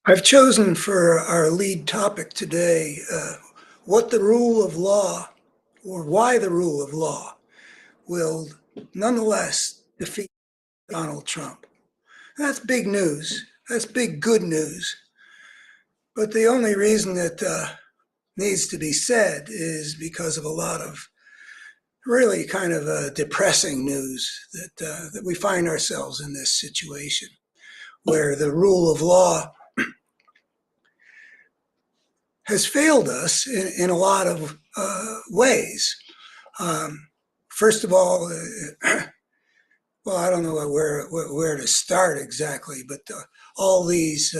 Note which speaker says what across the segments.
Speaker 1: I've chosen for our lead topic today what the rule of law, or why the rule of law, will nonetheless defeat Donald Trump. That's big news. That's big good news. But the only reason that needs to be said is because of a lot of really kind of depressing news that we find ourselves in this situation where the rule of law has failed us in a lot of ways. Um, First of all, well, I don't know where to start exactly, but all these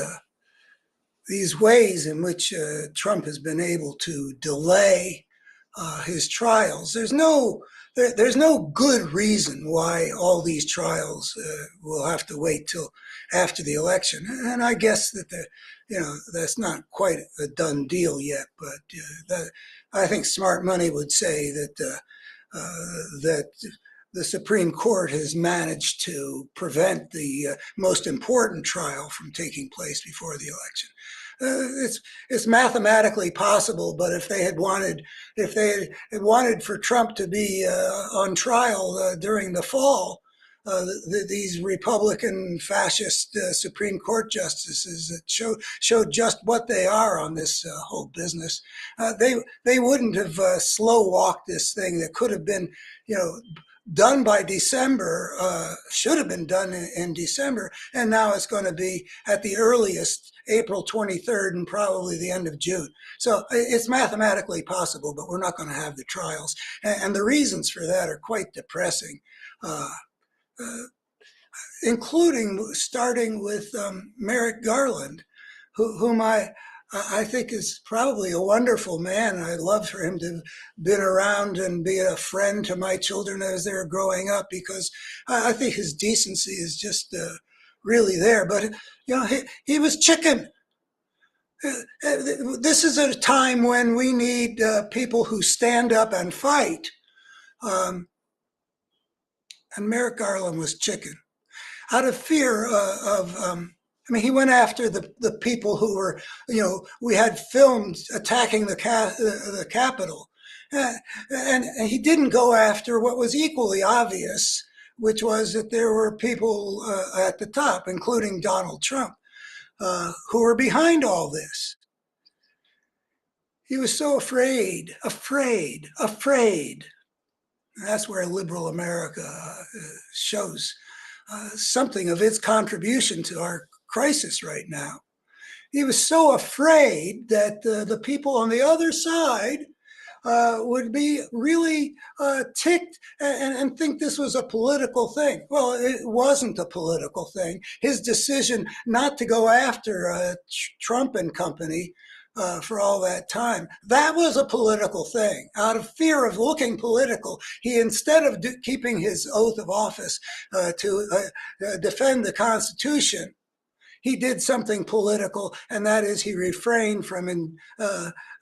Speaker 1: ways in which Trump has been able to delay his trials. There's no good reason why all these trials will have to wait till after the election. And I guess that that's not quite a done deal yet. But I think smart money would say that the Supreme Court has managed to prevent the most important trial from taking place before the election. It's mathematically possible, but if they had wanted for Trump to be on trial during the fall, these Republican fascist Supreme Court justices that showed just what they are on this whole business, they wouldn't have slow walked this thing that could have been, done by December, should have been done in December, and now it's going to be at the earliest April 23rd and probably the end of June. So it's mathematically possible, but we're not going to have the trials. And the reasons for that are quite depressing, uh, uh, including starting with Merrick Garland, whom I think is probably a wonderful man. I'd love for him to have been around and be a friend to my children as they're growing up, because I think his decency is just really there. But he was chicken. This is a time when we need people who stand up and fight. Um, and Merrick Garland was chicken out of fear of. I mean, he went after the people who were, we had filmed attacking the Capitol. And he didn't go after what was equally obvious, which was that there were people at the top, including Donald Trump, who were behind all this. He was so afraid. That's where liberal America shows something of its contribution to our crisis right now. He was so afraid that the people on the other side would be really ticked and think this was a political thing. Well, it wasn't a political thing. His decision not to go after Trump and company for all that time, that was a political thing. Out of fear of looking political, he, instead of keeping his oath of office to defend the Constitution, he did something political, and that is he refrained from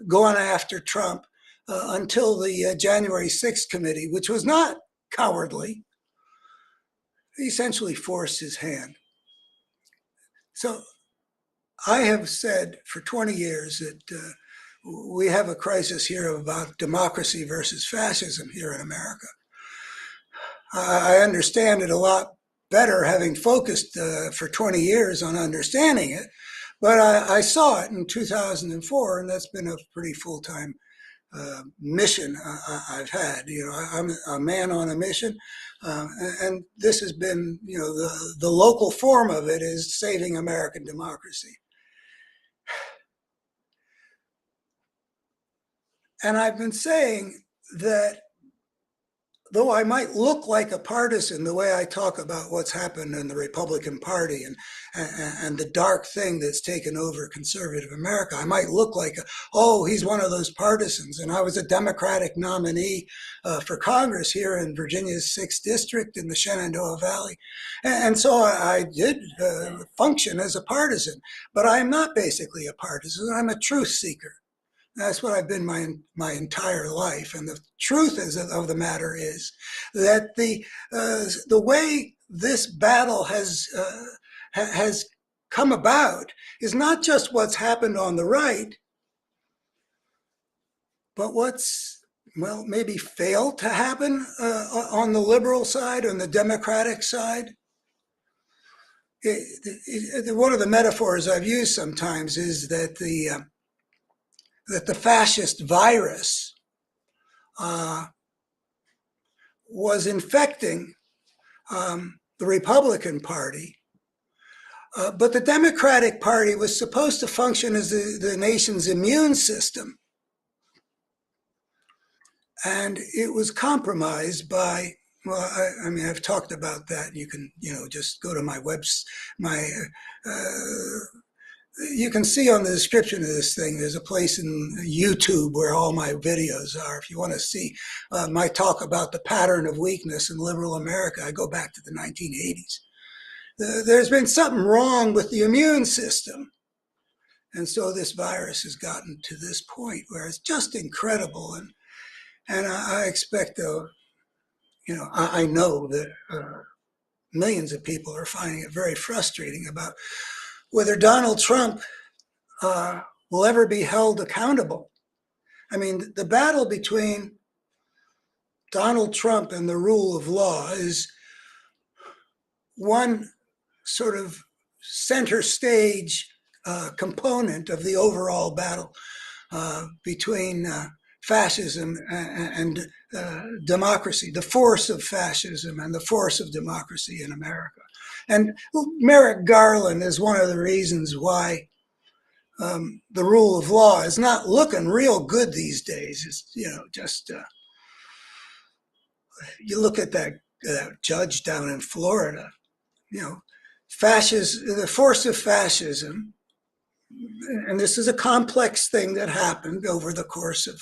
Speaker 1: going after Trump until the January 6th committee, which was not cowardly. He essentially forced his hand. So I have said for 20 years that we have a crisis here about democracy versus fascism here in America. I understand it a lot better having focused for 20 years on understanding it, but I saw it in 2004, and that's been a pretty full-time mission I've had. I'm a man on a mission, and this has been, the local form of it is saving American democracy. And I've been saying that though I might look like a partisan the way I talk about what's happened in the Republican Party and the dark thing that's taken over conservative America, I might look like, oh, he's one of those partisans. And I was a Democratic nominee for Congress here in Virginia's 6th District in the Shenandoah Valley. And so I did function as a partisan, but I'm not basically a partisan. I'm a truth seeker. That's what I've been my entire life. And the truth of the matter is that the way this battle has come about is not just what's happened on the right, but what's, well, maybe failed to happen on the liberal side, on the Democratic side. One of the metaphors I've used sometimes is that the fascist virus was infecting the Republican Party, but the Democratic Party was supposed to function as the nation's immune system, and it was compromised by. Well, I mean, I've talked about that. You can, just go to my you can see on the description of this thing, there's a place in YouTube where all my videos are. If you want to see my talk about the pattern of weakness in liberal America, I go back to the 1980s. There's been something wrong with the immune system. And so this virus has gotten to this point where it's just incredible. And I expect, I know that millions of people are finding it very frustrating about whether Donald Trump will ever be held accountable. I mean, the battle between Donald Trump and the rule of law is one sort of center stage component of the overall battle between fascism and democracy, the force of fascism and the force of democracy in America. And Merrick Garland is one of the reasons why the rule of law is not looking real good these days. It's, just you look at that judge down in Florida, the force of fascism, and this is a complex thing that happened over the course of,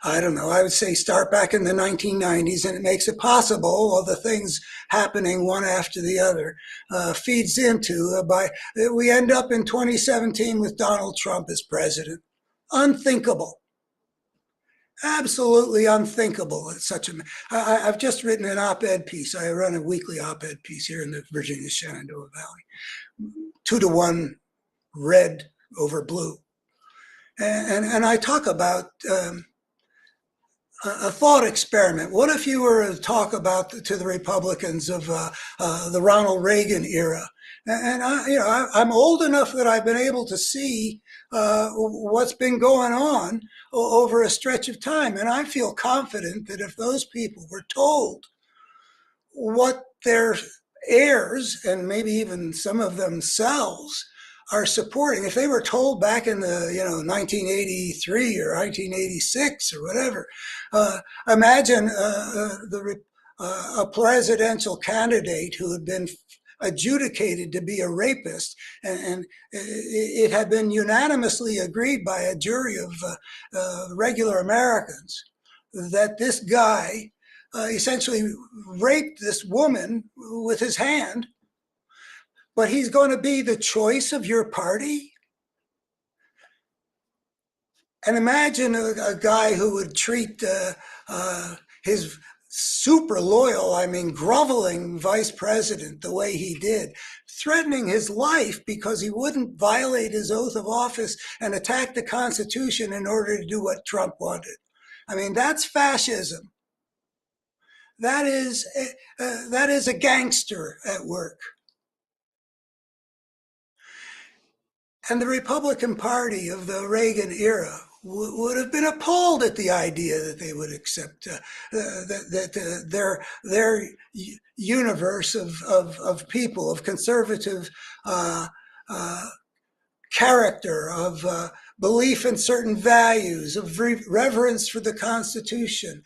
Speaker 1: I don't know, I would say start back in the 1990s, and it makes it possible, all the things happening one after the other, feeds into, we end up in 2017 with Donald Trump as president. Unthinkable. Absolutely unthinkable. I've just written an op-ed piece. I run a weekly op-ed piece here in the Virginia Shenandoah Valley. 2-to-1 red over blue. And I talk about a thought experiment. What if you were to talk about to the Republicans of the Ronald Reagan era? And I'm old enough that I've been able to see what's been going on over a stretch of time. And I feel confident that if those people were told what their heirs, and maybe even some of themselves, are supporting, if they were told back in the 1983 or 1986 or whatever, imagine a presidential candidate who had been adjudicated to be a rapist, and it had been unanimously agreed by a jury of regular Americans that this guy essentially raped this woman with his hand, but he's going to be the choice of your party? And imagine a guy who would treat his super loyal, groveling vice president the way he did, threatening his life because he wouldn't violate his oath of office and attack the Constitution in order to do what Trump wanted. That's fascism. That is a gangster at work. And the Republican Party of the Reagan era would have been appalled at the idea that they would accept their universe of people, of conservative character, of belief in certain values, of reverence for the Constitution,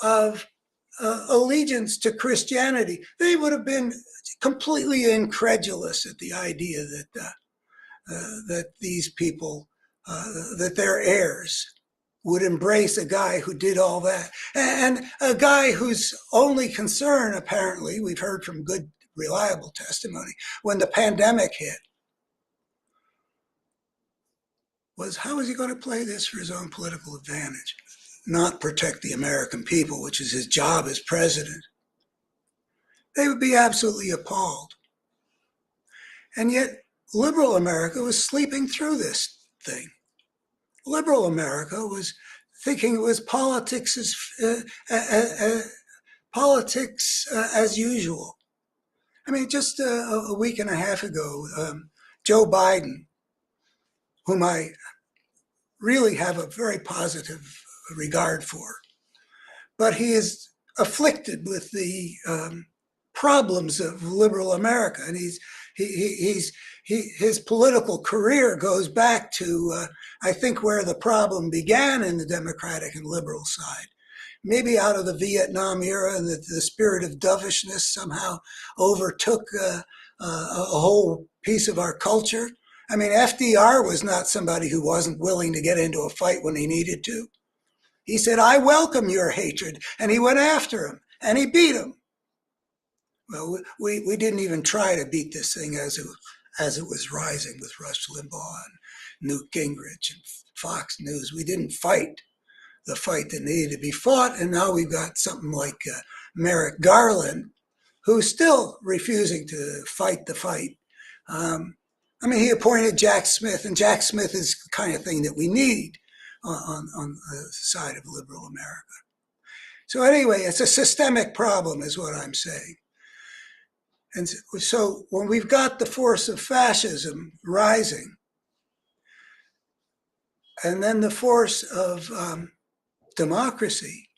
Speaker 1: of allegiance to Christianity. They would have been completely incredulous at the idea that these people, that their heirs would embrace a guy who did all that. And a guy whose only concern, apparently, we've heard from good, reliable testimony, when the pandemic hit, was how is he going to play this for his own political advantage? Not protect the American people, which is his job as president. They would be absolutely appalled. And yet, liberal America was sleeping through this thing. Liberal America was thinking it was politics as usual. I mean, just a week and a half ago, Joe Biden, whom I really have a very positive regard for, but he is afflicted with the problems of liberal America, and his political career goes back to I think where the problem began in the Democratic and liberal side. Maybe out of the Vietnam era, and the spirit of dovishness somehow overtook a whole piece of our culture. I mean, FDR was not somebody who wasn't willing to get into a fight when he needed to. He said, "I welcome your hatred," and he went after him, and he beat him. Well, we didn't even try to beat this thing as it was rising with Rush Limbaugh and Newt Gingrich and Fox News. We didn't fight the fight that needed to be fought, and now we've got something like Merrick Garland, who's still refusing to fight the fight. I mean, he appointed Jack Smith, and Jack Smith is the kind of thing that we need on the side of liberal America. So anyway, it's a systemic problem is what I'm saying. And so when we've got the force of fascism rising, and then the force of democracy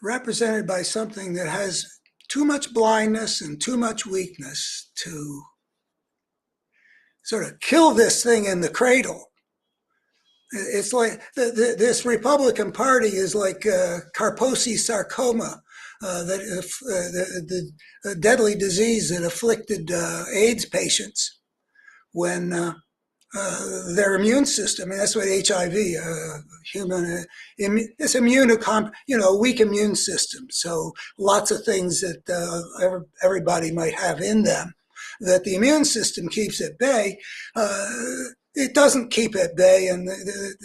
Speaker 1: represented by something that has too much blindness and too much weakness to sort of kill this thing in the cradle. It's like this Republican Party is like Kaposi sarcoma, the deadly disease that afflicted AIDS patients when their immune system, and that's what HIV, it's weak immune system. So lots of things that everybody might have in them that the immune system keeps at bay, it doesn't keep at bay, and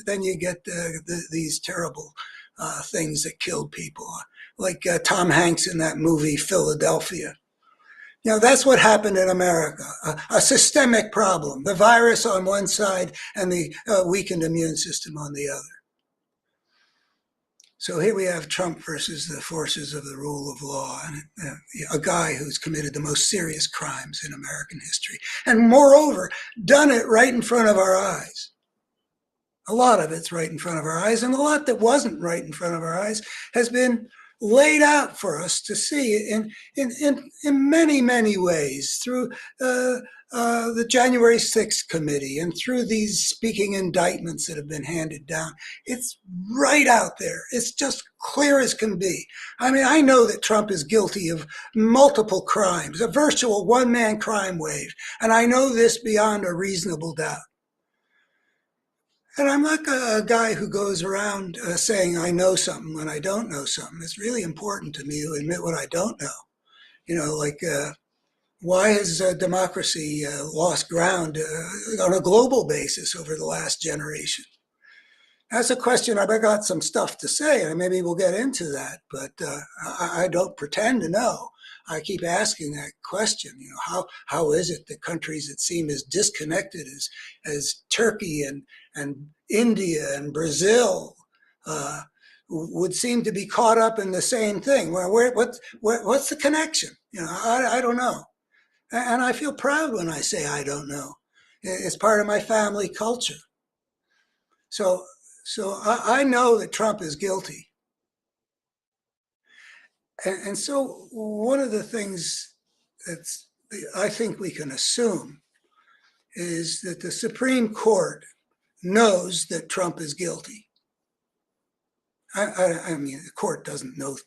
Speaker 1: then you get these terrible things that killed people, like Tom Hanks in that movie Philadelphia. You know, that's what happened in America, a systemic problem, the virus on one side and the weakened immune system on the other. So here we have Trump versus the forces of the rule of law, and a guy who's committed the most serious crimes in American history, and moreover, done it right in front of our eyes. A lot of it's right in front of our eyes, and a lot that wasn't right in front of our eyes has been laid out for us to see in many, many ways through the January 6th committee and through these speaking indictments that have been handed down. It's right out there. It's just clear as can be. I mean, I know that Trump is guilty of multiple crimes, a virtual one-man crime wave, and I know this beyond a reasonable doubt. And I'm not a guy who goes around saying I know something when I don't know something. It's really important to me to admit what I don't know. You know, like why has democracy lost ground on a global basis over the last generation? That's a question. I've got some stuff to say, and maybe we'll get into that, but I don't pretend to know. I keep asking that question. You know, how is it that countries that seem as disconnected as Turkey and India and Brazil would seem to be caught up in the same thing? Well, what's the connection? You know, I don't know, and I feel proud when I say I don't know. It's part of my family culture. So I know that Trump is guilty. And so one of the things that I think we can assume is that the Supreme Court knows that Trump is guilty. I mean, the court doesn't know.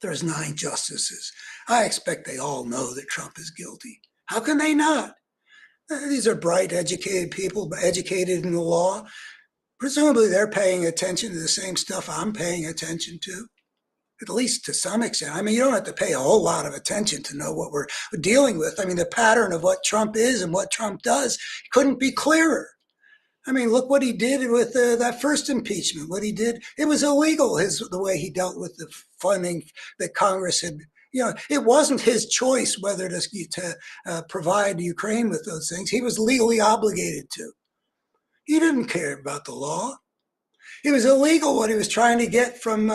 Speaker 1: There's 9 justices. I expect they all know that Trump is guilty. How can they not? These are bright, educated people, educated in the law. Presumably they're paying attention to the same stuff I'm paying attention to, at least to some extent. I mean, you don't have to pay a whole lot of attention to know what we're dealing with. I mean, the pattern of what Trump is and what Trump does couldn't be clearer. I mean, look what he did with that first impeachment. What he did, it was illegal, the way he dealt with the funding that Congress had it wasn't his choice whether to provide Ukraine with those things. He was legally obligated to. He didn't care about the law. It was illegal what he was trying to get from,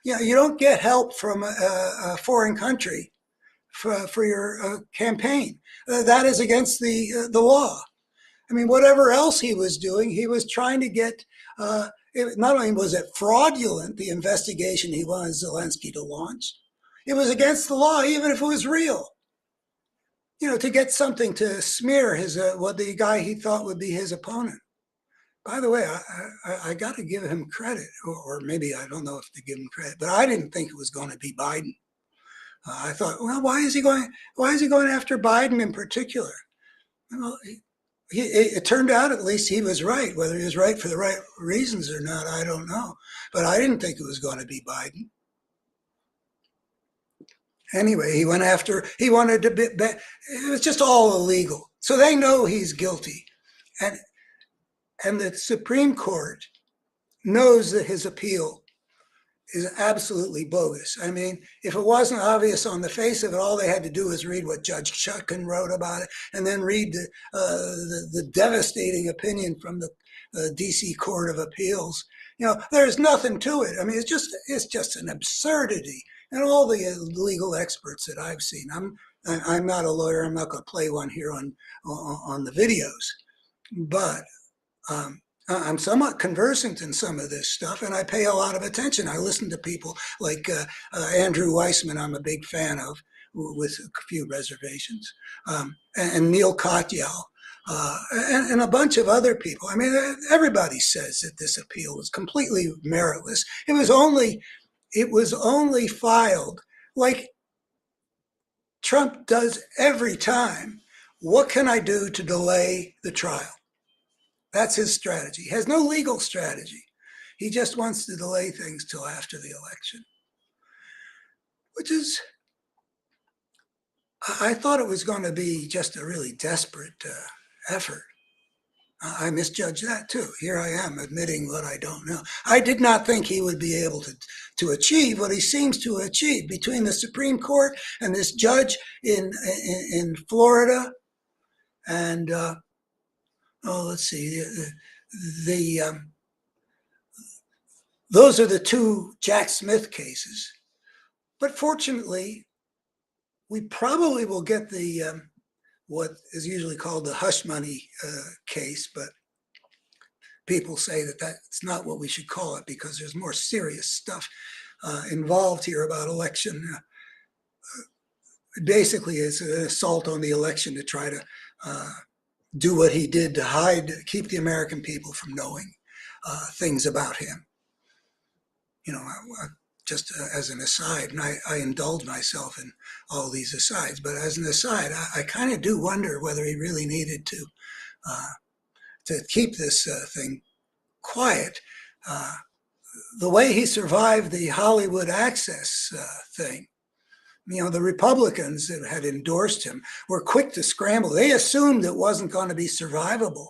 Speaker 1: you don't get help from a foreign country for your campaign. That is against the law. I mean, whatever else he was doing, he was trying to get, not only was it fraudulent, the investigation he wanted Zelensky to launch, it was against the law, even if it was real. To get something to smear what the guy he thought would be his opponent. By the way, I got to give him credit, or maybe I don't know if to give him credit, but I didn't think it was going to be Biden. I thought, well, why is he going after Biden in particular? Well, it turned out at least he was right. Whether he was right for the right reasons or not, I don't know. But I didn't think it was going to be Biden. Anyway, he wanted to it was just all illegal. So they know he's guilty. And the Supreme Court knows that his appeal is absolutely bogus. I mean, if it wasn't obvious on the face of it, all they had to do was read what Judge Chutkan wrote about it, and then read the devastating opinion from the DC Court of Appeals. There's nothing to it. I mean, it's just an absurdity. And all the legal experts that I've seen, I'm not a lawyer. I'm not going to play one here on the videos, but I'm somewhat conversant in some of this stuff, and I pay a lot of attention. I listen to people like Andrew Weissman, I'm a big fan of, with a few reservations, and Neil Katyal, and a bunch of other people. I mean, everybody says that this appeal is completely meritless. It was only filed like Trump does every time. What can I do to delay the trial? That's his strategy. He has no legal strategy. He just wants to delay things till after the election, which is, I thought it was going to be just a really desperate effort. I misjudged that too. Here I am admitting what I don't know. I did not think he would be able to achieve what he seems to achieve between the Supreme Court and this judge in Florida. And let's see, those are the two Jack Smith cases. But fortunately, we probably will get the what is usually called the hush money case, but people say that that's not what we should call it because there's more serious stuff involved here about election. Basically, it's an assault on the election to try to do what he did to keep the American people from knowing things about him. Just as an aside, and I indulge myself in all these asides, but as an aside, I kind of do wonder whether he really needed to keep this thing quiet. The way he survived the Hollywood Access thing, the Republicans that had endorsed him were quick to scramble. They assumed it wasn't going to be survivable,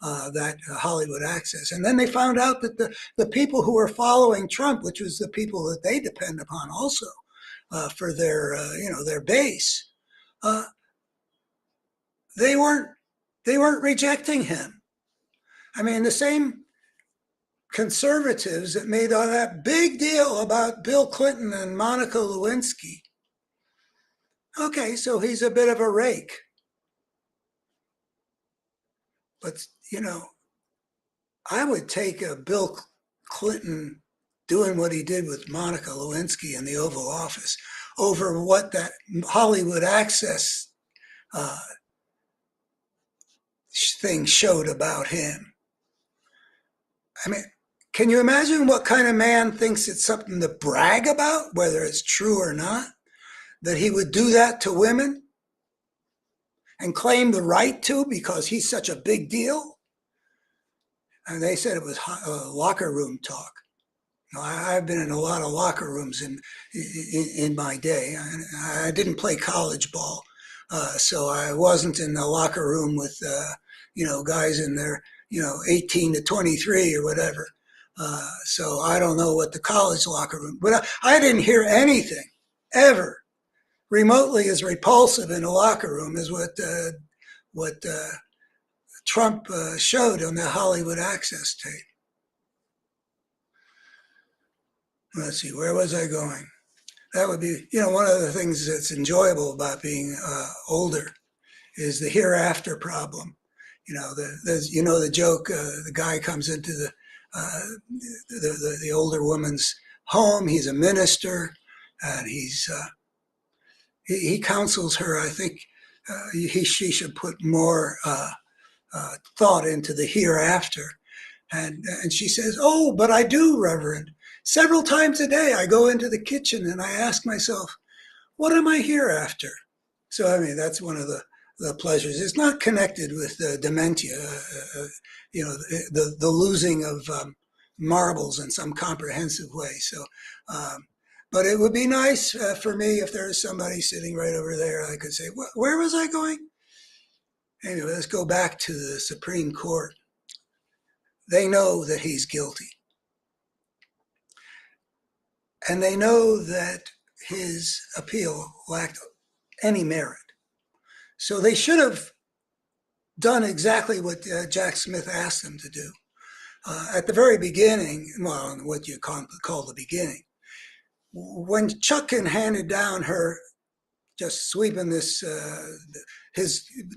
Speaker 1: that Hollywood Access. And then they found out that the people who were following Trump, which was the people that they depend upon also for their base, they weren't rejecting him. I mean, the same conservatives that made all that big deal about Bill Clinton and Monica Lewinsky. Okay, so he's a bit of a rake. But, I would take Bill Clinton doing what he did with Monica Lewinsky in the Oval Office over what that Hollywood Access thing showed about him. I mean, can you imagine what kind of man thinks it's something to brag about, whether it's true or not, that he would do that to women and claim the right to because he's such a big deal? And they said it was locker room talk. I've been in a lot of locker rooms in my day. I didn't play college ball, so I wasn't in the locker room with guys in their 18 to 23 or whatever. So I don't know what the college locker room. But I didn't hear anything ever remotely as repulsive in a locker room as what Trump showed on the Hollywood Access tape. Let's see, where was I going? That would be, one of the things that's enjoyable about being older is the hereafter problem. The joke. The guy comes into the older woman's home. He's a minister, and he counsels her. I think she should put more thought into the hereafter. And she says, "Oh, but I do, Reverend. Several times a day, I go into the kitchen and I ask myself, what am I hereafter?" So, I mean, that's one of the pleasures. It's not connected with dementia, the losing of marbles in some comprehensive way. So, but it would be nice for me if there was somebody sitting right over there. I could say, where was I going? Anyway, let's go back to the Supreme Court. They know that he's guilty. And they know that his appeal lacked any merit. So they should have done exactly what Jack Smith asked them to do. At the very beginning, well, what you call the beginning, when Chutkan handed down her, just sweeping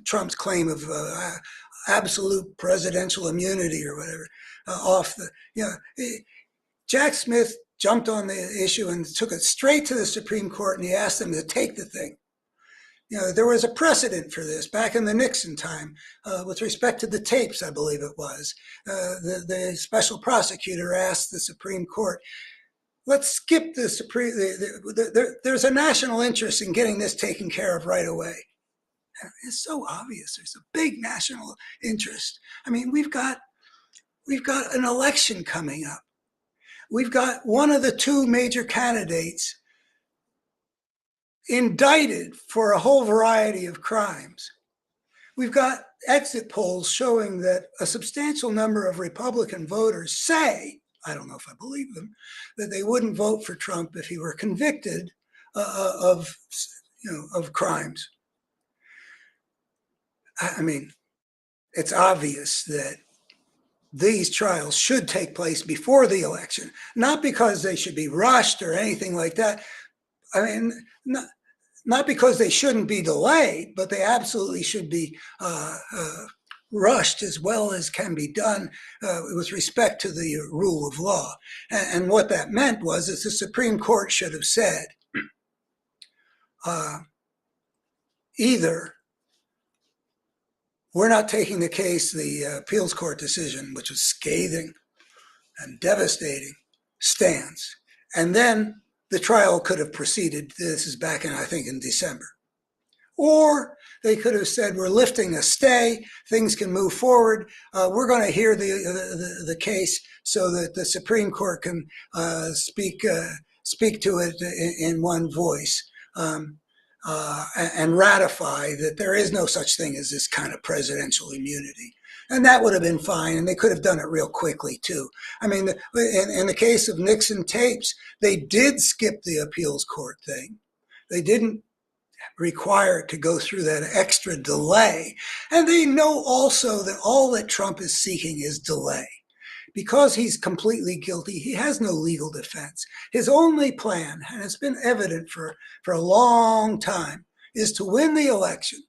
Speaker 1: Trump's claim of absolute presidential immunity or whatever off Jack Smith jumped on the issue and took it straight to the Supreme Court, and he asked them to take the thing. There was a precedent for this back in the Nixon time with respect to the tapes, I believe it was. The special prosecutor asked the Supreme Court, let's skip the Supreme, there's a national interest in getting this taken care of right away. It's so obvious. There's a big national interest. I mean, we've got an election coming up. We've got one of the two major candidates indicted for a whole variety of crimes. We've got exit polls showing that a substantial number of Republican voters say, I don't know if I believe them, that they wouldn't vote for Trump if he were convicted of crimes. I mean, it's obvious that these trials should take place before the election, not because they should be rushed or anything like that. I mean, not because they shouldn't be delayed, but they absolutely should be rushed as well as can be done with respect to the rule of law. And what that meant was that the Supreme Court should have said either we're not taking the case, the appeals court decision, which was scathing and devastating, stands. And then the trial could have proceeded. This is back in, I think, in December. Or they could have said, we're lifting a stay, things can move forward. We're going to hear the case so that the Supreme Court can speak to it in one voice. And ratify that there is no such thing as this kind of presidential immunity. And that would have been fine, and they could have done it real quickly, too. I mean, in the case of Nixon tapes, they did skip the appeals court thing. They didn't require it to go through that extra delay. And they know also that all that Trump is seeking is delay. Because he's completely guilty, he has no legal defense. His only plan, and it's been evident for a long time, is to win the election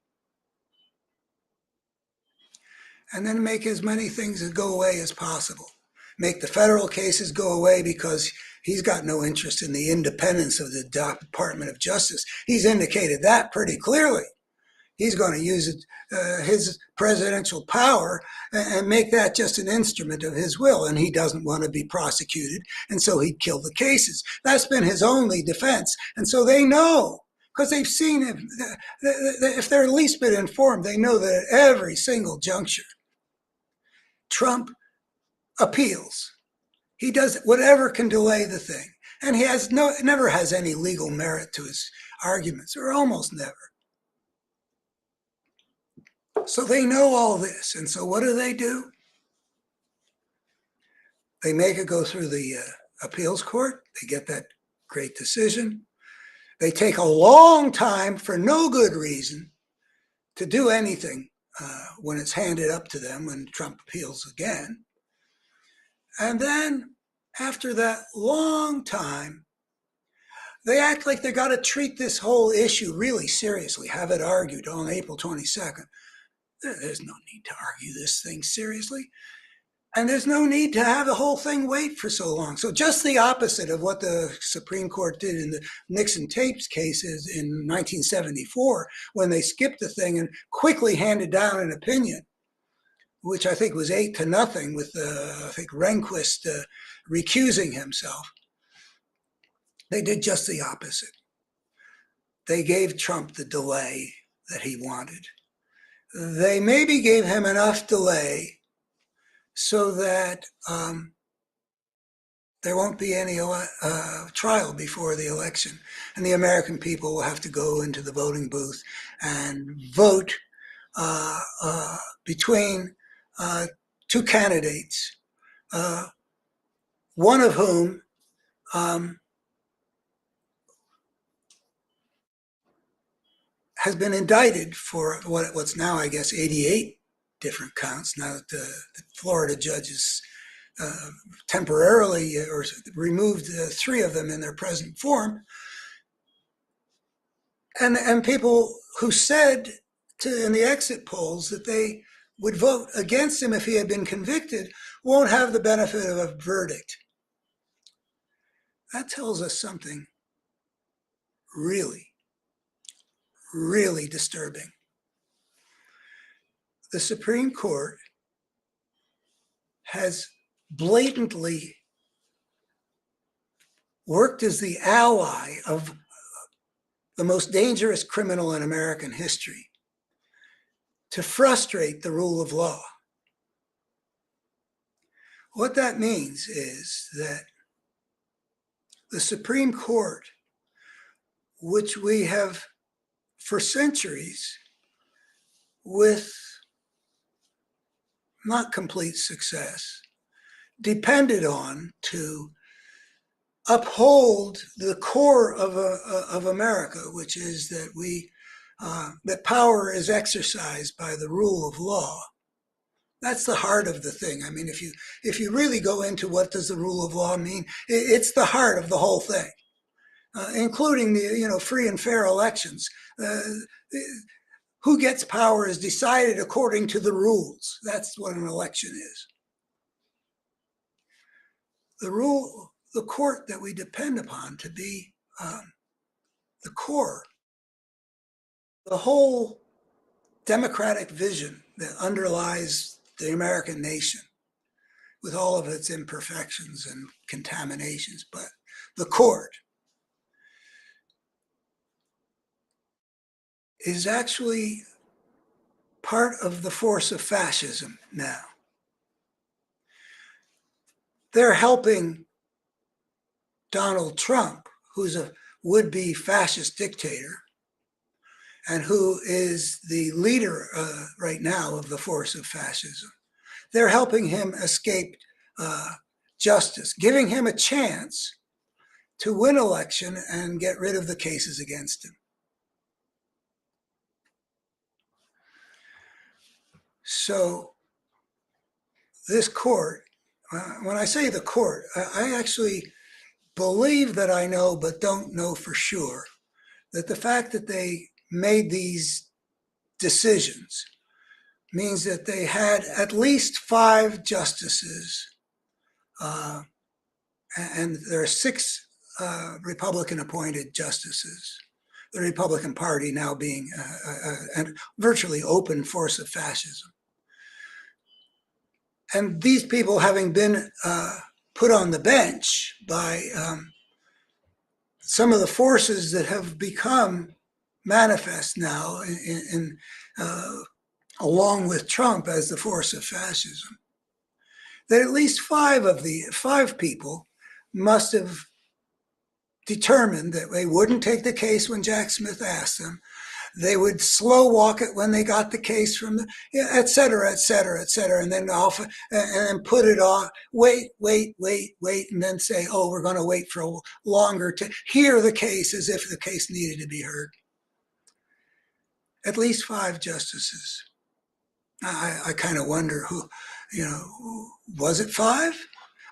Speaker 1: and then make as many things go away as possible. Make the federal cases go away because he's got no interest in the independence of the Department of Justice. He's indicated that pretty clearly. He's going to use his presidential power and make that just an instrument of his will. And he doesn't want to be prosecuted. And so he'd kill the cases. That's been his only defense. And so they know, because they've seen him, if they're at least been informed, they know that at every single juncture, Trump appeals. He does whatever can delay the thing. And he never has any legal merit to his arguments, or almost never. So they know all this. And so what do? They make it go through the appeals court. They get that great decision. They take a long time for no good reason to do anything when it's handed up to them when Trump appeals again. And then after that long time, they act like they got to treat this whole issue really seriously, have it argued on April 22nd. There's no need to argue this thing seriously. And there's no need to have the whole thing wait for so long. So just the opposite of what the Supreme Court did in the Nixon tapes cases in 1974, when they skipped the thing and quickly handed down an opinion, which I think was 8-0, with I think Rehnquist recusing himself. They did just the opposite. They gave Trump the delay that he wanted. They maybe gave him enough delay so that there won't be any trial before the election. And the American people will have to go into the voting booth and vote between two candidates, one of whom has been indicted for what's now, I guess, 88 different counts, now that the Florida judges temporarily or removed 3 of them in their present form. And people who said in the exit polls that they would vote against him if he had been convicted won't have the benefit of a verdict. That tells us something really, really disturbing. The Supreme Court has blatantly worked as the ally of the most dangerous criminal in American history to frustrate the rule of law. What that means is that the Supreme Court, which we have for centuries, with not complete success, depended on to uphold the core of America, which is that that power is exercised by the rule of law. That's the heart of the thing. I mean, if you really go into what does the rule of law mean, it's the heart of the whole thing, including the free and fair elections. Who gets power is decided according to the rules. That's what an election is. The court that we depend upon to be the core, the whole democratic vision that underlies the American nation, with all of its imperfections and contaminations, but the court is actually part of the force of fascism now. They're helping Donald Trump, who's a would-be fascist dictator, and who is the leader right now of the force of fascism. They're helping him escape justice, giving him a chance to win election and get rid of the cases against him. So this court, when I say the court, I actually believe that I know, but don't know for sure, that the fact that they made these decisions means that they had at least 5 justices, and there are 6 Republican appointed justices, the Republican Party now being a virtually open force of fascism. And these people having been put on the bench by some of the forces that have become manifest now along with Trump as the force of fascism, that at least 5 people must have determined that they wouldn't take the case when Jack Smith asked them, They would slow walk it when they got the case from the, yeah, et cetera, et cetera, et cetera, and then off and then put it off. Wait, and then say, oh, we're going to wait for longer to hear the case as if the case needed to be heard. At least 5 justices. I kind of wonder who, was it 5?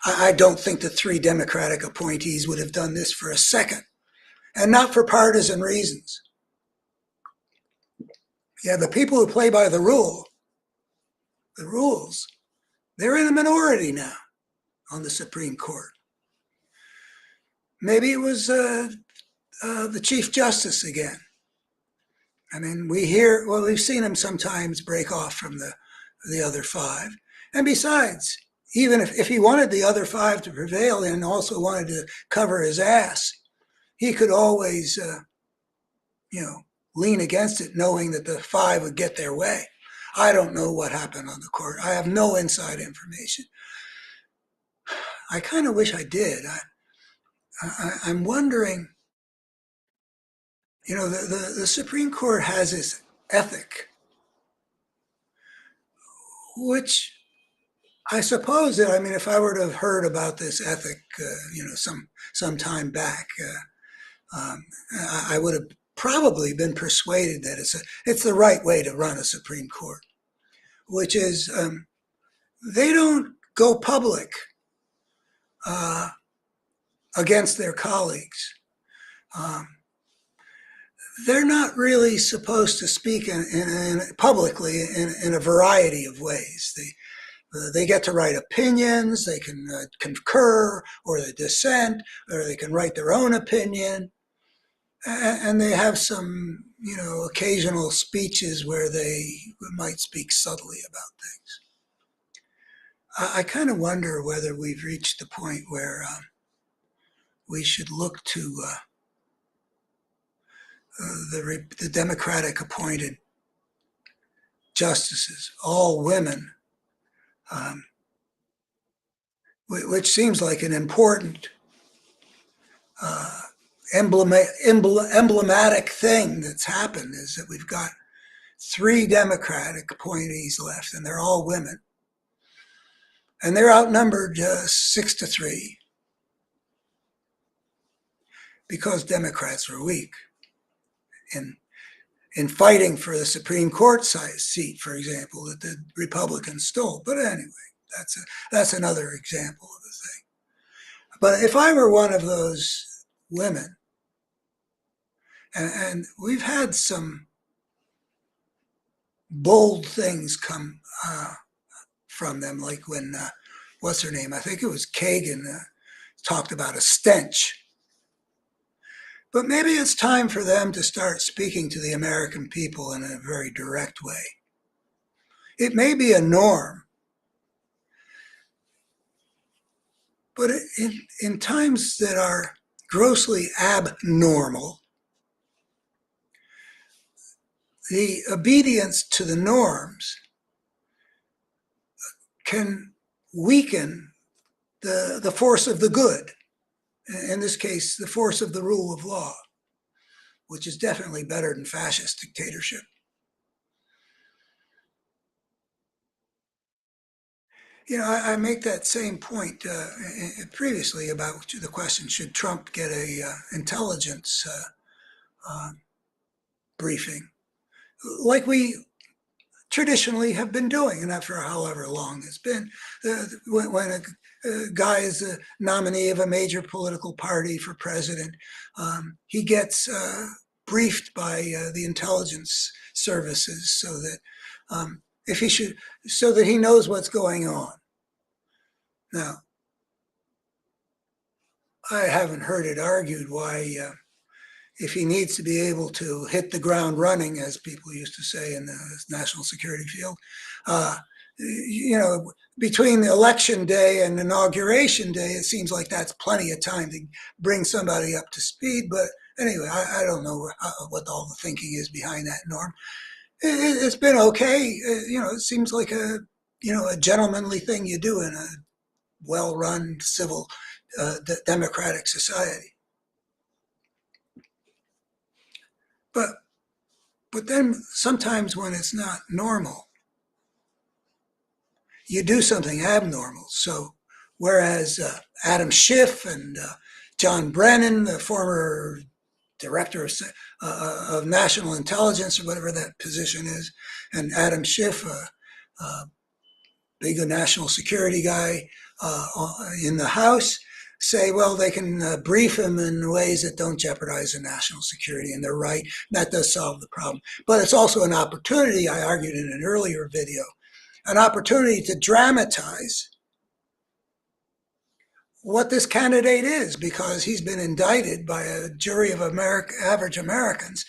Speaker 1: I don't think the 3 Democratic appointees would have done this for a second, and not for partisan reasons. Yeah, the people who play by the rules, they're in a minority now on the Supreme Court. Maybe it was the Chief Justice again. I mean, we've seen him sometimes break off from the other 5. And besides, even if he wanted the other 5 to prevail and also wanted to cover his ass, he could always, lean against it, knowing that the 5 would get their way. I don't know what happened on the court. I have no inside information. I kind of wish I did. I'm wondering, the Supreme Court has this ethic, which I suppose that, if I were to have heard about this ethic, some time back, I would have probably been persuaded that it's the right way to run a Supreme Court, which is they don't go public against their colleagues. They're not really supposed to speak publicly in a variety of ways. They get to write opinions, they can concur, or they dissent, or they can write their own opinion. And they have some, occasional speeches where they might speak subtly about things. I kind of wonder whether we've reached the point where we should look to the Democratic appointed justices, all women, which seems like an important emblematic thing that's happened, is that we've got 3 Democratic appointees left, and they're all women. And they're outnumbered 6-3 because Democrats were weak in fighting for the Supreme Court seat, for example, that the Republicans stole. But anyway, that's another example of the thing. But if I were one of those women, and we've had some bold things come from them, like when, what's her name? I think it was Kagan talked about a stench. But maybe it's time for them to start speaking to the American people in a very direct way. It may be a norm, but in times that are grossly abnormal, the obedience to the norms can weaken the force of the good. In this case, the force of the rule of law, which is definitely better than fascist dictatorship. I make that same point previously about the question, should Trump get a intelligence briefing, like we traditionally have been doing, and not for however long it's been. When a guy is a nominee of a major political party for president, he gets briefed by the intelligence services so that so that he knows what's going on. Now, I haven't heard it argued why, if he needs to be able to hit the ground running, as people used to say in the national security field, between the election day and inauguration day, it seems like that's plenty of time to bring somebody up to speed. But anyway, I don't know what all the thinking is behind that norm. It's been okay. It seems like a gentlemanly thing you do in a well-run civil democratic society. But But then sometimes when it's not normal, you do something abnormal. So whereas Adam Schiff and John Brennan, the former director of national intelligence or whatever that position is, and Adam Schiff, big national security guy in the House, say, well, they can brief him in ways that don't jeopardize the national security, and they're right. That does solve the problem. But it's also an opportunity, I argued in an earlier video, an opportunity to dramatize what this candidate is, because he's been indicted by a jury of average Americans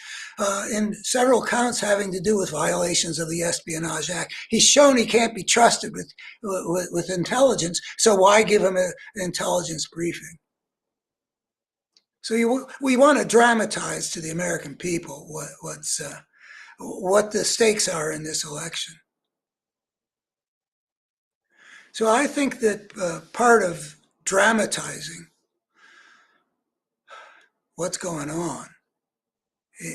Speaker 1: in several counts having to do with violations of the Espionage Act. He's shown he can't be trusted with intelligence, so why give him an intelligence briefing? So we want to dramatize to the American people what the stakes are in this election. So I think that part of dramatizing what's going on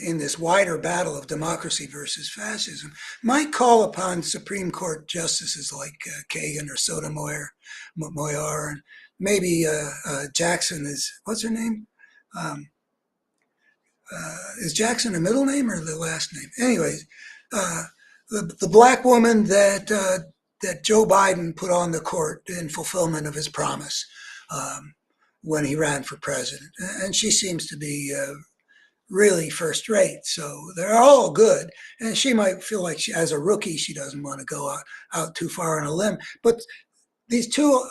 Speaker 1: in this wider battle of democracy versus fascism might call upon Supreme Court justices like Kagan or Sotomayor, and maybe Jackson is, what's her name? Is Jackson a middle name or the last name? Anyways, the black woman that Joe Biden put on the court in fulfillment of his promise when he ran for president. And she seems to be really first rate. So they're all good. And she might feel like as a rookie, she doesn't want to go out too far on a limb. But these two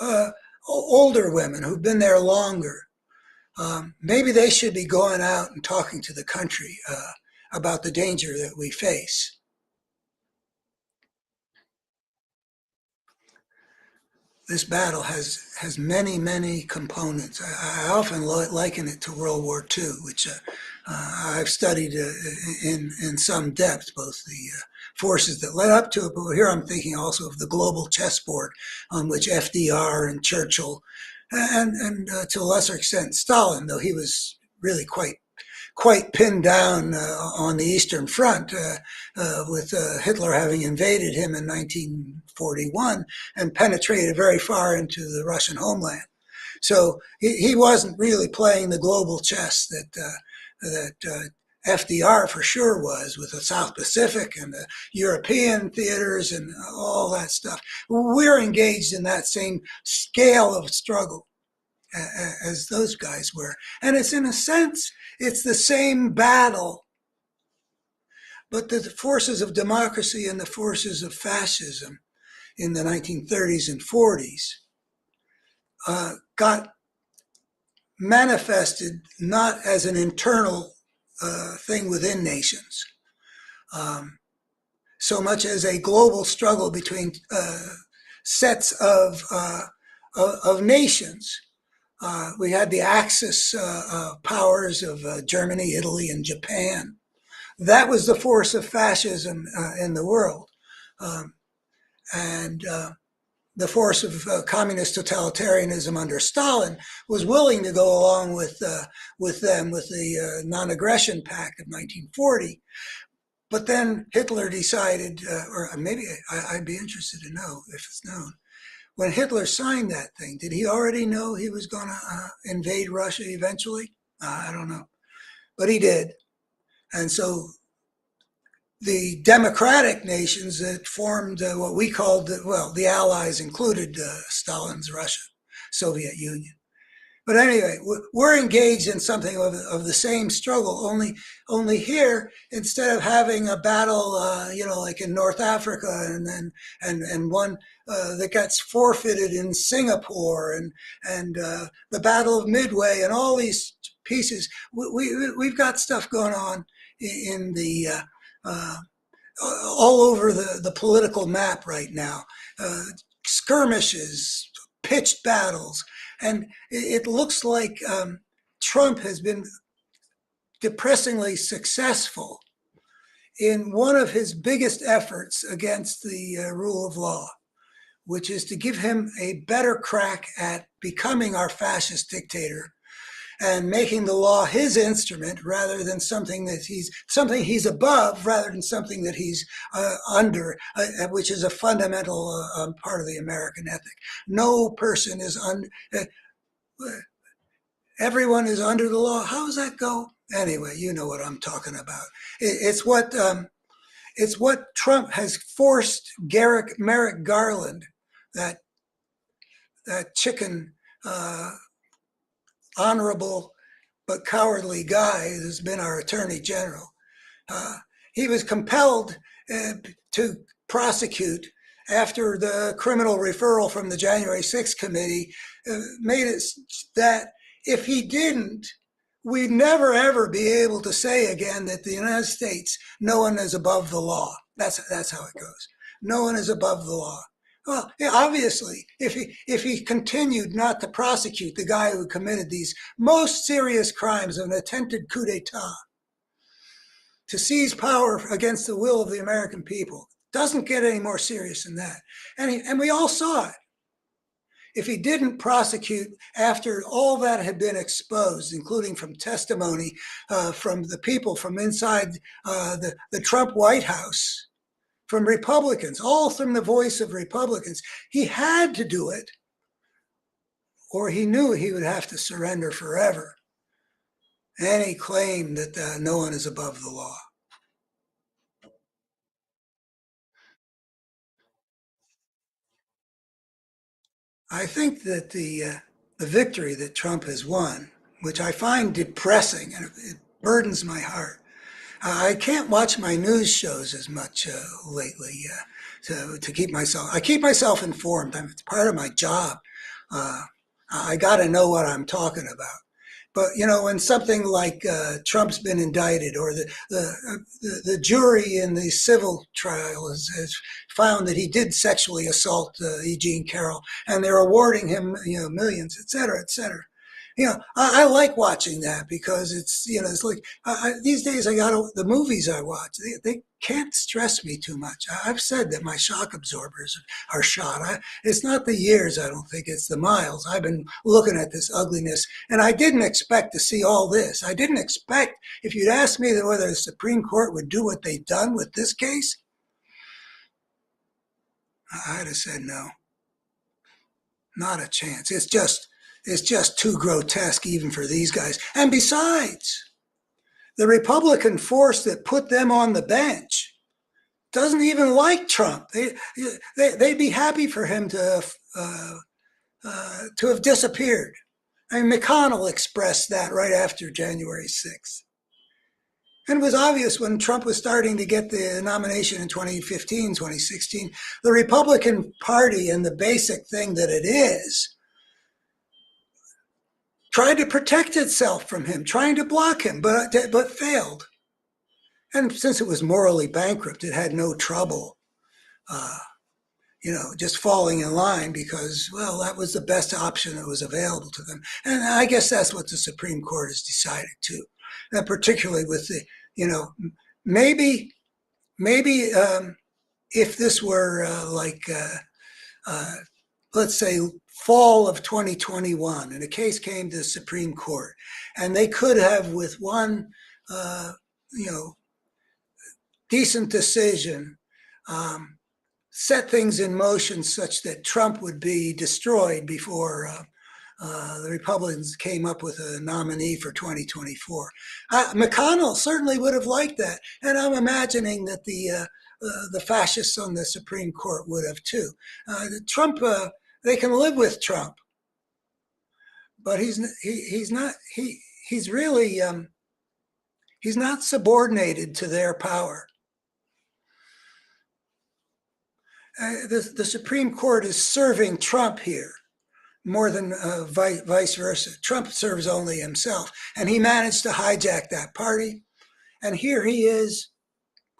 Speaker 1: older women who've been there longer, maybe they should be going out and talking to the country about the danger that we face. This battle has many, many components. I often liken it to World War II, which I've studied in some depth, both the forces that led up to it, but here I'm thinking also of the global chessboard on which FDR and Churchill, and to a lesser extent Stalin, though he was really quite pinned down on the Eastern Front, with Hitler having invaded him in 1941 and penetrated very far into the Russian homeland. So he wasn't really playing the global chess that FDR for sure was, with the South Pacific and the European theaters and all that stuff. We're engaged in that same scale of struggle as those guys were. And it's, in a sense, it's the same battle, but the forces of democracy and the forces of fascism in the 1930s and 40s got manifested not as an internal thing within nations, so much as a global struggle between sets of nations. We had the Axis powers of Germany, Italy, and Japan. That was the force of fascism in the world. And the force of communist totalitarianism under Stalin was willing to go along with them with the Non-Aggression Pact of 1940. But then Hitler decided, or maybe I'd be interested to know if it's known, when Hitler signed that thing, did he already know he was going to invade Russia eventually? I don't know. But he did. And so the democratic nations that formed what we called, the Allies included Stalin's Russia, Soviet Union. But anyway, we're engaged in something of the same struggle, only here, instead of having a battle, like in North Africa, and one that gets forfeited in Singapore, and the Battle of Midway, and all these pieces, we've got stuff going on in the all over the political map right now. Skirmishes, pitched battles. And it looks like Trump has been depressingly successful in one of his biggest efforts against the rule of law, which is to give him a better crack at becoming our fascist dictator and making the law his instrument rather than something he's above rather than something that he's under, which is a fundamental part of the American ethic. No person is under. Everyone is under the law. How does that go? Anyway, you know what I'm talking about. It's what Trump has forced Merrick Garland, that chicken, honorable but cowardly guy who's been our attorney general. He was compelled to prosecute after the criminal referral from the January 6th committee made it that if he didn't, we'd never ever be able to say again that the United States, no one is above the law. That's how it goes. No one is above the law. Well, obviously, if he continued not to prosecute the guy who committed these most serious crimes of an attempted coup d'etat, to seize power against the will of the American people, doesn't get any more serious than that. And we all saw it. If he didn't prosecute after all that had been exposed, including from testimony from the people from inside the Trump White House, from Republicans, all from the voice of Republicans, he had to do it, or he knew he would have to surrender forever any claim that no one is above the law. I think that the victory that Trump has won, which I find depressing and it burdens my heart. I can't watch my news shows as much lately to keep myself. I keep myself informed. It's part of my job. I got to know what I'm talking about. But you know, when something like Trump's been indicted, or the jury in the civil trial has found that he did sexually assault E. Jean Carroll, and they're awarding him, millions, et cetera, et cetera. I like watching that because it's like these days I got the movies I watch. They can't stress me too much. I've said that my shock absorbers are shot. It's not the years, I don't think, it's the miles. I've been looking at this ugliness, and I didn't expect to see all this. I didn't expect, if you'd asked me whether the Supreme Court would do what they've done with this case, I'd have said no. Not a chance. It's just too grotesque even for these guys. And besides, the Republican force that put them on the bench doesn't even like Trump. They'd be happy for him to have disappeared. I mean, McConnell expressed that right after January 6th. And it was obvious when Trump was starting to get the nomination in 2015, 2016, the Republican Party, and the basic thing that it is, tried to protect itself from him, trying to block him, but failed. And since it was morally bankrupt, it had no trouble, just falling in line because, well, that was the best option that was available to them. And I guess that's what the Supreme Court has decided too. And particularly with the, maybe if this were let's say fall of 2021, and a case came to the Supreme Court, and they could have, with one, decent decision, set things in motion such that Trump would be destroyed before the Republicans came up with a nominee for 2024. McConnell certainly would have liked that, and I'm imagining that the fascists on the Supreme Court would have too. Trump, they can live with Trump, but he's not subordinated to their power. The Supreme Court is serving Trump here more than vice versa. Trump serves only himself, and he managed to hijack that party. And here he is,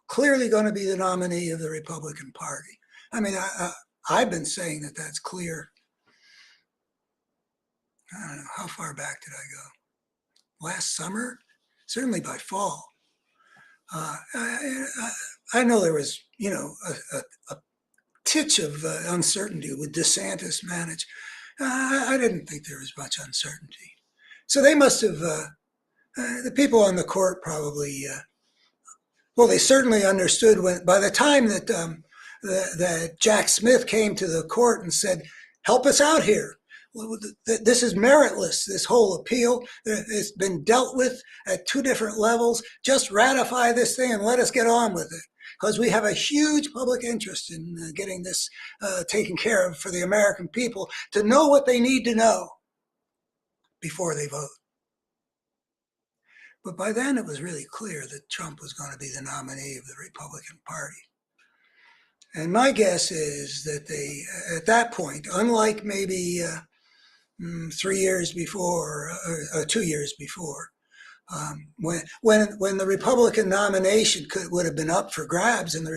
Speaker 1: clearly going to be the nominee of the Republican Party. I mean, I've been saying that that's clear. I don't know, how far back did I go? Last summer? Certainly by fall. I know there was, a titch of uncertainty with DeSantis managed. I didn't think there was much uncertainty. So they must have, the people on the court probably, well, they certainly understood when, by the time that Jack Smith came to the court and said, help us out here. This is meritless, this whole appeal. It's been dealt with at two different levels. Just ratify this thing and let us get on with it. Because we have a huge public interest in getting this taken care of for the American people to know what they need to know before they vote. But by then it was really clear that Trump was going to be the nominee of the Republican Party. And my guess is that they, at that point, unlike maybe 3 years before, or 2 years before, when the Republican nomination would have been up for grabs, and the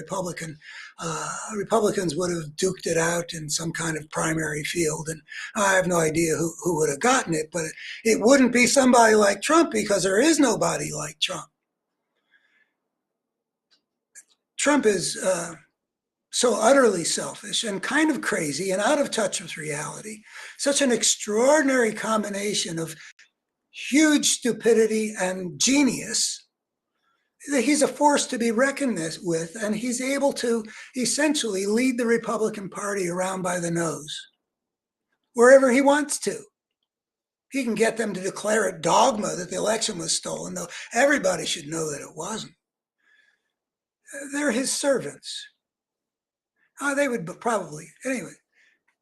Speaker 1: Republicans would have duked it out in some kind of primary field, and I have no idea who would have gotten it, but it wouldn't be somebody like Trump, because there is nobody like Trump. Trump is so utterly selfish and kind of crazy and out of touch with reality. Such an extraordinary combination of huge stupidity and genius. He's a force to be reckoned with, and he's able to essentially lead the Republican Party around by the nose wherever he wants to. He can get them to declare it dogma that the election was stolen, though everybody should know that it wasn't. They're his servants. They would probably, anyway,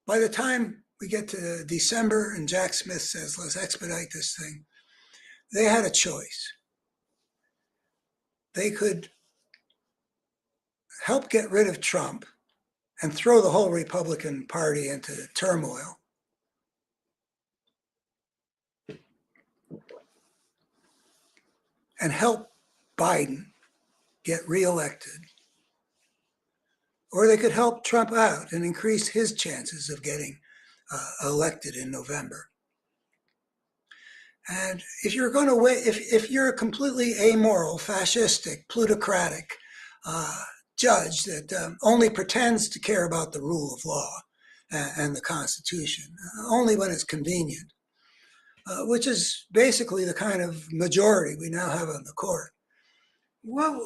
Speaker 1: by the time we get to December and Jack Smith says, let's expedite this thing, they had a choice. They could help get rid of Trump and throw the whole Republican Party into turmoil. And help Biden get reelected. Or they could help Trump out and increase his chances of getting elected in November. And if you're going to wait, if you're a completely amoral, fascistic, plutocratic judge that only pretends to care about the rule of law and the Constitution, only when it's convenient, which is basically the kind of majority we now have on the court, what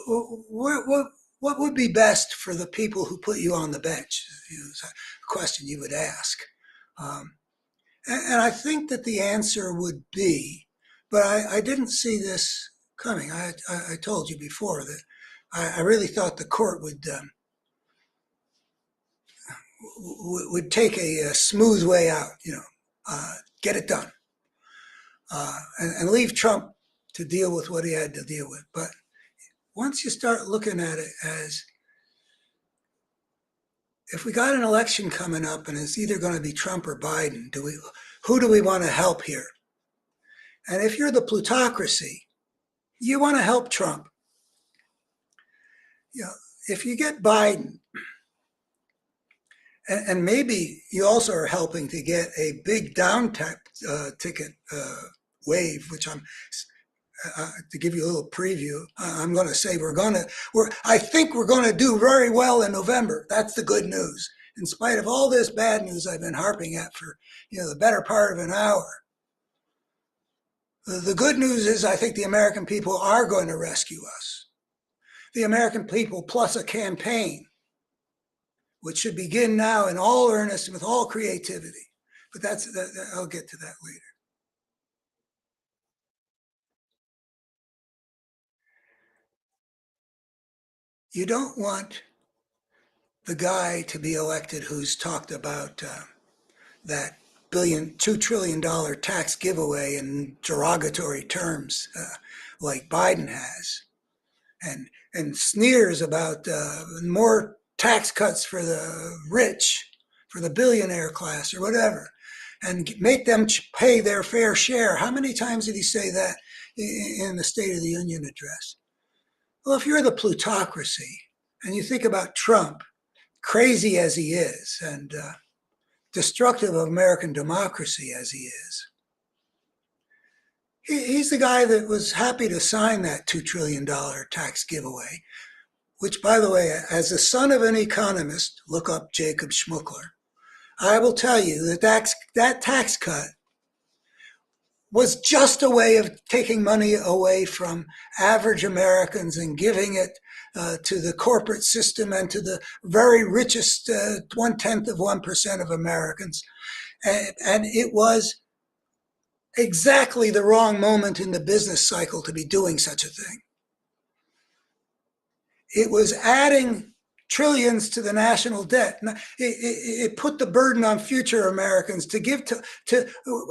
Speaker 1: would be best for the people who put you on the bench? Is a question you would ask. And I think that the answer would be, but I didn't see this coming. I told you before that I really thought the court would take a smooth way out, get it done, and leave Trump to deal with what he had to deal with. But once you start looking at it as, if we got an election coming up and it's either going to be Trump or Biden, who do we want to help here? And if you're the plutocracy, you want to help Trump. If you get Biden, and maybe you also are helping to get a big down ticket wave, which to give you a little preview, I'm going to say I think we're going to do very well in November. That's the good news. In spite of all this bad news I've been harping at for the better part of an hour. The good news is I think the American people are going to rescue us. The American people plus a campaign, which should begin now in all earnest and with all creativity. But I'll get to that later. You don't want the guy to be elected who's talked about that $2 trillion tax giveaway in derogatory terms like Biden has, and sneers about more tax cuts for the rich, for the billionaire class or whatever, and make them pay their fair share. How many times did he say that in the State of the Union address? Well, if you're the plutocracy and you think about Trump, crazy as he is and destructive of American democracy as he is, he's the guy that was happy to sign that $2 trillion tax giveaway, which, by the way, as the son of an economist, look up Jacob Schmuckler, I will tell you that that tax cut was just a way of taking money away from average Americans and giving it to the corporate system and to the very richest 1/10 of 1% of Americans. And it was exactly the wrong moment in the business cycle to be doing such a thing. It was adding trillions to the national debt. It put the burden on future Americans to give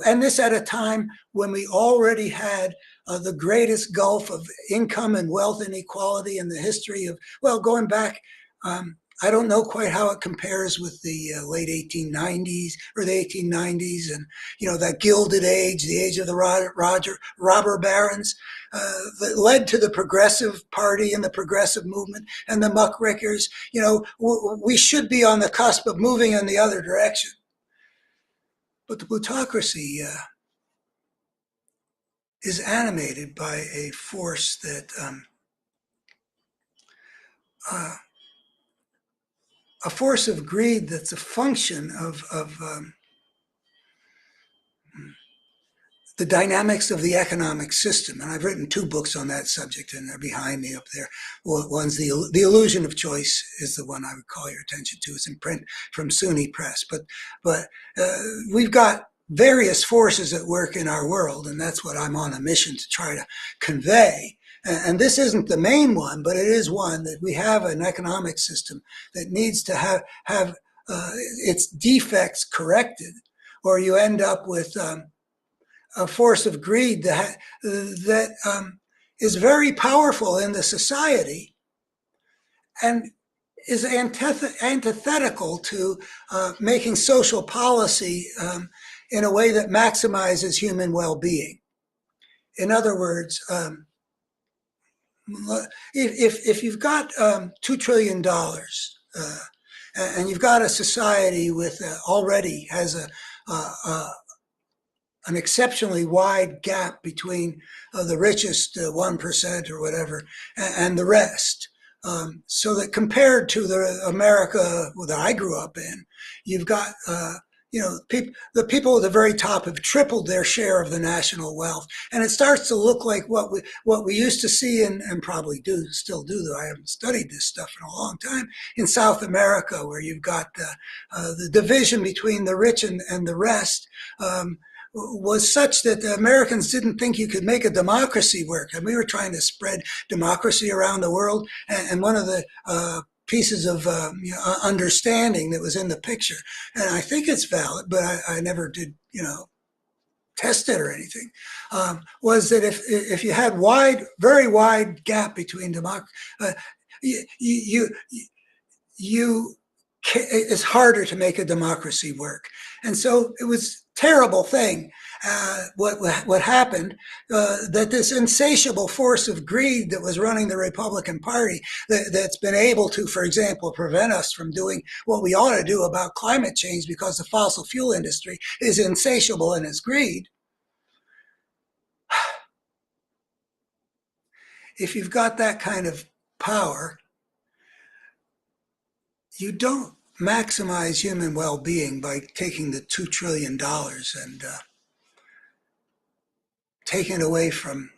Speaker 1: and this at a time when we already had the greatest gulf of income and wealth inequality in the history of, well, going back, I don't know quite how it compares with the late 1890s or the 1890s and, that Gilded Age, the age of the robber barons, that led to the Progressive Party and the Progressive Movement and the muckrakers. We should be on the cusp of moving in the other direction. But the plutocracy is animated by a force that a force of greed that's a function of the dynamics of the economic system. And I've written 2 books on that subject, and they're behind me up there. One's The Illusion of Choice is the one I would call your attention to. It's in print from SUNY Press. But we've got various forces at work in our world, and that's what I'm on a mission to try to convey. And this isn't the main one, but it is one that we have an economic system that needs to have its defects corrected, or you end up with a force of greed that is very powerful in the society and is antithetical to making social policy in a way that maximizes human well-being. In other words, if you've got $2 trillion and you've got a society with already has an exceptionally wide gap between the richest 1% or whatever and the rest, so that compared to the America that I grew up in, you've got the people at the very top have tripled their share of the national wealth, and it starts to look like what we used to see and probably still do, though I haven't studied this stuff in a long time, in South America, where you've got the division between the rich and the rest. Was such that the Americans didn't think you could make a democracy work. And we were trying to spread democracy around the world. And one of the pieces of understanding that was in the picture, and I think it's valid, but I never did, test it or anything, was that if you had very wide gap between democracy, it's harder to make a democracy work. And so it was terrible thing. What happened, that this insatiable force of greed that was running the Republican Party, that's been able to, for example, prevent us from doing what we ought to do about climate change because the fossil fuel industry is insatiable in its greed. If you've got that kind of power, you don't maximize human well-being by taking the $2 trillion and taking it away from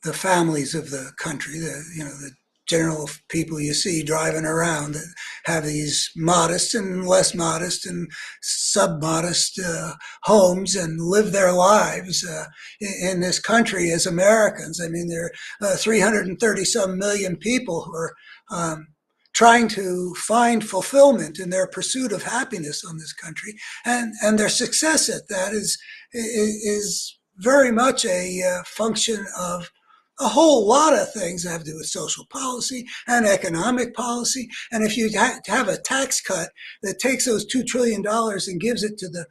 Speaker 1: the families of the country, the general people you see driving around that have these modest and less modest and sub-modest homes and live their lives in this country as Americans. I mean, there are 330-some million people who are trying to find fulfillment in their pursuit of happiness on this country, and their success at that is very much a function of a whole lot of things that have to do with social policy and economic policy. And if you have a tax cut that takes those $2 trillion and gives it to the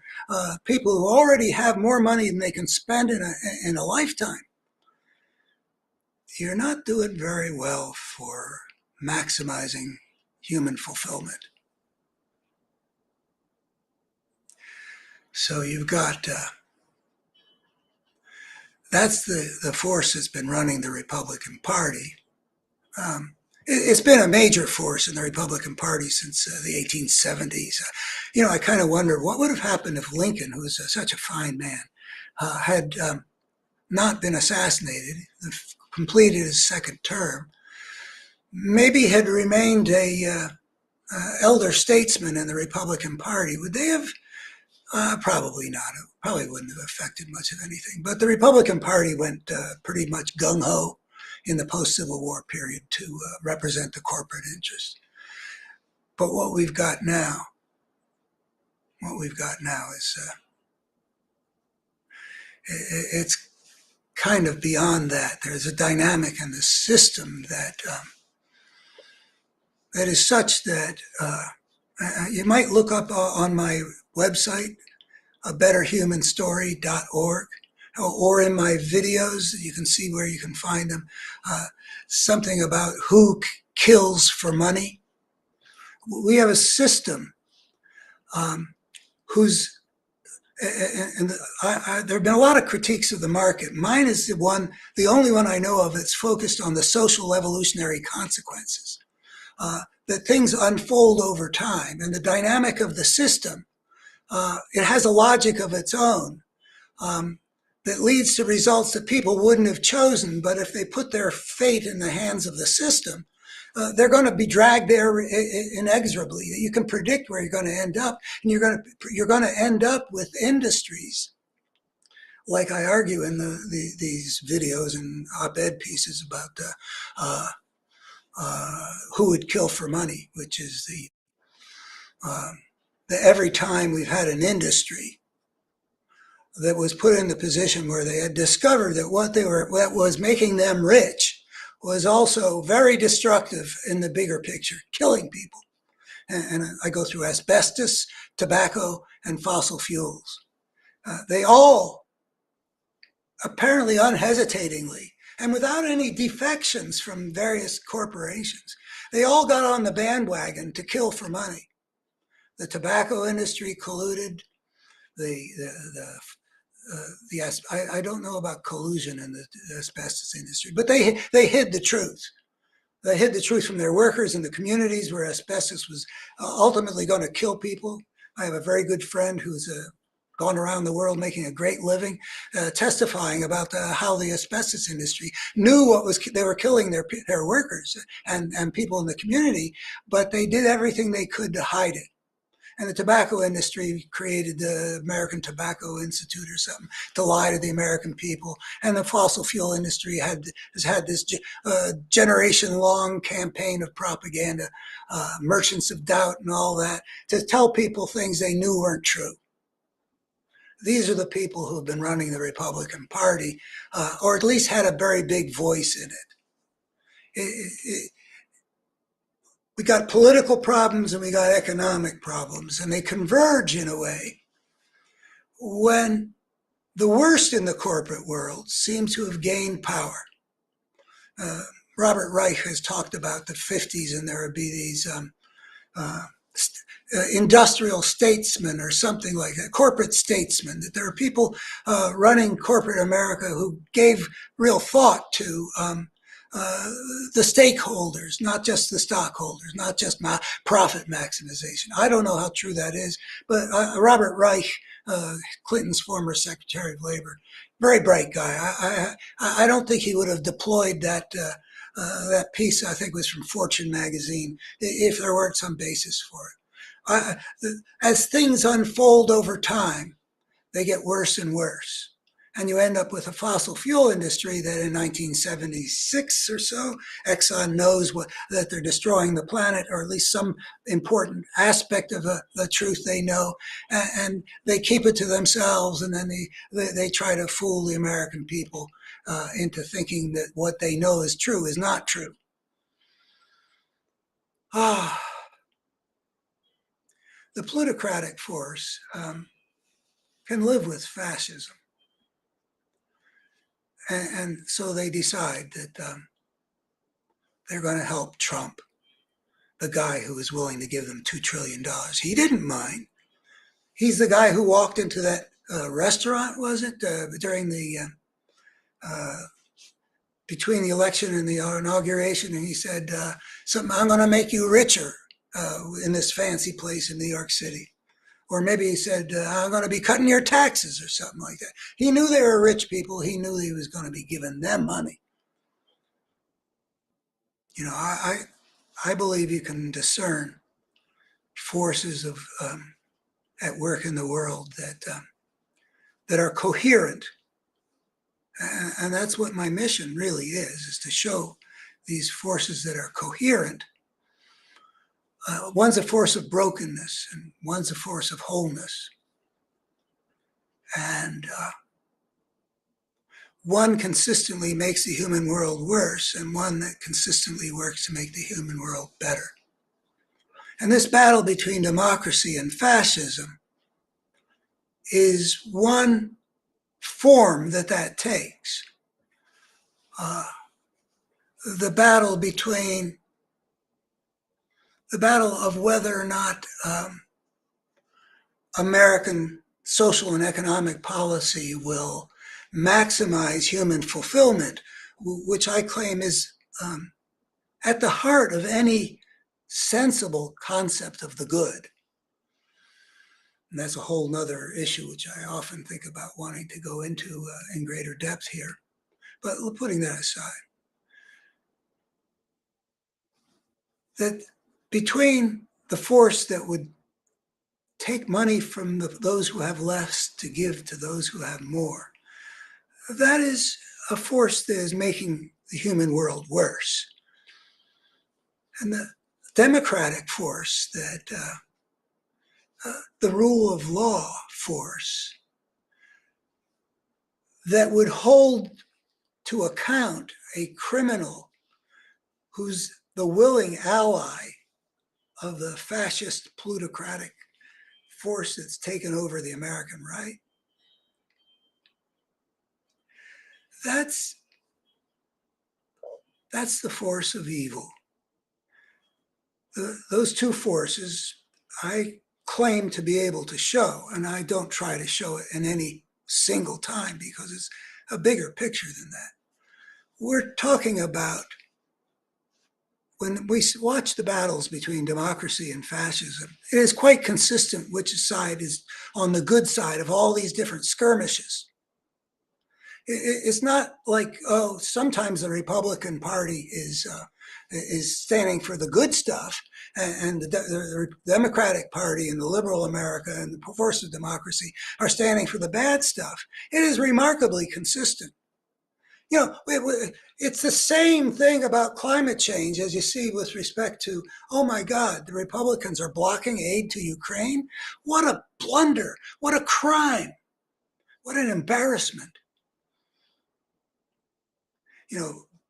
Speaker 1: people who already have more money than they can spend in a lifetime, you're not doing very well for maximizing human fulfillment. So you've got, that's the force that's been running the Republican Party. It's been a major force in the Republican Party since the 1870s. I kind of wonder what would have happened if Lincoln, who was such a fine man, had not been assassinated, completed his second term, maybe had remained a elder statesman in the Republican Party, would they have? Probably not. It probably wouldn't have affected much of anything. But the Republican Party went pretty much gung-ho in the post-Civil War period to represent the corporate interests. But what we've got now is it's kind of beyond that. There's a dynamic in the system that that is such that you might look up on my website, abetterhumanstory.org, or in my videos, you can see where you can find them, something about who kills for money. We have a system whose, and there have been a lot of critiques of the market. Mine is the only one I know of that's focused on the social evolutionary consequences. That things unfold over time, and the dynamic of the system, it has a logic of its own that leads to results that people wouldn't have chosen, but if they put their fate in the hands of the system, they're going to be dragged there inexorably. You can predict where you're going to end up, and you're going to end up with industries, like I argue in these videos and op-ed pieces about who would kill for money, which is the every time we've had an industry that was put in the position where they had discovered that what was making them rich was also very destructive in the bigger picture, killing people. And I go through asbestos, tobacco, and fossil fuels. They all, apparently unhesitatingly, and without any defections from various corporations, they all got on the bandwagon to kill for money. The tobacco industry colluded. I don't know about collusion in the asbestos industry, but they hid the truth. They hid the truth from their workers in the communities where asbestos was ultimately going to kill people. I have a very good friend who's gone around the world making a great living, testifying about how the asbestos industry knew they were killing their workers and people in the community, but they did everything they could to hide it. And the tobacco industry created the American Tobacco Institute or something to lie to the American people. And the fossil fuel industry has had this generation-long campaign of propaganda, merchants of doubt and all that, to tell people things they knew weren't true. These are the people who have been running the Republican Party, or at least had a very big voice in it. We got political problems and we got economic problems, and they converge in a way when the worst in the corporate world seems to have gained power. Robert Reich has talked about the 50s, and there would be these industrial statesmen or something like that, corporate statesmen, that there are people running corporate America who gave real thought to the stakeholders, not just the stockholders, not just profit maximization. I don't know how true that is, but Robert Reich, Clinton's former Secretary of Labor, very bright guy. I don't think he would have deployed that piece, I think was from Fortune magazine, if there weren't some basis for it. As things unfold over time, they get worse and worse. And you end up with a fossil fuel industry that in 1976 or so, Exxon knows that they're destroying the planet, or at least some important aspect of the truth they know, and they keep it to themselves, and then they try to fool the American people into thinking that what they know is true is not true. The plutocratic force can live with fascism. And so they decide that they're going to help Trump, the guy who is willing to give them $2 trillion. He didn't mind. He's the guy who walked into that restaurant, was it, during the, between the election and the inauguration, and he said, I'm going to make you richer in this fancy place in New York City. Or maybe he said, I'm going to be cutting your taxes or something like that. He knew they were rich people. He knew he was going to be giving them money. I believe you can discern forces at work in the world that are coherent. And that's what my mission really is to show these forces that are coherent. One's a force of brokenness, and one's a force of wholeness. And one consistently makes the human world worse, and one that consistently works to make the human world better. And this battle between democracy and fascism is one form that takes. The battle of whether or not American social and economic policy will maximize human fulfillment, which I claim is at the heart of any sensible concept of the good. And that's a whole nother issue, which I often think about wanting to go into in greater depth here. But putting that aside, that between the force that would take money from those who have less to give to those who have more, that is a force that is making the human world worse. And the democratic force, the rule of law force, that would hold to account a criminal who's the willing ally of the fascist plutocratic force that's taken over the American right. That's the force of evil. Those two forces I claim to be able to show, and I don't try to show it in any single time because it's a bigger picture than that. We're talking about when we watch the battles between democracy and fascism, it is quite consistent which side is on the good side of all these different skirmishes. It's not like, oh, sometimes the Republican Party is standing for the good stuff, and the Democratic Party and the liberal America and the progressive democracy are standing for the bad stuff. It is remarkably consistent. It's the same thing about climate change as you see with respect to, oh my God, the Republicans are blocking aid to Ukraine. What a blunder, what a crime, what an embarrassment.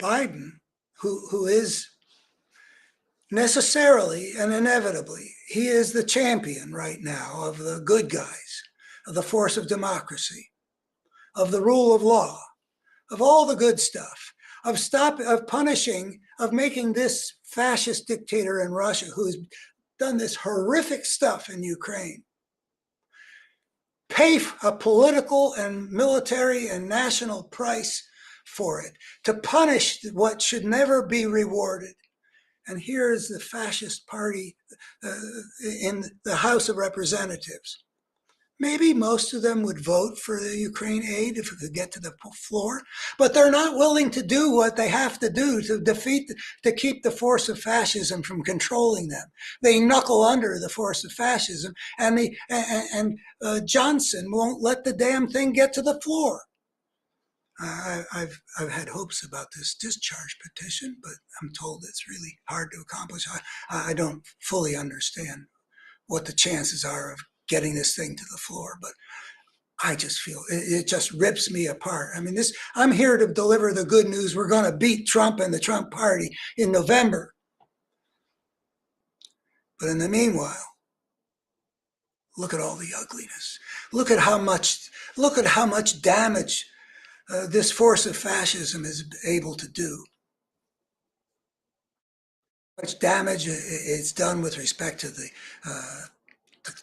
Speaker 1: Biden, who is necessarily and inevitably, he is the champion right now of the good guys, of the force of democracy, of the rule of law, of all the good stuff, of punishing, of making this fascist dictator in Russia who has done this horrific stuff in Ukraine pay a political and military and national price for it, to punish what should never be rewarded. And here is the fascist party in the House of Representatives. Maybe most of them would vote for the Ukraine aid if it could get to the floor, but they're not willing to do what they have to do to keep the force of fascism from controlling them. They knuckle under the force of fascism, and Johnson won't let the damn thing get to the floor. I've had hopes about this discharge petition, but I'm told it's really hard to accomplish. I don't fully understand what the chances are of getting this thing to the floor, but I just feel it just rips me apart. I mean, I'm here to deliver the good news. We're going to beat Trump and the Trump party in November. But in the meanwhile, look at all the ugliness. Look at how much damage this force of fascism is able to do. How much damage it's done with respect to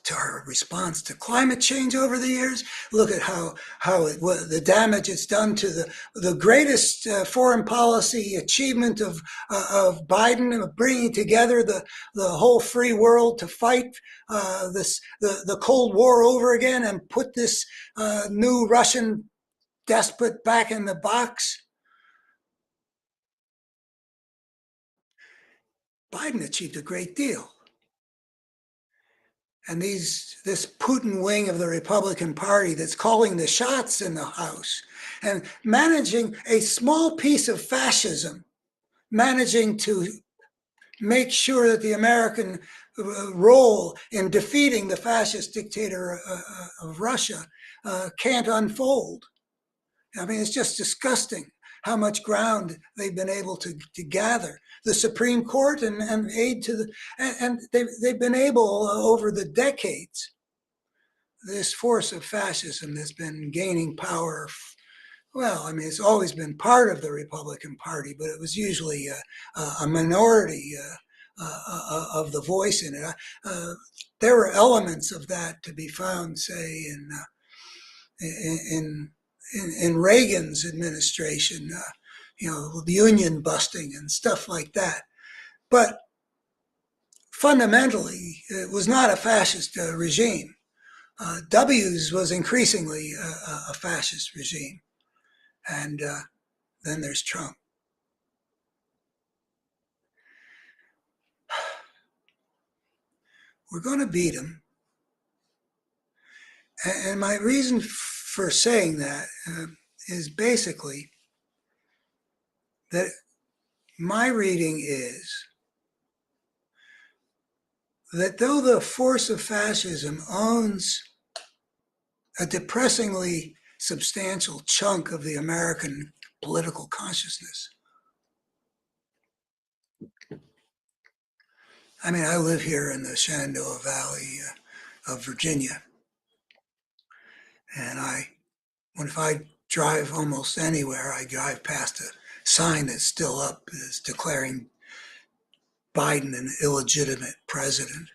Speaker 1: to our response to climate change over the years. Look at the damage it's done to the greatest foreign policy achievement of Biden, of bringing together the whole free world to fight the Cold War over again and put this new Russian despot back in the box. Biden achieved a great deal. And this Putin wing of the Republican Party that's calling the shots in the House and managing a small piece of fascism, managing to make sure that the American role in defeating the fascist dictator of Russia can't unfold. I mean, it's just disgusting how much ground they've been able to gather. The Supreme Court and aid to the, and they've been able over the decades, this force of fascism has been gaining power. Well, I mean, it's always been part of the Republican Party, but it was usually a minority of the voice in it. There were elements of that to be found, say, in Reagan's administration, union busting and stuff like that. But fundamentally, it was not a fascist regime. W's was increasingly a fascist regime. And then there's Trump. We're going to beat him. And my reason for saying that is basically that my reading is that though the force of fascism owns a depressingly substantial chunk of the American political consciousness, I mean, I live here in the Shenandoah Valley of Virginia, and if I drive almost anywhere, I drive past a sign that's still up is declaring Biden an illegitimate president.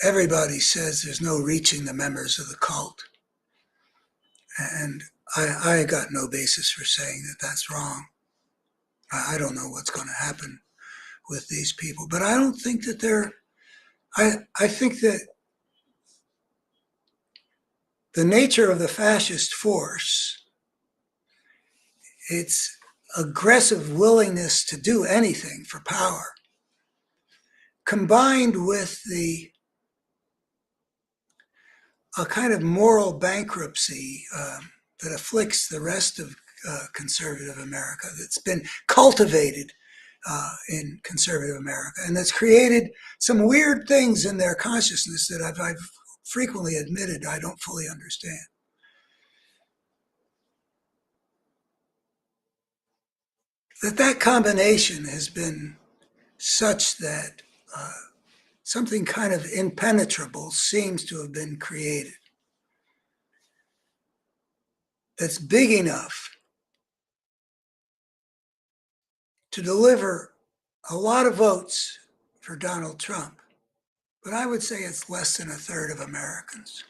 Speaker 1: Everybody says there's no reaching the members of the cult. And I got no basis for saying that that's wrong. I don't know what's going to happen with these people, but I don't think that I think that the nature of the fascist force, its aggressive willingness to do anything for power, combined with a kind of moral bankruptcy that afflicts the rest of conservative America, that's been cultivated in conservative America, and that's created some weird things in their consciousness that I've frequently admitted I don't fully understand. That combination has been such that something kind of impenetrable seems to have been created that's big enough to deliver a lot of votes for Donald Trump. But I would say it's less than a third of Americans.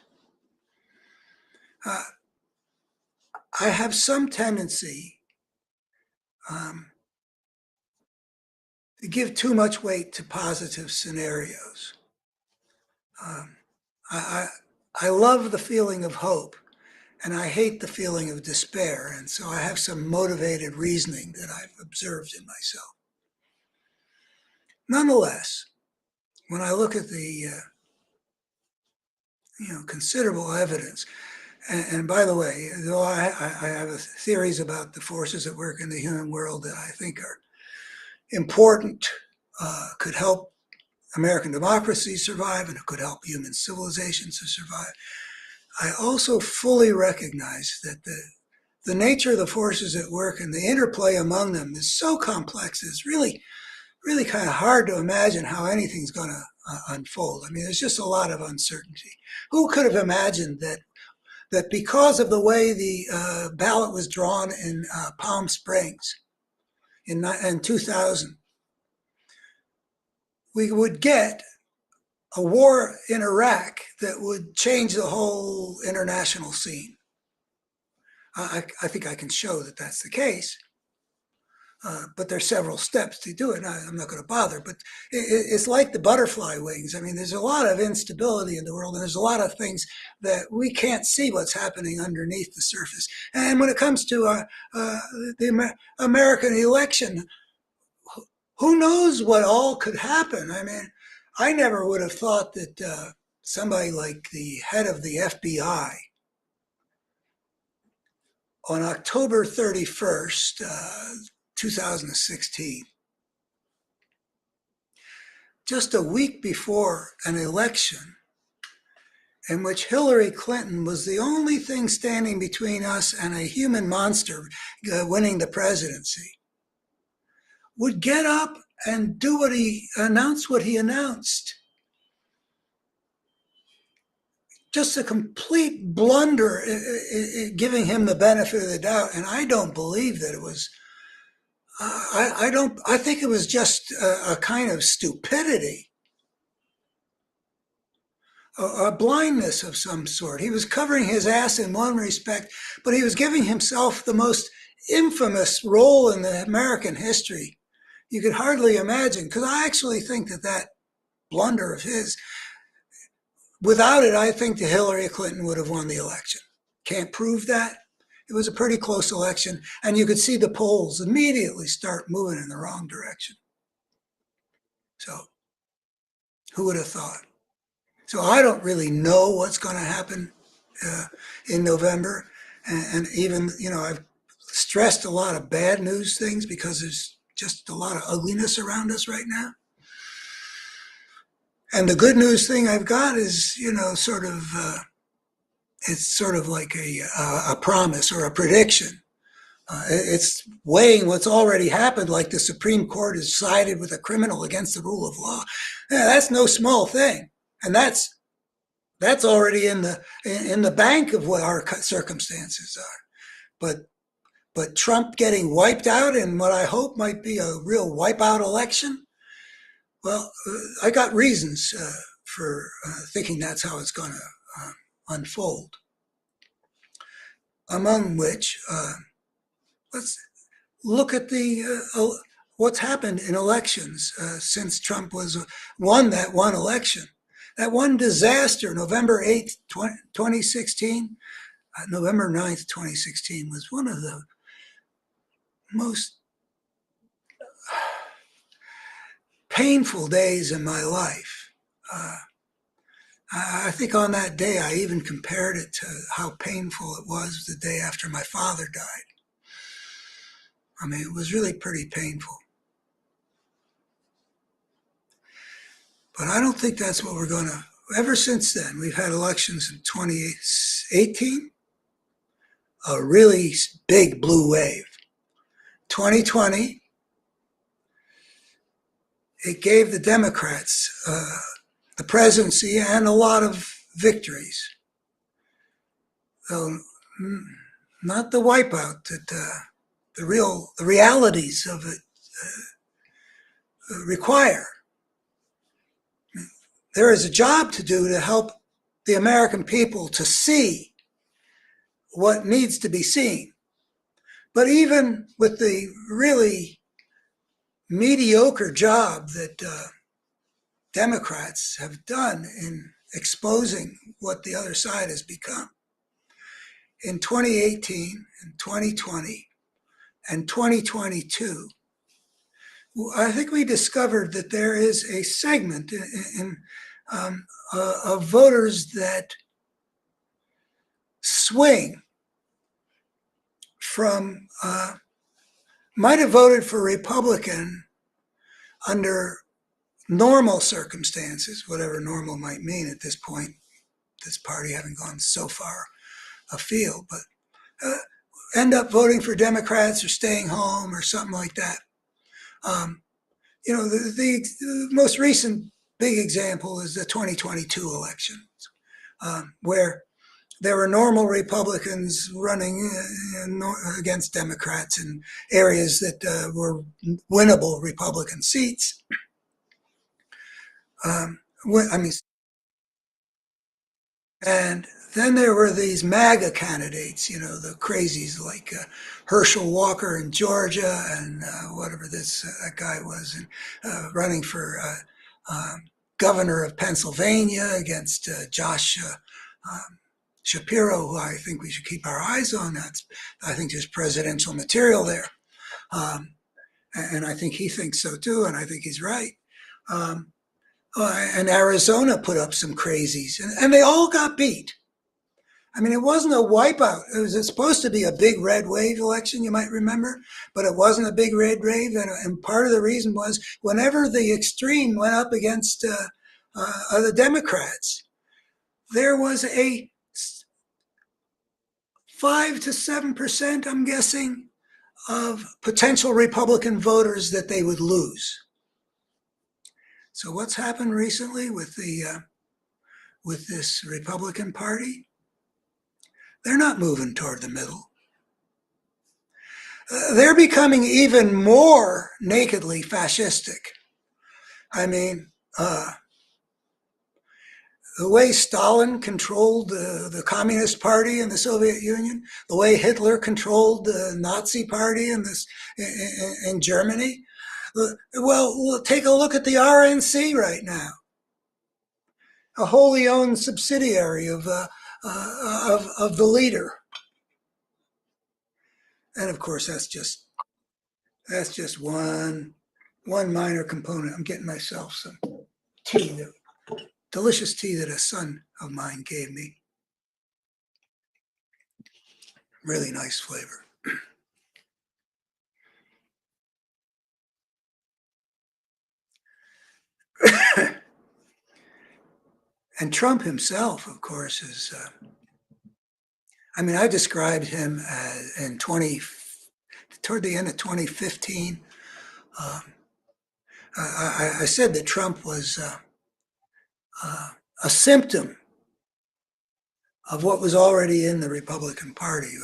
Speaker 1: I have some tendency to give too much weight to positive scenarios. I love the feeling of hope, and I hate the feeling of despair, and so I have some motivated reasoning that I've observed in myself. Nonetheless, when I look at the considerable evidence, and by the way, though I have theories about the forces at work in the human world that I think are important, could help American democracy survive and could help human civilizations to survive, I also fully recognize that the nature of the forces at work and the interplay among them is so complex, it's really kind of hard to imagine how anything's going to unfold. I mean, there's just a lot of uncertainty. Who could have imagined that because of the way the ballot was drawn in Palm Springs in 2000, we would get a war in Iraq that would change the whole international scene. I think I can show that that's the case. But there's several steps to do it. I'm not going to bother, but it's like the butterfly wings. I mean, there's a lot of instability in the world, and there's a lot of things that we can't see what's happening underneath the surface. And when it comes to the American election, who knows what all could happen? I mean, I never would have thought that somebody like the head of the FBI on October 31st, 2016, just a week before an election in which Hillary Clinton was the only thing standing between us and a human monster winning the presidency, would get up and do what he announced. Just a complete blunder, giving him the benefit of the doubt. And I don't believe that it was, I think it was just a kind of stupidity, a blindness of some sort. He was covering his ass in one respect, but he was giving himself the most infamous role in the American history you could hardly imagine. Because I actually think that blunder of his, without it, I think that Hillary Clinton would have won the election. Can't prove that. It was a pretty close election, and you could see the polls immediately start moving in the wrong direction. So, who would have thought? So I don't really know what's going to happen in November, and even, I've stressed a lot of bad news things because there's just a lot of ugliness around us right now. And the good news thing I've got is, it's sort of like a promise or a prediction. It's weighing what's already happened, like the Supreme Court has sided with a criminal against the rule of law. Yeah, that's no small thing, and that's already in the bank of what our circumstances are. But Trump getting wiped out in what I hope might be a real wipeout election. Well, I got reasons for thinking that's how it's going to unfold. Among which, let's look at what's happened in elections since Trump won that one election. That one disaster, November 8th, 2016, November 9th, 2016, was one of the most painful days in my life. I think on that day, I even compared it to how painful it was the day after my father died. I mean, it was really pretty painful. But I don't think that's what we're going to, ever since then, we've had elections in 2018, a really big blue wave. 2020, it gave the Democrats the presidency and a lot of victories. Though not the wipeout that the realities of it require. There is a job to do to help the American people to see what needs to be seen. But even with the really mediocre job that Democrats have done in exposing what the other side has become, in 2018 and 2020 and 2022, I think we discovered that there is a segment of voters that swing from, might have voted for Republican under normal circumstances, whatever normal might mean at this point, this party having gone so far afield, but end up voting for Democrats or staying home or something like that. The most recent big example is the 2022 election, where there were normal Republicans running against Democrats in areas that were winnable Republican seats. I mean, and then there were these MAGA candidates, the crazies like Herschel Walker in Georgia and whatever this that guy was, and running for governor of Pennsylvania against Josh Shapiro, who I think we should keep our eyes on. That's, I think, there's presidential material there. Um, and I think he thinks so too, and I think he's right. Um, and Arizona put up some crazies, and they all got beat. I mean, it wasn't a wipeout. It was supposed to be a big red wave election, you might remember, but it wasn't a big red wave. And part of the reason was whenever the extreme went up against the Democrats, there was a 5 to 7%, I'm guessing, of potential Republican voters that they would lose. So what's happened recently with with this Republican Party? They're not moving toward the middle. They're becoming even more nakedly fascistic. I mean, the way Stalin controlled the Communist Party in the Soviet Union, the way Hitler controlled the Nazi Party in Germany. Well, take a look at the RNC right now, a wholly owned subsidiary of the leader. And of course, that's just one minor component. I'm getting myself some tea, delicious tea that a son of mine gave me. Really nice flavor. And Trump himself, of course, is. I mean, I described him toward the end of 2015. Um, I said that Trump was a symptom of what was already in the Republican Party.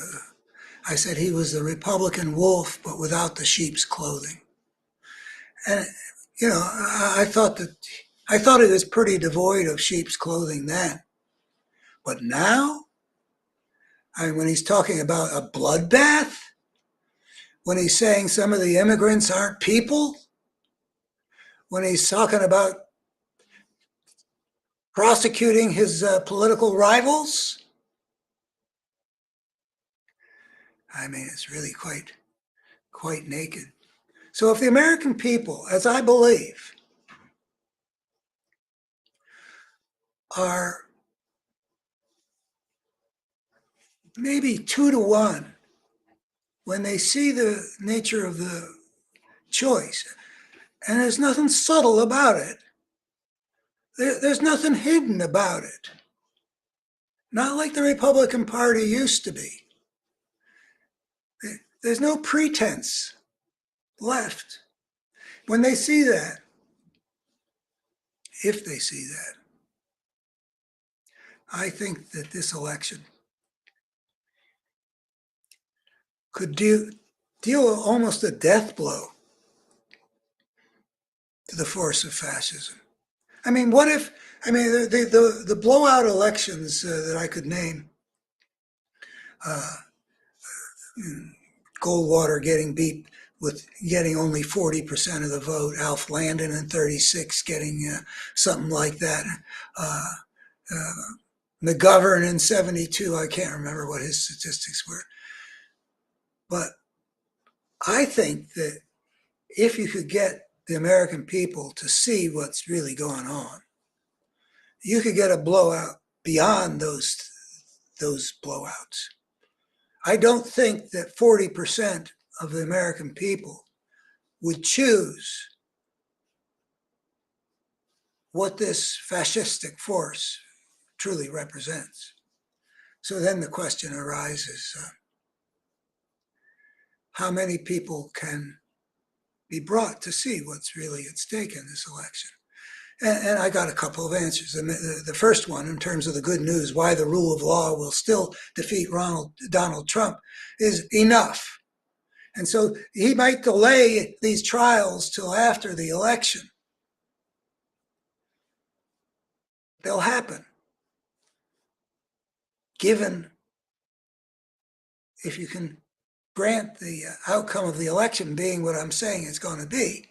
Speaker 1: I said he was the Republican wolf, but without the sheep's clothing. And I thought it was pretty devoid of sheep's clothing then. But now, when he's talking about a bloodbath, when he's saying some of the immigrants aren't people, when he's talking about prosecuting his political rivals, I mean, it's really quite naked. So if the American people, as I believe, are maybe 2 to 1 when they see the nature of the choice, and there's nothing subtle about it. There's nothing hidden about it. Not like the Republican Party used to be. There's no pretense left. When they see that, if they see that, I think that this election could deal almost a death blow to the force of fascism. I mean, what if, I mean, the blowout elections that I could name, uh, Goldwater getting beat with getting only 40% of the vote, Alf Landon in 36 getting something like that, McGovern in 72, I can't remember what his statistics were. But I think that if you could get the American people to see what's really going on, you could get a blowout beyond those blowouts. I don't think that 40% of the American people would choose what this fascistic force truly represents. So then the question arises, how many people can be brought to see what's really at stake in this election? And I got a couple of answers. The first one, in terms of the good news, why the rule of law will still defeat Donald Trump, is enough. And so he might delay these trials till after the election. They'll happen, given if you can grant the outcome of the election being what I'm saying it's going to be,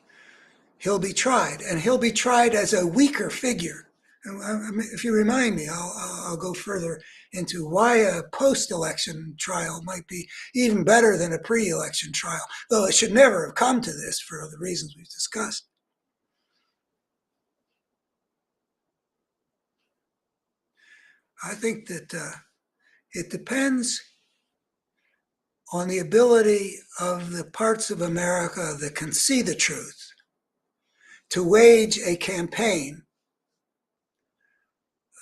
Speaker 1: he'll be tried, and he'll be tried as a weaker figure. If you remind me, I'll go further into why a post-election trial might be even better than a pre-election trial, though it should never have come to this for the reasons we've discussed. I think that it depends on the ability of the parts of America that can see the truth to wage a campaign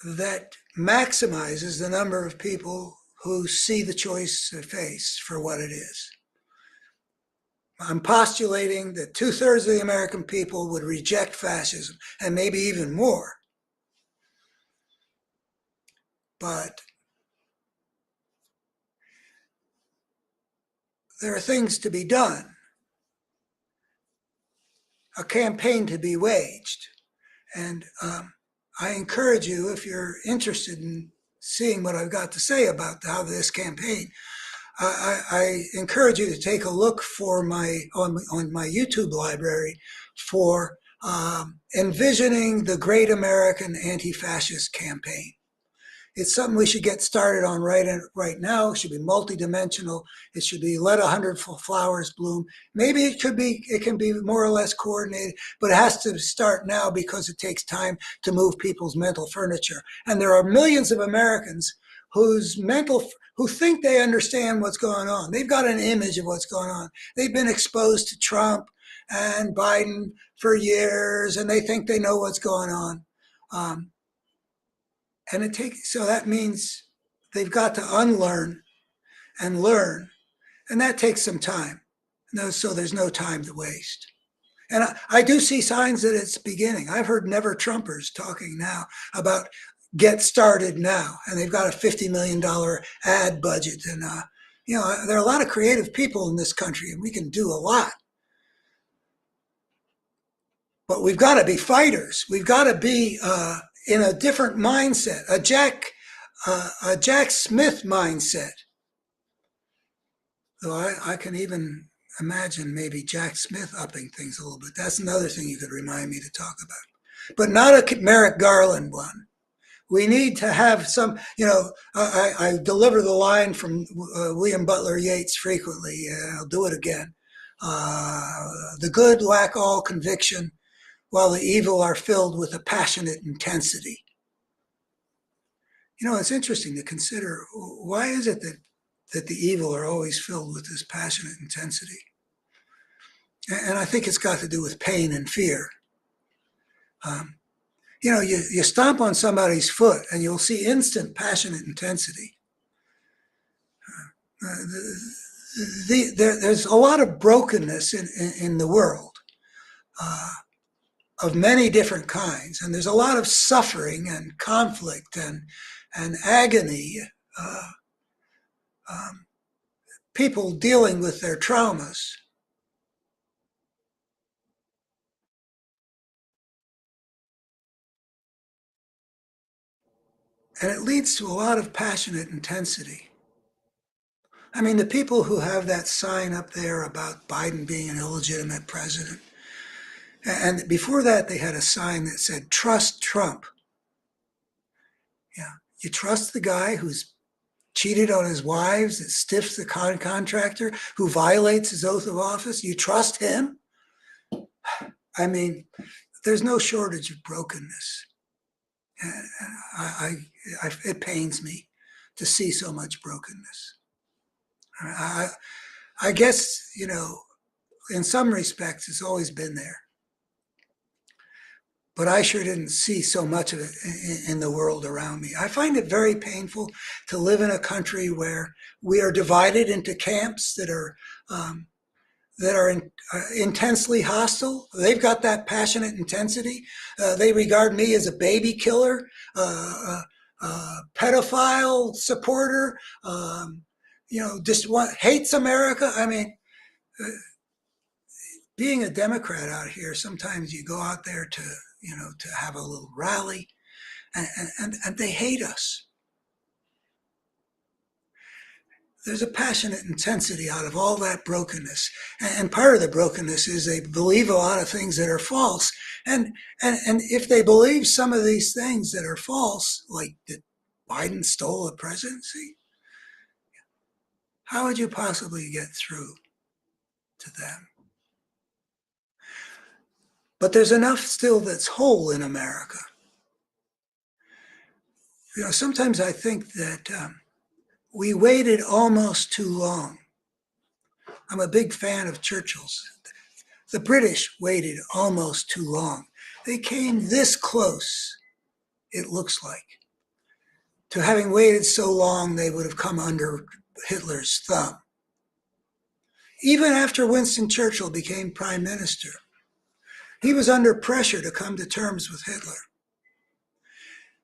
Speaker 1: that maximizes the number of people who see the choice they face for what it is. I'm postulating that 2/3 of the American people would reject fascism, and maybe even more. But there are things to be done, a campaign to be waged. And I encourage you, if you're interested in seeing what I've got to say about how this campaign, I encourage you to take a look for on my YouTube library for envisioning the Great American Anti-Fascist Campaign. It's something we should get started on right now. It should be multidimensional. It should be let 100 flowers bloom. Maybe it can be more or less coordinated, but it has to start now because it takes time to move people's mental furniture. And there are millions of Americans who think they understand what's going on. They've got an image of what's going on. They've been exposed to Trump and Biden for years, and they think they know what's going on. So that means they've got to unlearn and learn, and that takes some time. So there's no time to waste. And I do see signs that it's beginning. I've heard never Trumpers talking now about get started now, and they've got a $50 million ad budget. And, there are a lot of creative people in this country, and we can do a lot. But we've got to be fighters. We've got to be in a different mindset, a Jack Smith mindset. Though I can even imagine maybe Jack Smith upping things a little bit. That's another thing you could remind me to talk about. But not a Merrick Garland one. We need to have some, I deliver the line from William Butler Yeats frequently. I'll do it again. The good lack all conviction, while the evil are filled with a passionate intensity. It's interesting to consider, why is it that the evil are always filled with this passionate intensity? And I think it's got to do with pain and fear. You stomp on somebody's foot and you'll see instant passionate intensity. There's a lot of brokenness in the world. Of many different kinds, and there's a lot of suffering and conflict and agony, people dealing with their traumas. And it leads to a lot of passionate intensity. I mean, the people who have that sign up there about Biden being an illegitimate president, and before that, they had a sign that said, "Trust Trump." Yeah, you trust the guy who's cheated on his wives, that stiffs the contractor, who violates his oath of office? You trust him? I mean, there's no shortage of brokenness. It pains me to see so much brokenness. I guess, in some respects, it's always been there. But I sure didn't see so much of it in the world around me. I find it very painful to live in a country where we are divided into camps that are intensely hostile. They've got that passionate intensity. They regard me as a baby killer, pedophile supporter, hates America. I mean, being a Democrat out here, sometimes you go out there to have a little rally, and they hate us. There's a passionate intensity out of all that brokenness. And part of the brokenness is they believe a lot of things that are false. And if they believe some of these things that are false, like that Biden stole the presidency, how would you possibly get through to them? But there's enough still that's whole in America. Sometimes I think that we waited almost too long. I'm a big fan of Churchill's. The British waited almost too long. They came this close, it looks like, to having waited so long they would have come under Hitler's thumb. Even after Winston Churchill became prime minister, he was under pressure to come to terms with Hitler.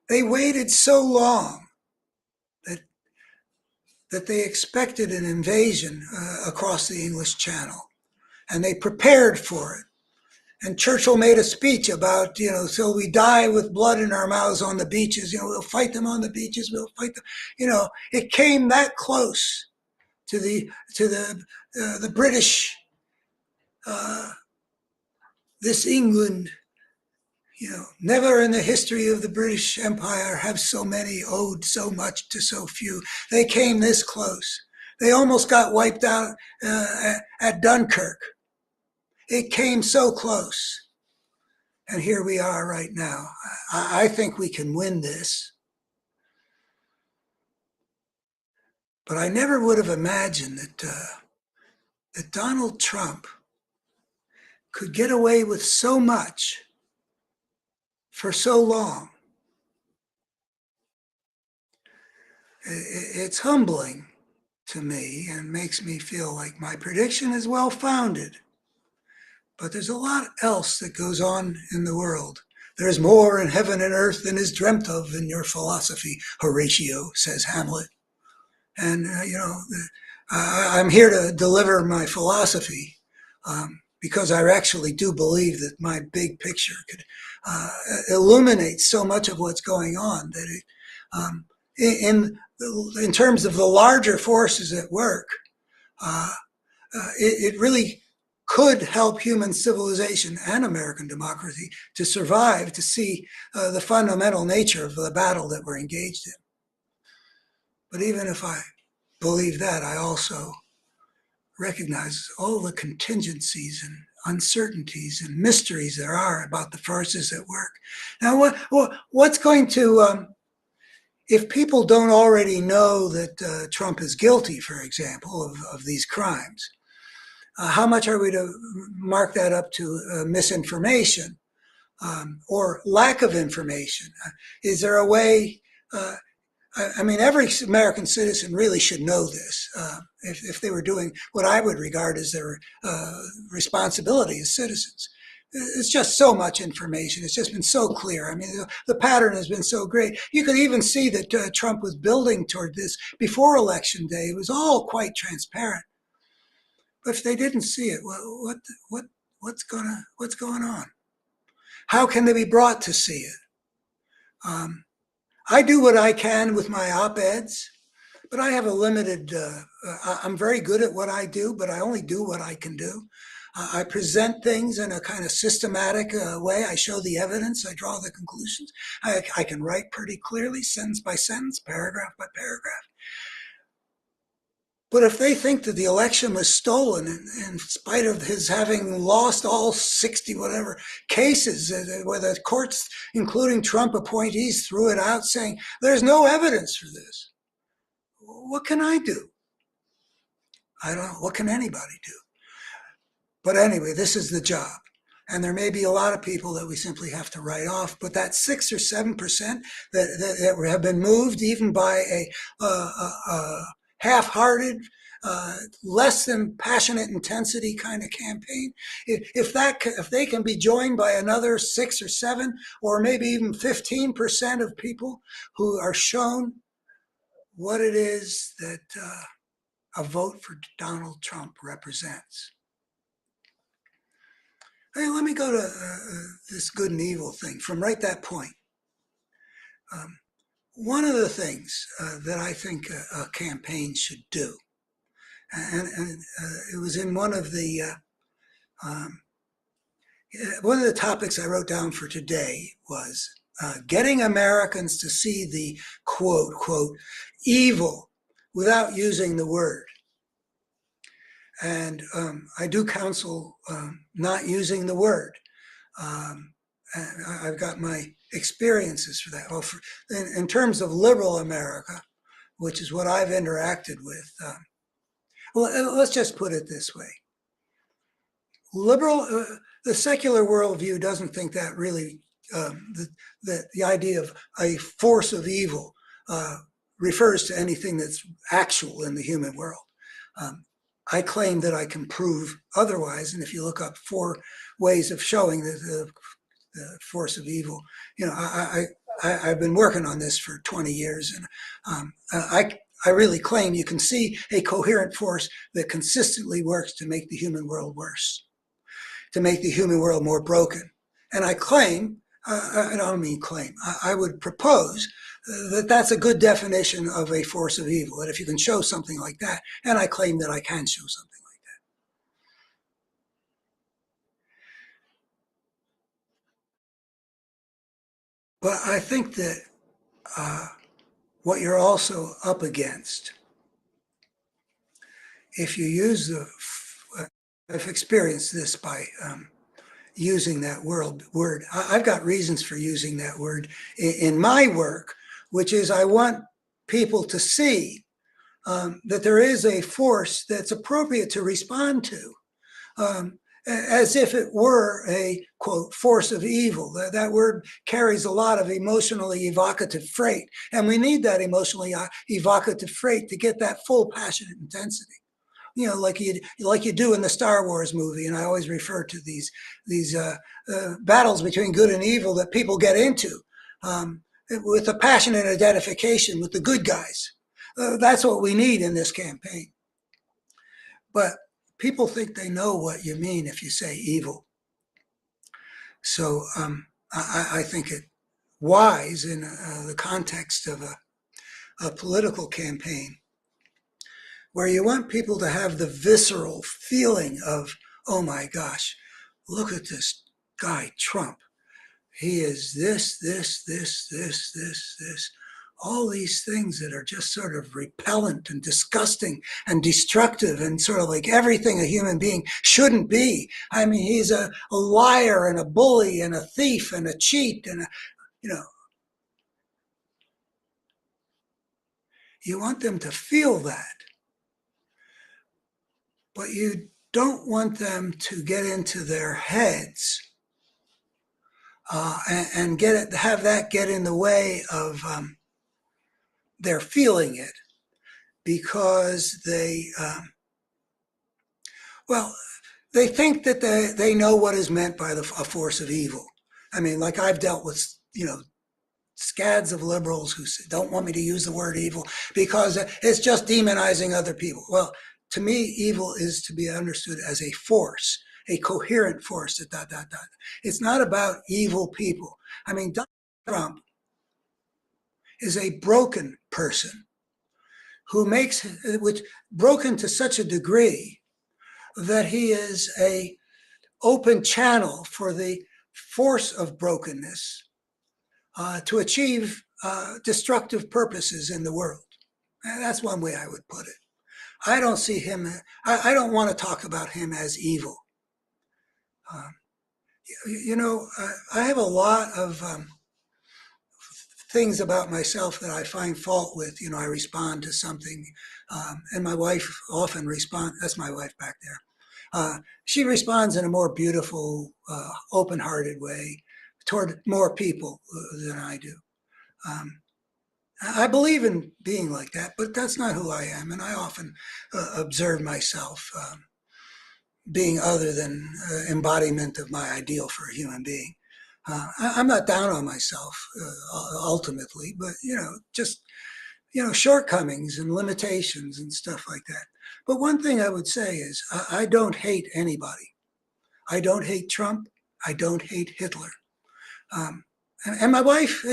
Speaker 1: They waited so long that they expected an invasion across the English Channel, and they prepared for it. And Churchill made a speech about, till we die with blood in our mouths on the beaches, we'll fight them on the beaches, we'll fight them. It came that close to the British, this England. Never in the history of the British Empire have so many owed so much to so few. They came this close. They almost got wiped out at Dunkirk. It came so close. And here we are right now. I think we can win this. But I never would have imagined that Donald Trump could get away with so much for so long. It's humbling to me and makes me feel like my prediction is well founded. But there's a lot else that goes on in the world. There's more in heaven and earth than is dreamt of in your philosophy, Horatio, says Hamlet. And, I'm here to deliver my philosophy because I actually do believe that my big picture could illuminate so much of what's going on that in terms of the larger forces at work, it really could help human civilization and American democracy to survive, to see the fundamental nature of the battle that we're engaged in. But even if I believe that, I also recognize all the contingencies and uncertainties and mysteries there are about the forces at work. Now, what's going to, if people don't already know that Trump is guilty, for example, of these crimes, how much are we to mark that up to misinformation or lack of information? Is there a way? Every American citizen really should know this if they were doing what I would regard as their responsibility as citizens. It's just so much information. It's just been so clear. The pattern has been so great. You could even see that Trump was building toward this before Election Day. It was all quite transparent. But if they didn't see it, what's going on? How can they be brought to see it? I do what I can with my op-eds, but I have a limited, I'm very good at what I do, but I only do what I can do. I present things in a kind of systematic way. I show the evidence, I draw the conclusions. I can write pretty clearly, sentence by sentence, paragraph by paragraph. But if they think that the election was stolen in spite of his having lost all 60 whatever cases where the courts, including Trump appointees, threw it out saying, there's no evidence for this. What can I do? I don't know. What can anybody do? But anyway, this is the job. And there may be a lot of people that we simply have to write off, but that 6 or 7% that have been moved even by a half-hearted, less than passionate intensity kind of campaign. If they can be joined by another 6 or 7, or maybe even 15% of people who are shown what it is that a vote for Donald Trump represents. Hey, let me go to this good and evil thing from right that point. Um, One of the things that I think a campaign should do, and it was in um, one of the topics I wrote down for today was getting Americans to see the quote evil without using the word. And I do counsel not using the word. Um, I've got my experiences for that. Well, in terms of liberal America, which is what I've interacted with, well, let's just put it this way. The secular worldview doesn't think that really, the idea of a force of evil refers to anything that's actual in the human world. Um, I claim that I can prove otherwise, and if you look up 4 ways of showing the force of evil, I've been working on this for 20 years, and I really claim you can see a coherent force that consistently works to make the human world worse, to make the human world more broken. And I claim, I don't mean claim, I would propose that that's a good definition of a force of evil, that if you can show something like that, and I claim that I can show something like that. But I think that what you're also up against, if you use I've experienced this by using that word. I've got reasons for using that word in my work, which is I want people to see that there is a force that's appropriate to respond to, as if it were a quote force of evil. That word carries a lot of emotionally evocative freight, and we need that emotionally evocative freight to get that full passionate intensity. Like you do in the Star Wars movie, and I always refer to these battles between good and evil that people get into with a passionate identification with the good guys. That's what we need in this campaign. But people think they know what you mean if you say evil. So I think it wise in the context of a political campaign where you want people to have the visceral feeling of, oh my gosh, look at this guy, Trump. He is this, all these things that are just sort of repellent and disgusting and destructive and sort of like everything a human being shouldn't be. I mean, he's a liar and a bully and a thief and a cheat and you know, you want them to feel that, but you don't want them to get into their heads and have that get in the way of their feeling it, because well, they think that they know what is meant by a force of evil. I mean, like I've dealt with, scads of liberals who don't want me to use the word evil because it's just demonizing other people. Well, to me, evil is to be understood as a force, a coherent force. It's not about evil people. I mean, Donald Trump is a broken person who which broken to such a degree that he is a open channel for the force of brokenness to achieve destructive purposes in the world. And that's one way I would put it. I don't see him, I don't want to talk about him as evil. Um, I have a lot of things about myself that I find fault with. I respond to something, and my wife often responds. That's my wife back there. She responds in a more beautiful, open-hearted way toward more people than I do. I believe in being like that, but that's not who I am, and I often observe myself being other than embodiment of my ideal for a human being. I'm not down on myself ultimately, but just shortcomings and limitations and stuff like that. But one thing I would say is I don't hate anybody. I don't hate Trump. I don't hate Hitler. Um, And my wife,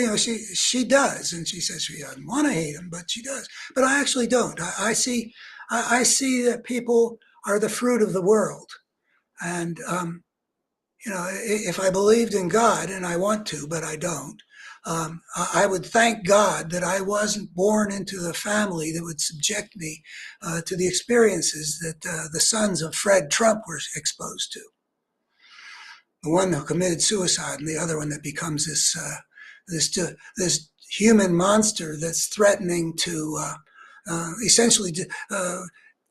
Speaker 1: she does, and she says she doesn't want to hate him, but she does. But I actually don't. I see that people are the fruit of the world, and if I believed in God, and I want to, but I don't, I would thank God that I wasn't born into the family that would subject me to the experiences that the sons of Fred Trump were exposed to. The one who committed suicide, and the other one that becomes this human monster that's threatening to essentially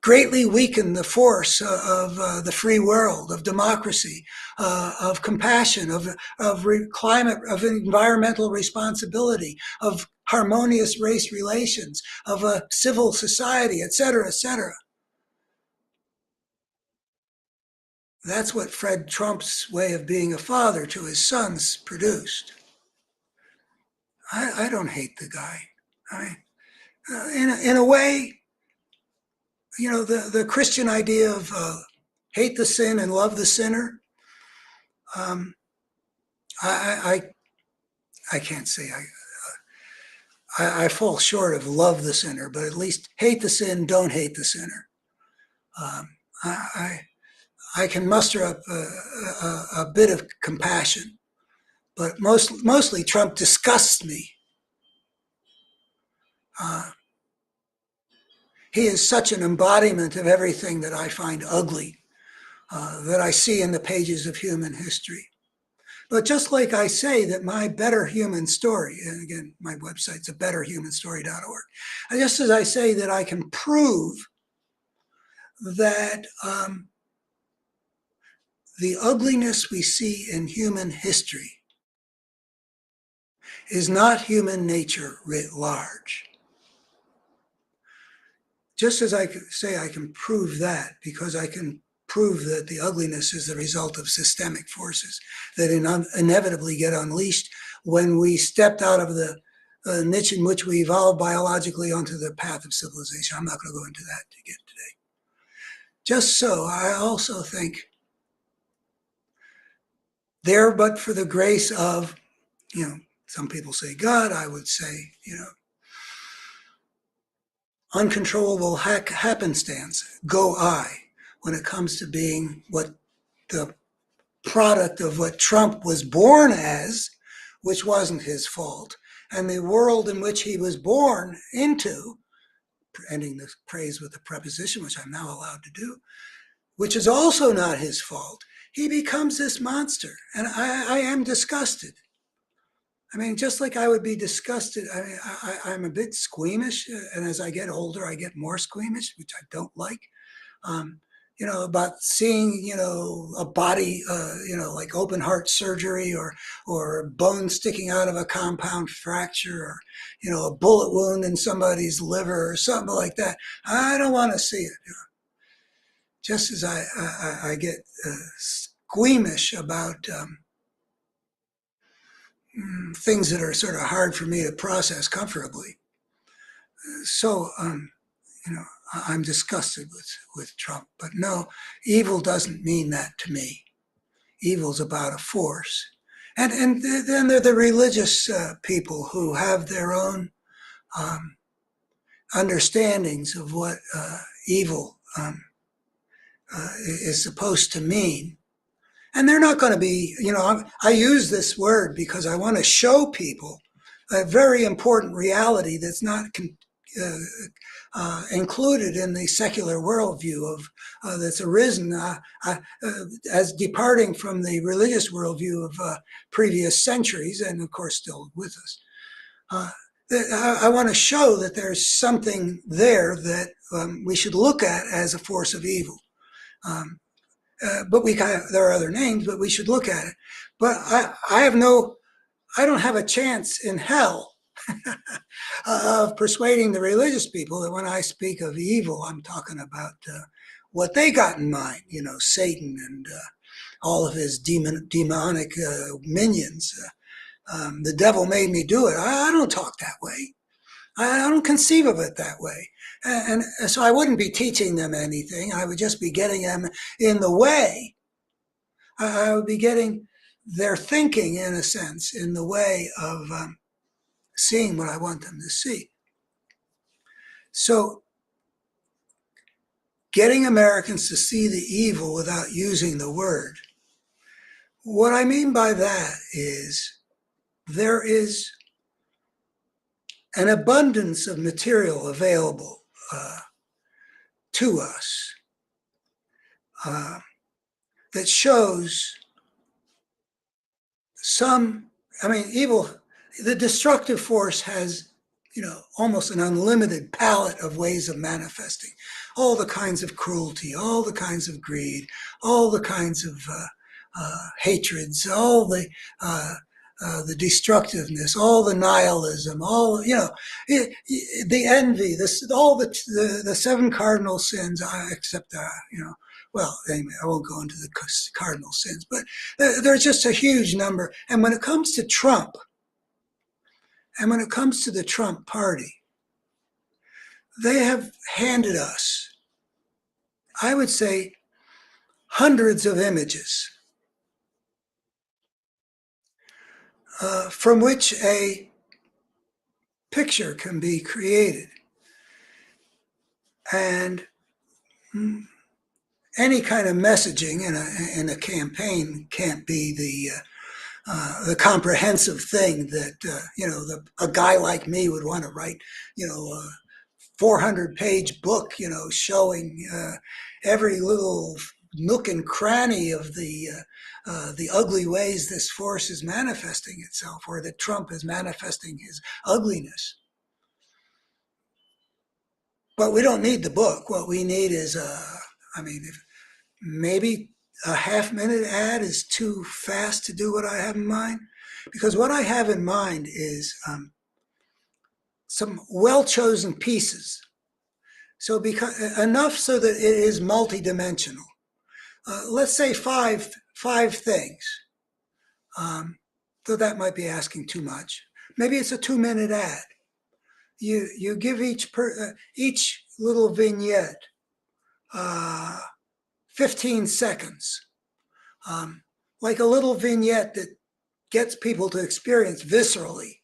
Speaker 1: greatly weaken the force of the free world, of democracy, of compassion, of climate, of environmental responsibility, of harmonious race relations, of a civil society, et cetera, et cetera. That's what Fred Trump's way of being a father to his sons produced. I don't hate the guy. I mean, in a way, the Christian idea of hate the sin and love the sinner. Um, I, I can't say I fall short of love the sinner, but at least hate the sin, don't hate the sinner. Um, I, I can muster up a bit of compassion, but mostly Trump disgusts me. Uh, he is such an embodiment of everything that I find ugly, that I see in the pages of human history. But just like I say that my better human story, and again, my website's a betterhumanstory.org, just as I say that I can prove that the ugliness we see in human history is not human nature writ large. Just as I say I can prove that, because I can prove that the ugliness is the result of systemic forces that inevitably get unleashed when we stepped out of the niche in which we evolved biologically onto the path of civilization. I'm not going to go into that again today. Just so, I also think there, but for the grace of, some people say God, I would say, uncontrollable happenstance, go I, when it comes to being what the product of what Trump was born as, which wasn't his fault, and the world in which he was born into, ending the praise with a preposition, which I'm now allowed to do, which is also not his fault, he becomes this monster. And I am disgusted. I mean, just like I would be disgusted, I'm a bit squeamish, and as I get older, I get more squeamish, which I don't like. About seeing, a body, like open heart surgery or bone sticking out of a compound fracture or, a bullet wound in somebody's liver or something like that. I don't want to see it. Just as I get squeamish about things that are sort of hard for me to process comfortably. So, I'm disgusted with Trump. But no, evil doesn't mean that to me. Evil's about a force. And then there are the religious people who have their own understandings of what evil is supposed to mean. And they're not going to be, I use this word because I want to show people a very important reality that's not included in the secular worldview that's arisen as departing from the religious worldview of previous centuries, and of course still with us. I want to show that there's something there that we should look at as a force of evil. But there are other names, but we should look at it. But I don't have a chance in hell of persuading the religious people that when I speak of evil, I'm talking about what they got in mind, Satan and all of his demonic minions. The devil made me do it. I don't talk that way. I don't conceive of it that way. And so I wouldn't be teaching them anything. I would just be getting them in the way. I would be getting they're thinking, in a sense, in the way of seeing what I want them to see. So getting Americans to see the evil without using the word. What I mean by that is there is an abundance of material available to us that shows evil, the destructive force has, almost an unlimited palette of ways of manifesting. All the kinds of cruelty, all the kinds of greed, all the kinds of hatreds, all the destructiveness, all the nihilism, all, the envy, all the seven cardinal sins, except, well, anyway, I won't go into the cardinal sins, but there's just a huge number. And when it comes to Trump, and when it comes to the Trump party, they have handed us, I would say, hundreds of images from which a picture can be created. And any kind of messaging in a campaign can't be the comprehensive thing that a guy like me would want to write, a 400-page book, showing every little nook and cranny of the ugly ways this force is manifesting itself, or that Trump is manifesting his ugliness. But we don't need the book. What we need is, if maybe a half-minute ad is too fast to do what I have in mind, because what I have in mind is some well-chosen pieces. So enough so that it is multidimensional. Let's say five things. Though that might be asking too much. Maybe it's a 2-minute ad. You give each little vignette 15 seconds, like a little vignette that gets people to experience viscerally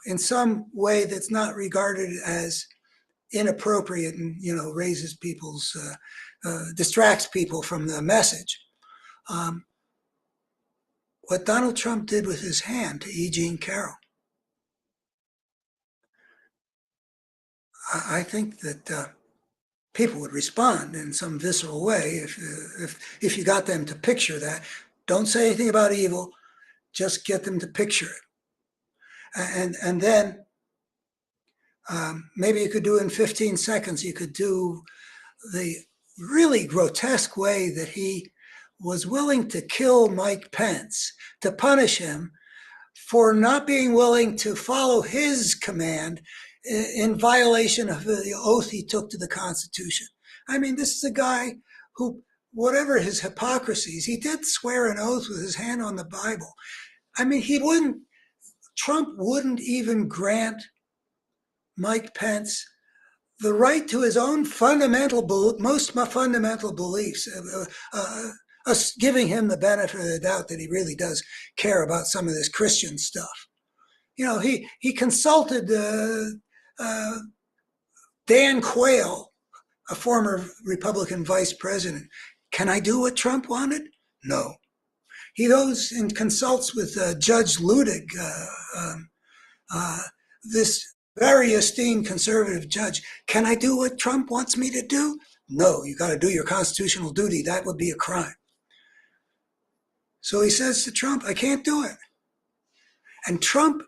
Speaker 1: in some way that's not regarded as inappropriate and raises people's distracts people from the message. What Donald Trump did with his hand to E. Jean Carroll, I think that people would respond in some visceral way if you got them to picture that. Don't say anything about evil, just get them to picture it. And then maybe you could do in 15 seconds, you could do the really grotesque way that he was willing to kill Mike Pence to punish him for not being willing to follow his command in violation of the oath he took to the Constitution. This is a guy who, whatever his hypocrisies, he did swear an oath with his hand on the Bible. Trump wouldn't even grant Mike Pence the right to his own most fundamental beliefs, giving him the benefit of the doubt that he really does care about some of this Christian stuff. He consulted Dan Quayle, a former Republican vice president. Can I do what Trump wanted? No. He goes and consults with Judge Luttig, this very esteemed conservative judge. Can I do what Trump wants me to do? No, you got to do your constitutional duty. That would be a crime. So he says to Trump, I can't do it. And Trump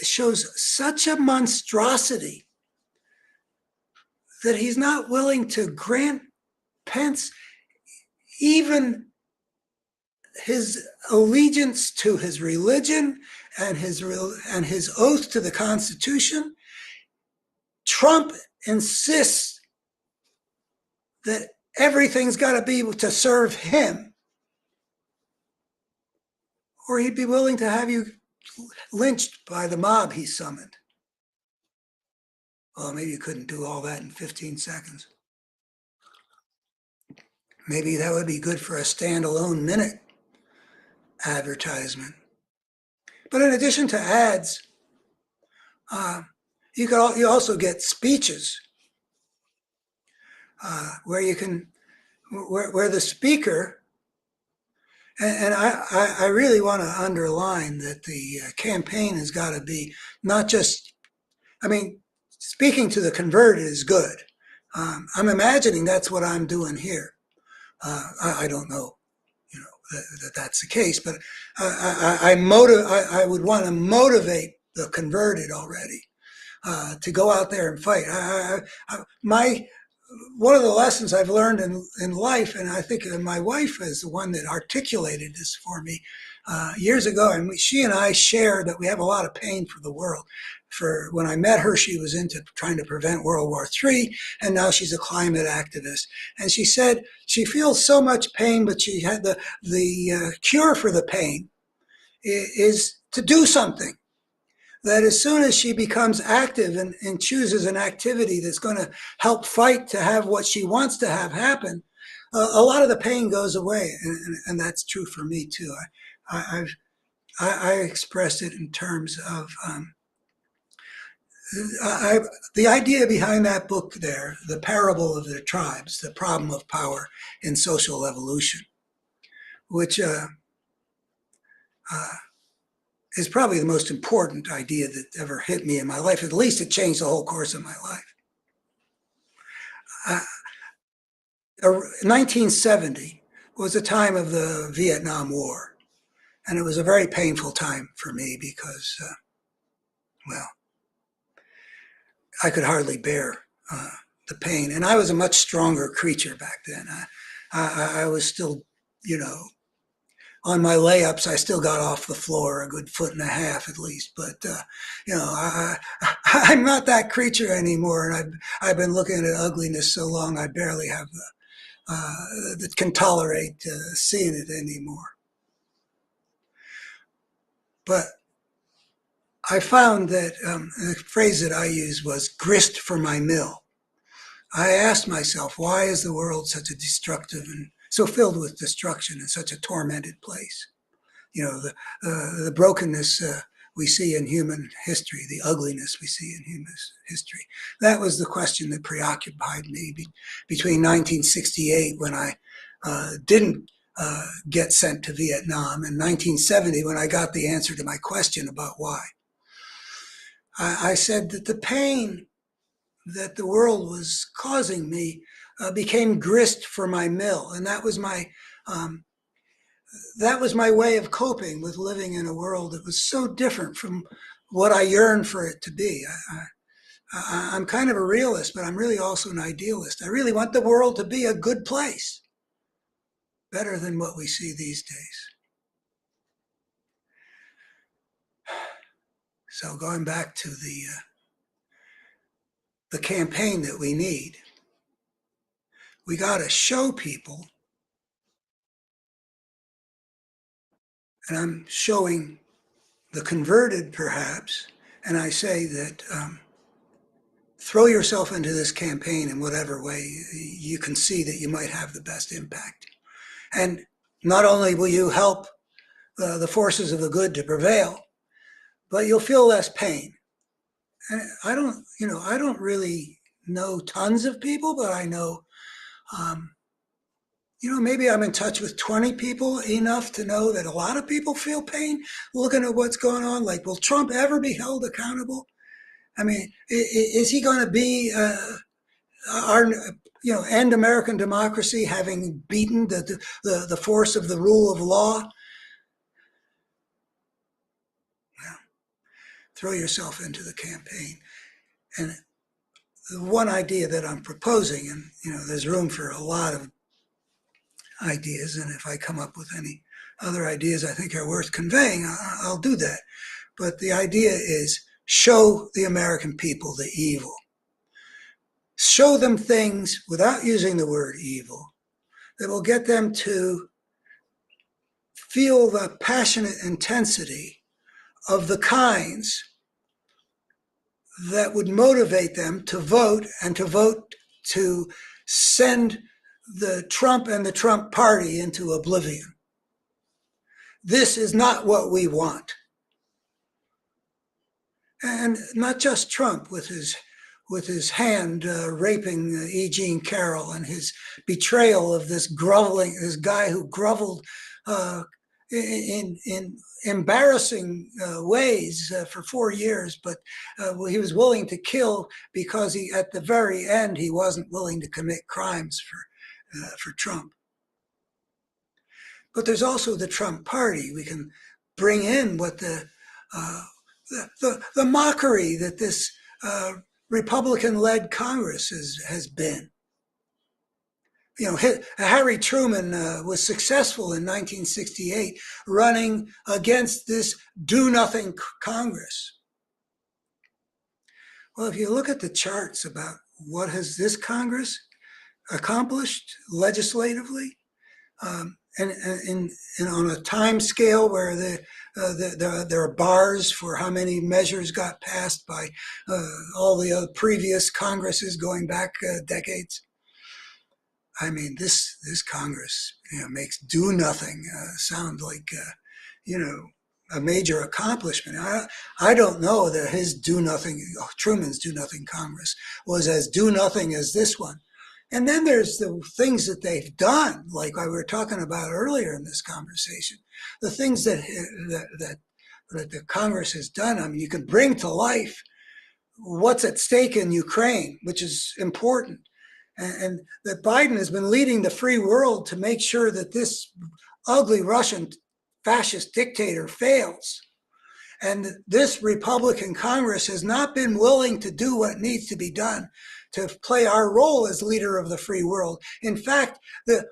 Speaker 1: shows such a monstrosity that he's not willing to grant Pence even his allegiance to his religion and his oath to the Constitution. Trump insists that everything's got to be to serve him, or he'd be willing to have you lynched by the mob he summoned. Well, maybe you couldn't do all that in 15 seconds. Maybe that would be good for a standalone minute advertisement. But in addition to ads, you also get speeches where you can where the speaker and I really want to underline that the campaign has got to be not just, I mean, speaking to the converted is good. I'm imagining that's what I'm doing here. I don't know, that's the case, but I would want to motivate the converted already to go out there and fight. My One of the lessons I've learned in life, and I think my wife is the one that articulated this for me years ago, and she and I share that we have a lot of pain for the world. For when I met her, she was into trying to prevent World War III, and now she's a climate activist. And she said she feels so much pain, but she had the cure for the pain is to do something. That as soon as she becomes active and chooses an activity that's going to help fight to have what she wants to have happen, a lot of the pain goes away, and that's true for me too. I expressed it in terms of the idea behind that book there, The Parable of the Tribes, The Problem of Power in Social Evolution, which is probably the most important idea that ever hit me in my life. At least it changed the whole course of my life. 1970 was the time of the Vietnam War. And it was a very painful time for me because, well, I could hardly bear the pain. And I was a much stronger creature back then. I was still, on my layups, I still got off the floor a good foot and a half at least. But I'm not that creature anymore, and I've been looking at ugliness so long I barely have that can tolerate seeing it anymore. But I found that the phrase that I used was grist for my mill. I asked myself, why is the world such a destructive and so filled with destruction and such a tormented place? The brokenness we see in human history, the ugliness we see in human history. That was the question that preoccupied me between 1968, when I didn't get sent to Vietnam, and 1970, when I got the answer to my question about why. I said that the pain that the world was causing me became grist for my mill, and that was my way of coping with living in a world that was so different from what I yearned for it to be. I'm kind of a realist, but I'm really also an idealist. I really want the world to be a good place, better than what we see these days. So going back to the campaign that we need, we got to show people, and I'm showing the converted perhaps, and I say that throw yourself into this campaign in whatever way you can see that you might have the best impact. And not only will you help the forces of the good to prevail, but you'll feel less pain. And I don't really know tons of people, but I know, maybe I'm in touch with 20 people enough to know that a lot of people feel pain looking at what's going on. Like, will Trump ever be held accountable? I mean, is he going to be end American democracy, having beaten the force of the rule of law? Well, throw yourself into the campaign. And the one idea that I'm proposing, and there's room for a lot of ideas, and if I come up with any other ideas I think are worth conveying, I'll do that. But the idea is, show the American people the evil. Show them things without using the word evil that will get them to feel the passionate intensity of the kinds that would motivate them to vote, and to vote to send the Trump and the Trump party into oblivion. this is not what we want. And not just Trump with his hand raping E. Jean Carroll and his betrayal of this guy who groveled in embarrassing ways for 4 years, but he was willing to kill because at the very end, he wasn't willing to commit crimes for Trump. But there's also the Trump party. We can bring in what the mockery that this Republican-led Congress has been. You know, Harry Truman was successful in 1968 running against this do-nothing Congress. Well, if you look at the charts about what has this Congress accomplished legislatively, and on a time scale where there are bars for how many measures got passed by all the other previous Congresses going back decades. I mean, this Congress, makes do nothing sound like, a major accomplishment. I don't know that Truman's do nothing Congress was as do nothing as this one. And then there's the things that they've done, like we were talking about earlier in this conversation, the things that the Congress has done. I mean, you can bring to life what's at stake in Ukraine, which is important. And that Biden has been leading the free world to make sure that this ugly Russian fascist dictator fails. And this Republican Congress has not been willing to do what needs to be done to play our role as leader of the free world. In fact,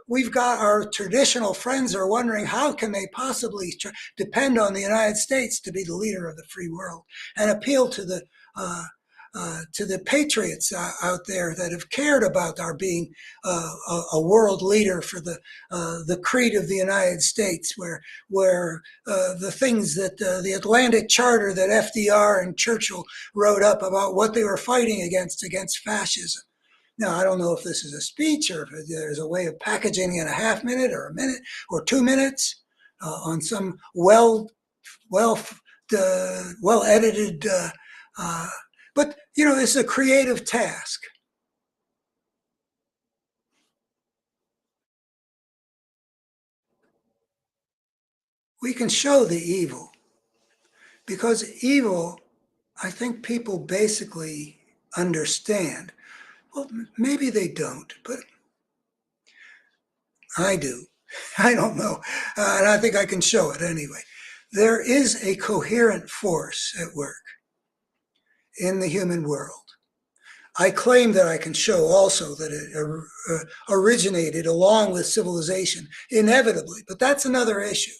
Speaker 1: we've got our traditional friends are wondering how can they possibly depend on the United States to be the leader of the free world, and appeal to the patriots out there that have cared about our being a world leader for the creed of the United States, where the things that the Atlantic Charter that FDR and Churchill wrote up about what they were fighting against fascism. Now, I don't know if this is a speech or if there's a way of packaging in a half minute or a minute or 2 minutes on some well edited. But, it's a creative task. We can show the evil, because evil, I think people basically understand. Well, maybe they don't, but I do. I don't know. And I think I can show it anyway. There is a coherent force at work in the human world. I claim that I can show also that it originated along with civilization inevitably, but that's another issue.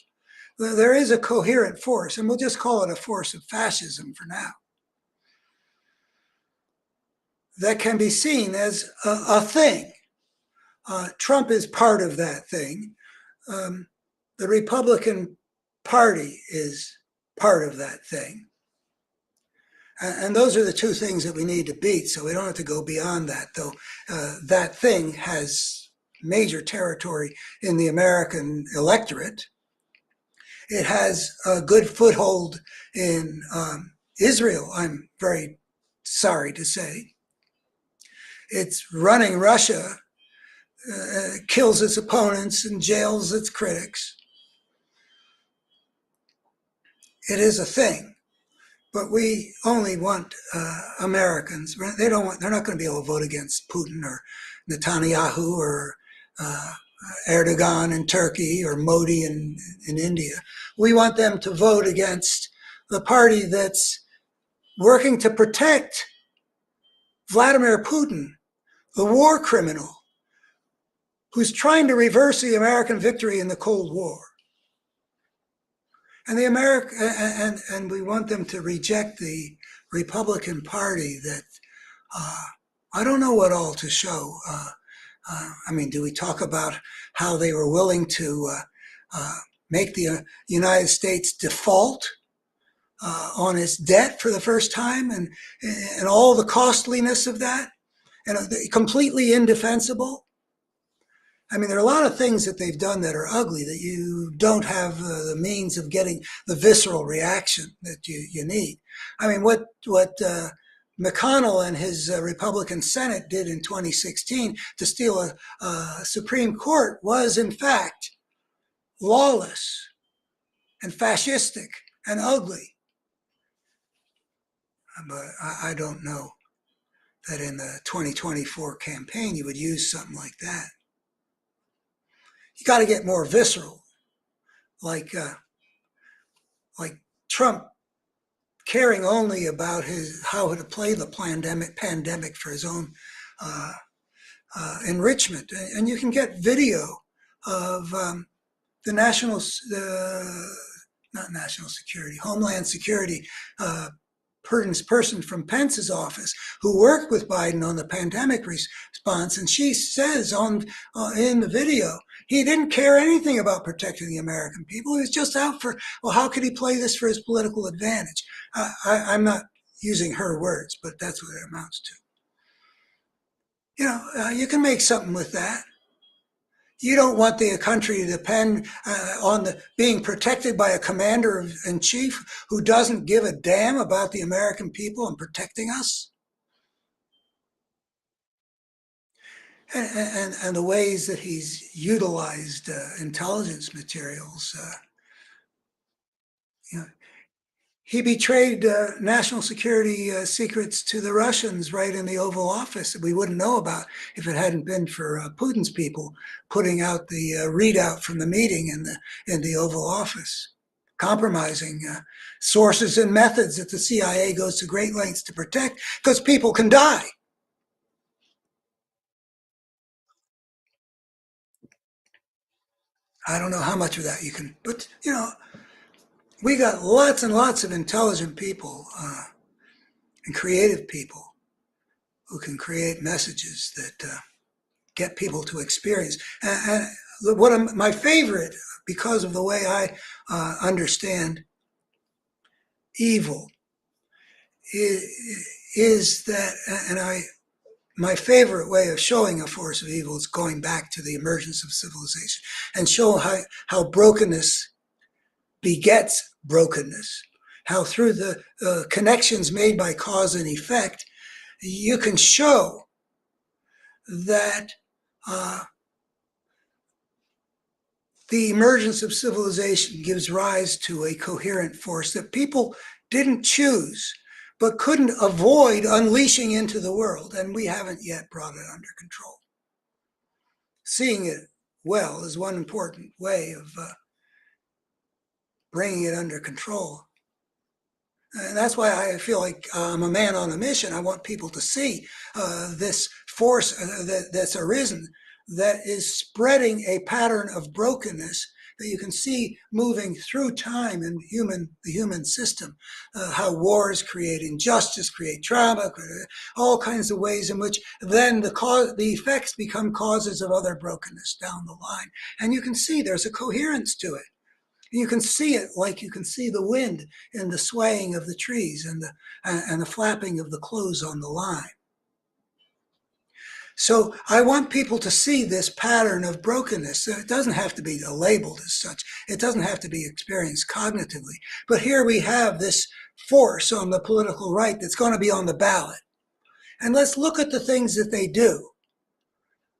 Speaker 1: There is a coherent force, and we'll just call it a force of fascism for now, that can be seen as a thing. Trump is part of that thing. The Republican Party is part of that thing. And those are the two things that we need to beat, so we don't have to go beyond that, though that thing has major territory in the American electorate. It has a good foothold in Israel, I'm very sorry to say. It's running Russia, kills its opponents and jails its critics. It is a thing. But we only want Americans. They're not going to be able to vote against Putin or Netanyahu or Erdogan in Turkey or Modi in India. We want them to vote against the party that's working to protect Vladimir Putin, the war criminal, who's trying to reverse the American victory in the Cold War. And and we want them to reject the Republican Party that I don't know what all to show. I mean, do we talk about how they were willing to make the United States default on its debt for the first time, and all the costliness of that, and completely indefensible? I mean, there are a lot of things that they've done that are ugly that you don't have the means of getting the visceral reaction that you need. I mean, what McConnell and his Republican Senate did in 2016 to steal a Supreme Court was, in fact, lawless and fascistic and ugly. But I don't know that in the 2024 campaign you would use something like that. You got to get more visceral, like like Trump caring only about how to play the pandemic for his own uh, enrichment. And you can get video of the not national security, Homeland Security person from Pence's office who worked with Biden on the pandemic response, and she says in the video he didn't care anything about protecting the American people. He was just out for, well, how could he play this for his political advantage? I'm not using her words, but that's what it amounts to. You can make something with that. You don't want the country to depend on being protected by a commander in chief who doesn't give a damn about the American people and protecting us. And the ways that he's utilized intelligence materials. You know, he betrayed national security secrets to the Russians right in the Oval Office that we wouldn't know about if it hadn't been for Putin's people putting out the readout from the meeting in the Oval Office, compromising sources and methods that the CIA goes to great lengths to protect because people can die. I don't know how much of that you can, but we got lots and lots of intelligent people and creative people who can create messages that get people to experience. And my favorite, because of the way I understand evil, is that, my favorite way of showing a force of evil is going back to the emergence of civilization and show how brokenness begets brokenness, how through the connections made by cause and effect, you can show that the emergence of civilization gives rise to a coherent force that people didn't choose, but couldn't avoid unleashing into the world, and we haven't yet brought it under control. Seeing it well is one important way of bringing it under control. And that's why I feel like I'm a man on a mission. I want people to see this force that's arisen, that is spreading a pattern of brokenness that you can see moving through time in the human system, how wars create injustice, create trauma, all kinds of ways in which then the effects become causes of other brokenness down the line. And you can see there's a coherence to it. You can see it like you can see the wind in the swaying of the trees and the flapping of the clothes on the line. So I want people to see this pattern of brokenness. It doesn't have to be labeled as such. It doesn't have to be experienced cognitively. But here we have this force on the political right that's going to be on the ballot. And let's look at the things that they do.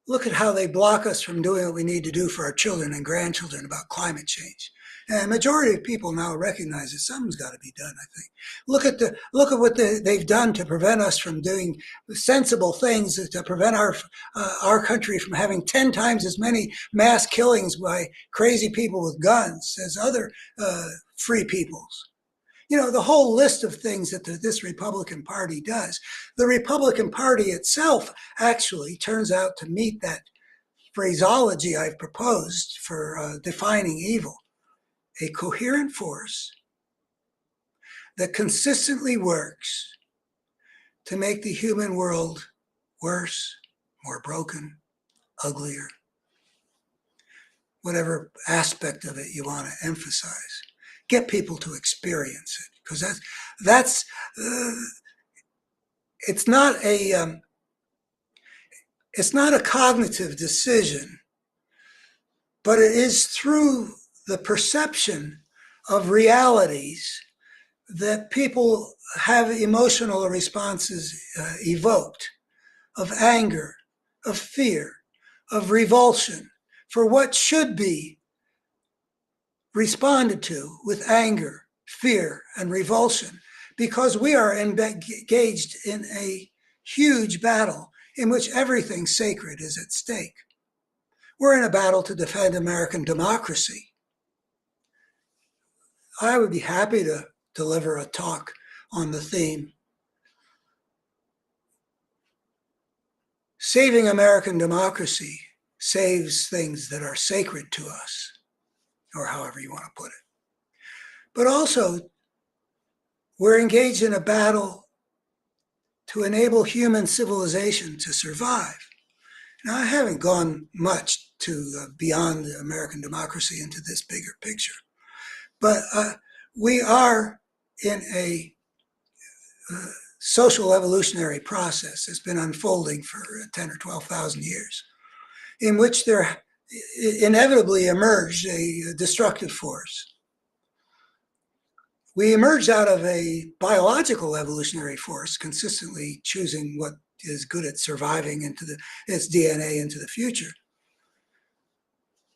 Speaker 1: Look at how they block us from doing what we need to do for our children and grandchildren about climate change. And a majority of people now recognize that something's got to be done, I think. Look at what they've done to prevent us from doing sensible things, to prevent our country from having 10 times as many mass killings by crazy people with guns as other free peoples. The whole list of things that this Republican Party does. The Republican Party itself actually turns out to meet that phraseology I've proposed for defining evil. A coherent force that consistently works to make the human world worse, more broken, uglier, whatever aspect of it you want to emphasize. Get people to experience it, because that's it's not a cognitive decision but it is through the perception of realities that people have emotional responses evoked of anger, of fear, of revulsion for what should be responded to with anger, fear, and revulsion, because we are engaged in a huge battle in which everything sacred is at stake. We're in a battle to defend American democracy. I would be happy to deliver a talk on the theme saving American democracy saves things that are sacred to us, or however you want to put it. But also, we're engaged in a battle to enable human civilization to survive. Now, I haven't gone much to beyond American democracy into this bigger picture, but we are in a social evolutionary process that's been unfolding for 10 or 12,000 years, in which there inevitably emerged a destructive force. We emerged out of a biological evolutionary force, consistently choosing what is good at surviving into its DNA into the future,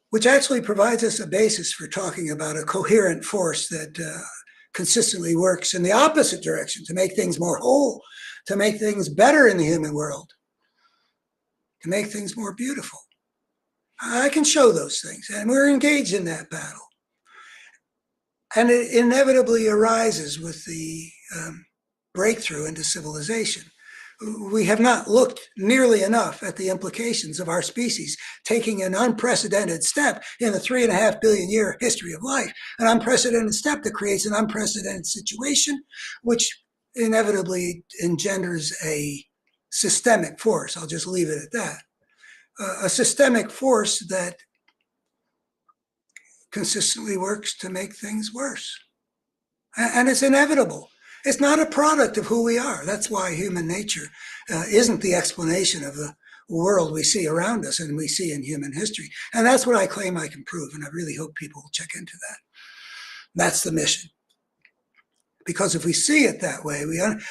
Speaker 1: which actually provides us a basis for talking about a coherent force that consistently works in the opposite direction to make things more whole, to make things better in the human world, to make things more beautiful. I can show those things, and we're engaged in that battle. And it inevitably arises with the breakthrough into civilization. We have not looked nearly enough at the implications of our species taking an unprecedented step in the 3.5 billion year history of life, an unprecedented step that creates an unprecedented situation, which inevitably engenders a systemic force. I'll just leave it at that. A systemic force that consistently works to make things worse. And it's inevitable. It's not a product of who we are. That's why human nature isn't the explanation of the world we see around us and we see in human history. And that's what I claim I can prove. And I really hope people will check into that. That's the mission. Because if we see it that way,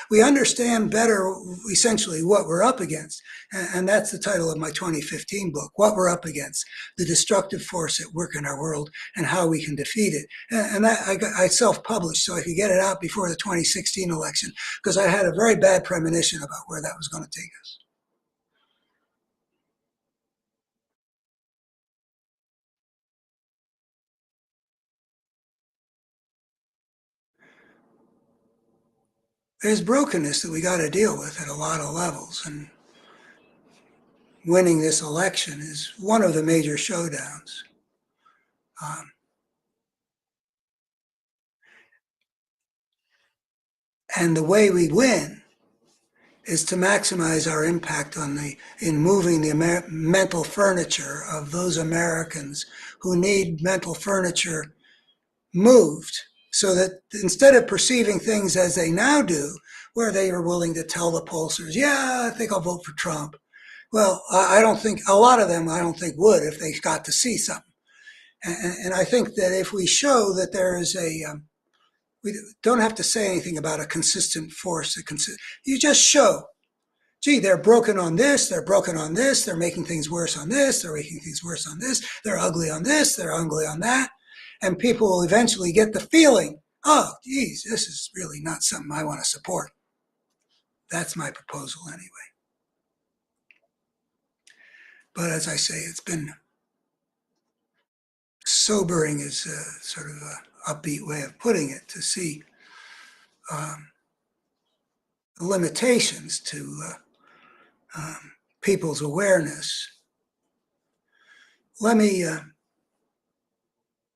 Speaker 1: we understand better essentially what we're up against. And that's the title of my 2015 book, What We're Up Against, the destructive force at work in our world and how we can defeat it. And that I self-published so I could get it out before the 2016 election, because I had a very bad premonition about where that was going to take us. There's brokenness that we got to deal with at a lot of levels. And winning this election is one of the major showdowns. And the way we win is to maximize our impact in moving the mental furniture of those Americans who need mental furniture moved, so that instead of perceiving things as they now do, where they are willing to tell the pollsters, yeah, I think I'll vote for Trump. Well, I don't think, a lot of them I don't think would if they got to see something. And I think that if we show that there is we don't have to say anything about a consistent force. You just show, gee, they're broken on this, they're broken on this, they're making things worse on this, they're making things worse on this, they're ugly on this, they're ugly on that. And people will eventually get the feeling, oh, geez, this is really not something I want to support. That's my proposal anyway. But as I say, it's been sobering is sort of an upbeat way of putting it, to see limitations to people's awareness. Let me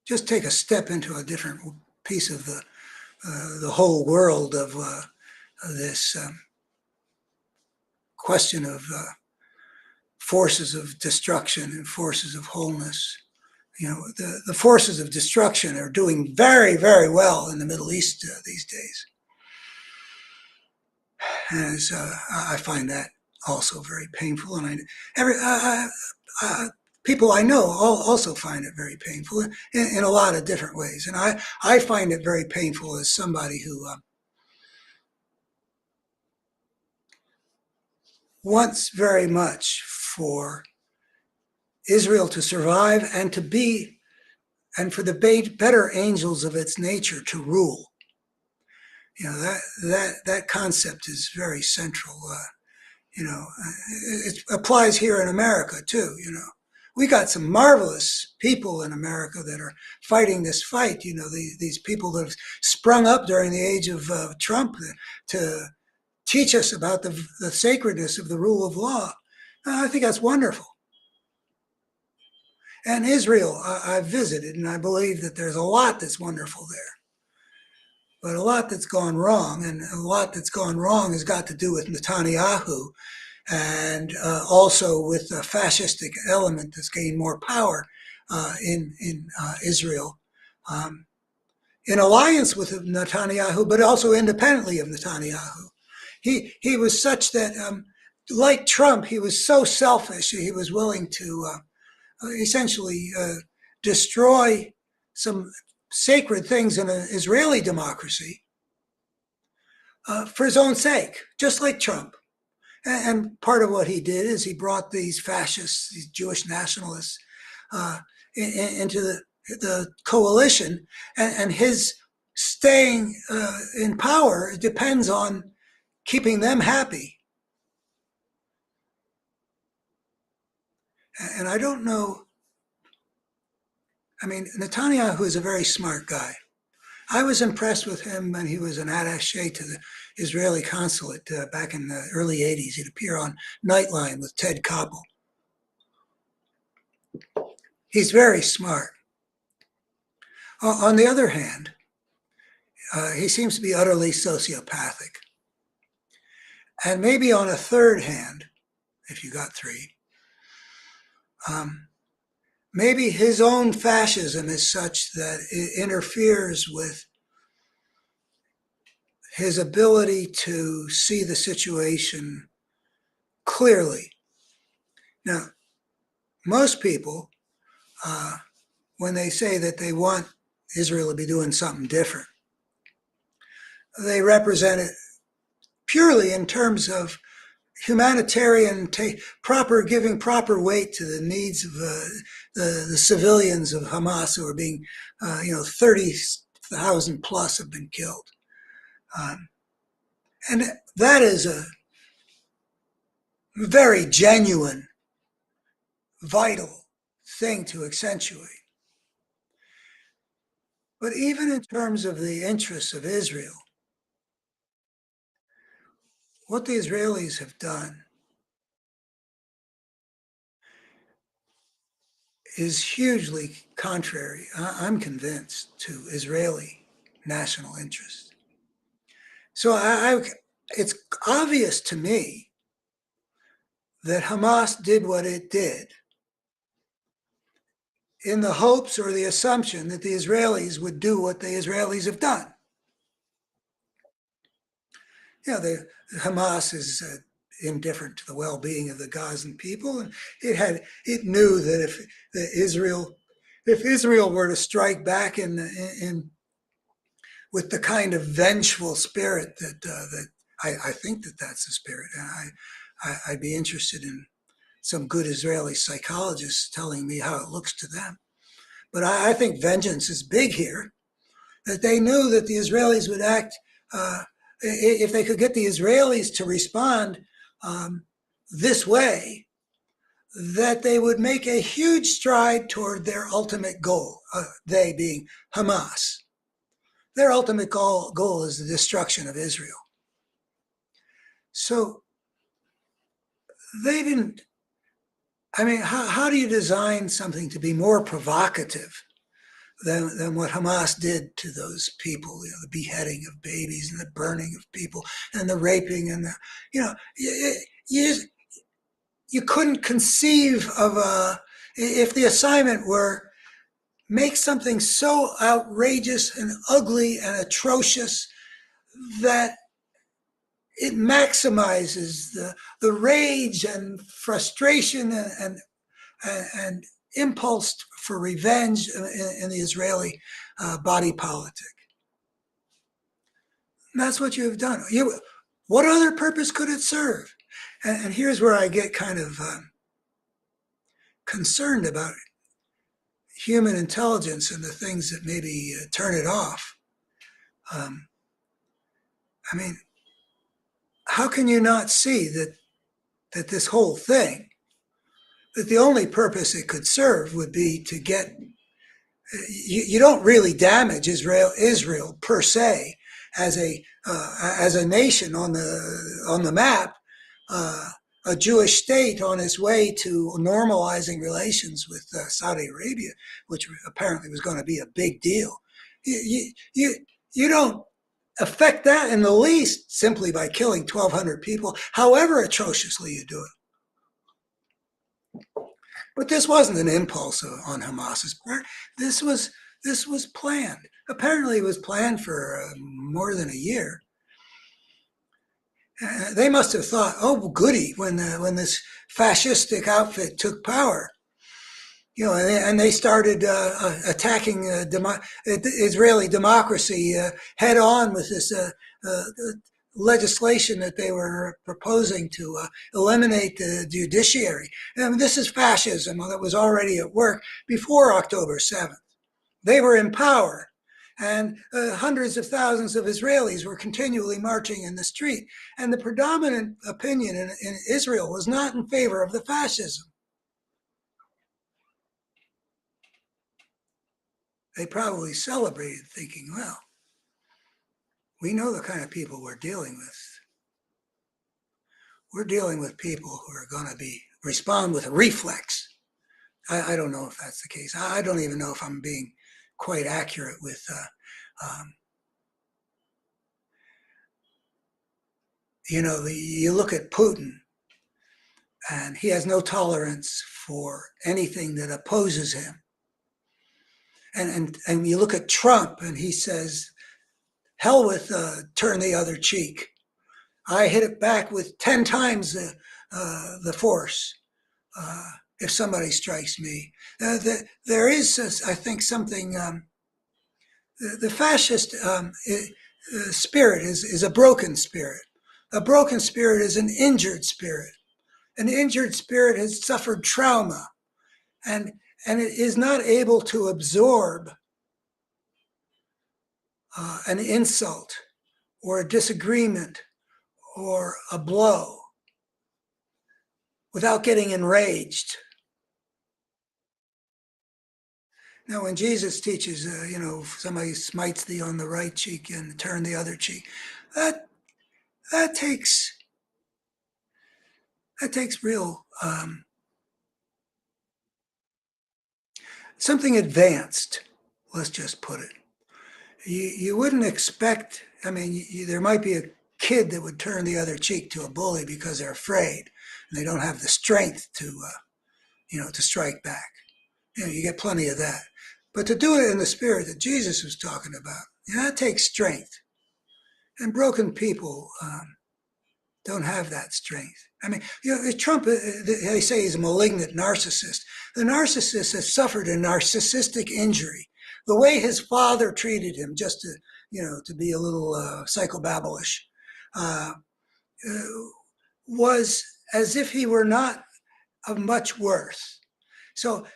Speaker 1: just take a step into a different piece of the whole world of this question of forces of destruction and forces of wholeness. You know, the forces of destruction are doing very, very well in the Middle East these days. And I find that also very painful. And people I know also find it very painful in a lot of different ways. And I find it very painful as somebody who wants very much for Israel to survive and to be, and for the better angels of its nature to rule. That concept is very central. It applies here in America too. We got some marvelous people in America that are fighting this fight. These people that have sprung up during the age of Trump to teach us about the sacredness of the rule of law. I think that's wonderful. And Israel, I've visited, and I believe that there's a lot that's wonderful there. But a lot that's gone wrong, and a lot that's gone wrong has got to do with Netanyahu and also with the fascistic element that's gained more power in Israel, in alliance with Netanyahu, but also independently of Netanyahu. He was such that, like Trump, he was so selfish, he was willing to essentially destroy some sacred things in an Israeli democracy for his own sake, just like Trump. And part of what he did is he brought these fascists, these Jewish nationalists, into the coalition, and his staying in power depends on keeping them happy. And I don't know. I mean, Netanyahu is a very smart guy. I was impressed with him when he was an attaché to the Israeli consulate back in the early 80s. He'd appear on Nightline with Ted Koppel. He's very smart. On the other hand, he seems to be utterly sociopathic. And maybe on a third hand, if you got three, maybe his own fascism is such that it interferes with his ability to see the situation clearly. Now, most people, when they say that they want Israel to be doing something different, they represent it purely in terms of humanitarian, giving proper weight to the needs of the civilians of Hamas who are being, 30,000 plus have been killed. And that is a very genuine, vital thing to accentuate. But even in terms of the interests of Israel, what the Israelis have done is hugely contrary, I'm convinced, to Israeli national interest. So it's obvious to me that Hamas did what it did in the hopes or the assumption that the Israelis would do what the Israelis have done. Hamas is indifferent to the well-being of the Gazan people, and it knew that if Israel were to strike back with the kind of vengeful spirit that I think that's the spirit, and I'd be interested in some good Israeli psychologists telling me how it looks to them. But I think vengeance is big here, that they knew that the Israelis would act, if they could get the Israelis to respond this way, that they would make a huge stride toward their ultimate goal, they being Hamas. Their ultimate goal is the destruction of Israel. So they didn't, I mean, how do you design something to be more provocative than what Hamas did to those people? The beheading of babies and the burning of people and the raping and you couldn't conceive of if the assignment were make something so outrageous and ugly and atrocious that it maximizes the rage and frustration and impulse for revenge in the Israeli body politic. And that's what you have done. What other purpose could it serve? And here's where I get kind of concerned about human intelligence and the things that maybe turn it off. I mean, how can you not see that this whole thing, that the only purpose it could serve would be to get, you don't really damage Israel per se as a nation on the map, a Jewish state on its way to normalizing relations with Saudi Arabia, which apparently was going to be a big deal. You don't affect that in the least simply by killing 1,200 people, however atrociously you do it. But this wasn't an impulse on Hamas's part. This was planned. Apparently, it was planned for more than a year. They must have thought, "Oh, goody!" When this fascistic outfit took power, and they started attacking Israeli democracy head on with this legislation that they were proposing to eliminate the judiciary. And this is fascism that was already at work before October 7th. They were in power, and hundreds of thousands of Israelis were continually marching in the street. And the predominant opinion in Israel was not in favor of the fascism. They probably celebrated thinking, well, we know the kind of people we're dealing with. We're dealing with people who are going to respond with a reflex. I don't know if that's the case. I don't even know if I'm being quite accurate with you look at Putin, and he has no tolerance for anything that opposes him. And you look at Trump, and he says, hell with turn the other cheek. I hit it back with 10 times the force if somebody strikes me. There is, I think, something, the fascist spirit is a broken spirit. A broken spirit is an injured spirit. An injured spirit has suffered trauma, and it is not able to absorb an insult or a disagreement or a blow without getting enraged. Now, when Jesus teaches, if somebody smites thee on the right cheek and turn the other cheek, that takes real something advanced. Let's just put it. You wouldn't expect. I mean, there might be a kid that would turn the other cheek to a bully because they're afraid and they don't have the strength to strike back. You get plenty of that. But to do it in the spirit that Jesus was talking about, that takes strength. And broken people don't have that strength. I mean, Trump, they say he's a malignant narcissist. The narcissist has suffered a narcissistic injury. The way his father treated him, just to be a little psychobabblish, was as if he were not of much worth. So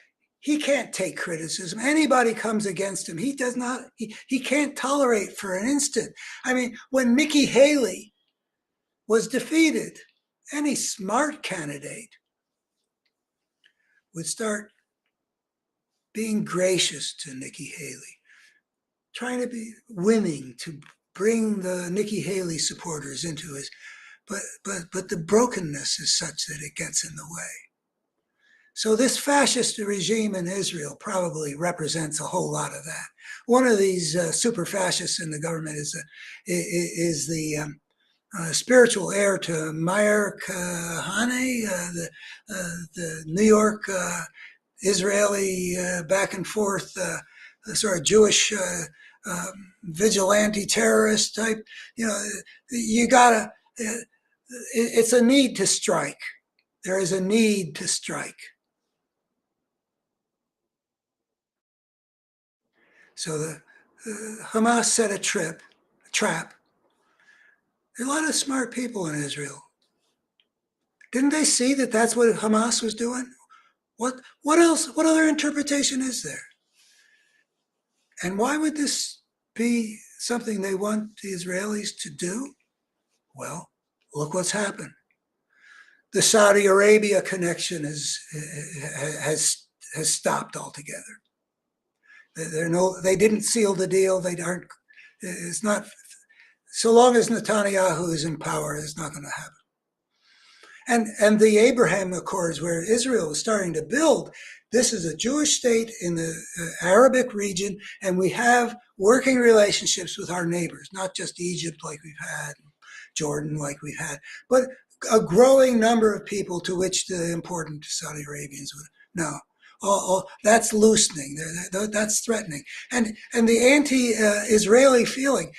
Speaker 1: he can't take criticism. Anybody comes against him, he does not. He can't tolerate for an instant. I mean, when Nikki Haley was defeated, any smart candidate would start being gracious to Nikki Haley, trying to be winning, to bring the Nikki Haley supporters into his, but the brokenness is such that it gets in the way. So this fascist regime in Israel probably represents a whole lot of that. One of these super fascists in the government is the spiritual heir to Meir Kahane, the New York Israeli back and forth sort of Jewish vigilante terrorist type. You gotta. It's a need to strike. There is a need to strike. So the Hamas set a trap. There are a lot of smart people in Israel. Didn't they see that that's what Hamas was doing? What else? What other interpretation is there? And why would this be something they want the Israelis to do? Well, look what's happened. The Saudi Arabia connection has stopped altogether. They didn't seal the deal. They aren't. It's not. So long as Netanyahu is in power, it's not going to happen. And the Abraham Accords, where Israel is starting to build, this is a Jewish state in the Arabic region, and we have working relationships with our neighbors, not just Egypt like we've had, Jordan like we've had, but a growing number of people to which the important Saudi Arabians would know. That's loosening. That's threatening, and the anti-Israeli feeling.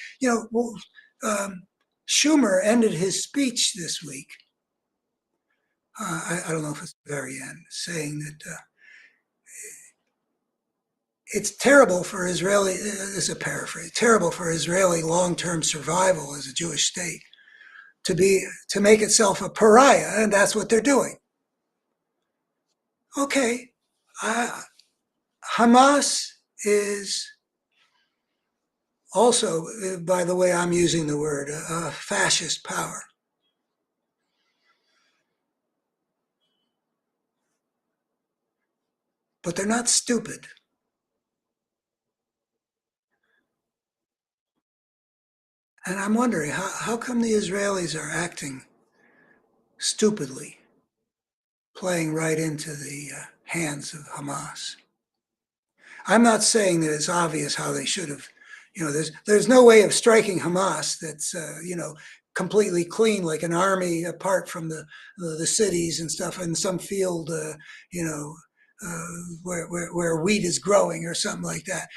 Speaker 1: Schumer ended his speech this week. I don't know if it's the very end, saying that it's terrible for Israeli. This is a paraphrase. Terrible for Israeli long-term survival as a Jewish state to make itself a pariah, and that's what they're doing. Okay. Hamas is also, by the way I'm using the word, a fascist power. But they're not stupid. And I'm wondering, how come the Israelis are acting stupidly, playing right into the hands of Hamas? I'm not saying that it's obvious how they should have. There's no way of striking Hamas that's completely clean, like an army apart from the cities and stuff in some field, where wheat is growing or something like that.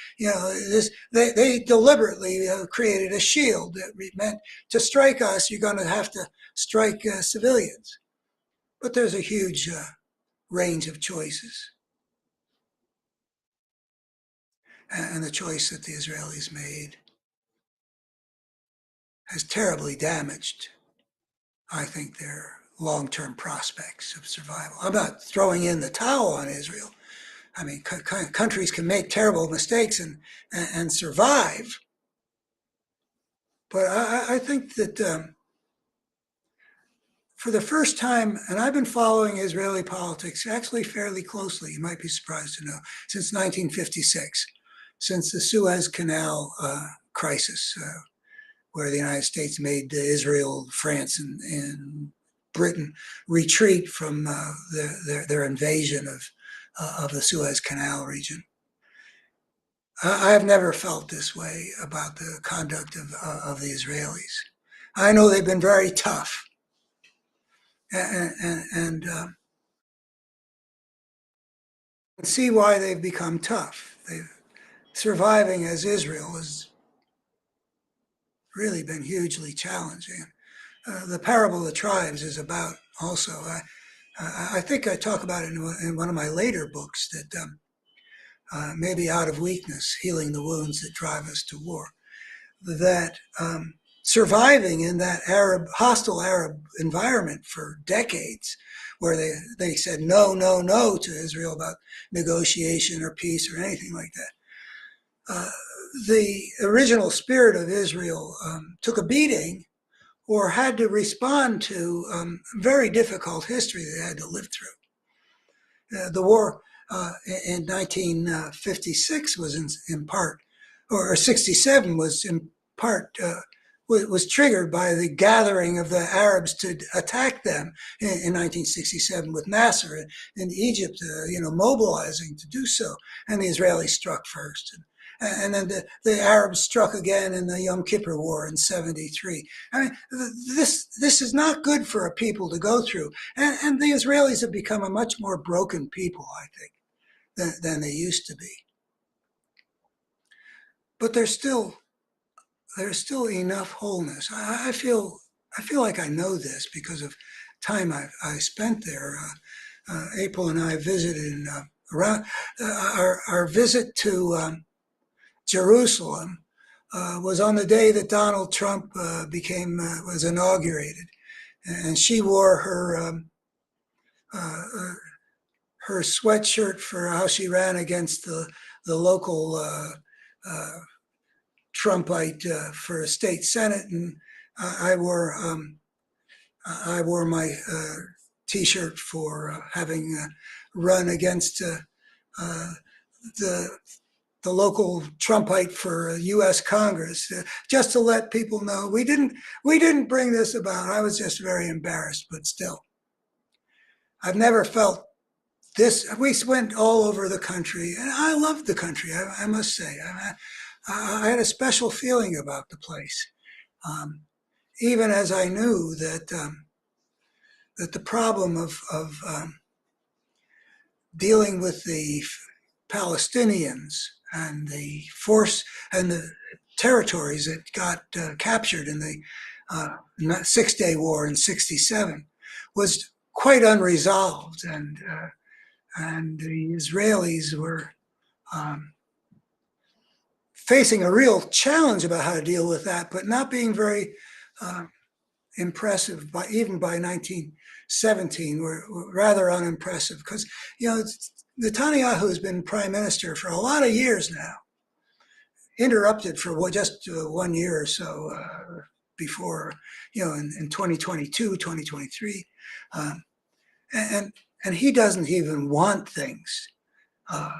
Speaker 1: They deliberately created a shield that meant to strike us, you're going to have to strike civilians. But there's a huge range of choices. And the choice that the Israelis made has terribly damaged, I think, their long-term prospects of survival. I'm not throwing in the towel on Israel. I mean, countries can make terrible mistakes and survive. But I think that for the first time, and I've been following Israeli politics actually fairly closely, you might be surprised to know, since 1956, since the Suez Canal crisis, where the United States made Israel, France, and Britain retreat from their invasion of the Suez Canal region. I have never felt this way about the conduct of the Israelis. I know they've been very tough, and see why they've become tough. Surviving as Israel has really been hugely challenging. The parable of the tribes is about also. I think I talk about it in one of my later books that maybe out of weakness, healing the wounds that drive us to war. That surviving in that hostile Arab environment for decades, where they said no, no, no to Israel about negotiation or peace or anything like that. The original spirit of Israel took a beating or had to respond to very difficult history they had to live through. The war in 1956 was in part, or 67 was in part, was triggered by the gathering of the Arabs to attack them in 1967 with Nasser in Egypt, mobilizing to do so. And the Israelis struck first. And then the Arabs struck again in the Yom Kippur War in 73. I mean, this is not good for a people to go through. And the Israelis have become a much more broken people, I think, than they used to be. But there's still enough wholeness. I feel like I know this because of time I spent there. April and I visited around our visit to Jerusalem was on the day that Donald Trump was inaugurated, and she wore uh, her sweatshirt for how she ran against the local uh, Trumpite for a state senate, and I wore I wore my T-shirt for having run against uh, the the local Trumpite for U.S. Congress, just to let people know we didn't bring this about. I was just very embarrassed, but still, I've never felt this. We went all over the country, and I loved the country. I must say, I had a special feeling about the place, um, even as I knew that the problem of dealing with the Palestinians and the force and the territories that got captured in the Six-Day War in '67 was quite unresolved, and the Israelis were um, facing a real challenge about how to deal with that, but not being very uh, impressive even by 1917 were rather unimpressive because Netanyahu has been prime minister for a lot of years now, interrupted for just 1 year or so before, in 2022, 2023. Um, and, and he doesn't even want things uh,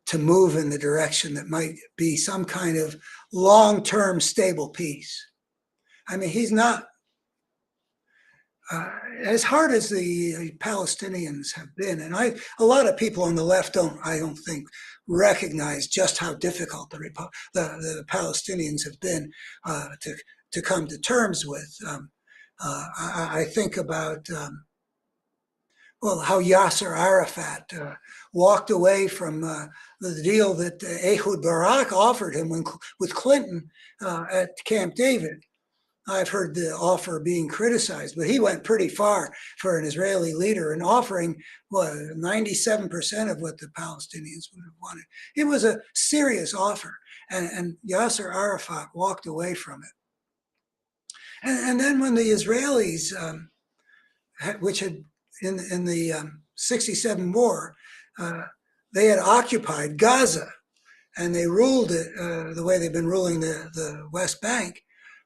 Speaker 1: to move in the direction that might be some kind of long-term stable peace. I mean, he's not, as hard as the Palestinians have been, and a lot of people on the left I don't think, recognize just how difficult the Palestinians have been to come to terms with. I think about how Yasser Arafat walked away from the deal that Ehud Barak offered him with Clinton at Camp David. I've heard the offer being criticized, but he went pretty far for an Israeli leader in offering 97% of what the Palestinians would have wanted. It was a serious offer, and Yasser Arafat walked away from it. And then when the Israelis, which had in the '67 war, they had occupied Gaza, and they ruled it the way they've been ruling the West Bank.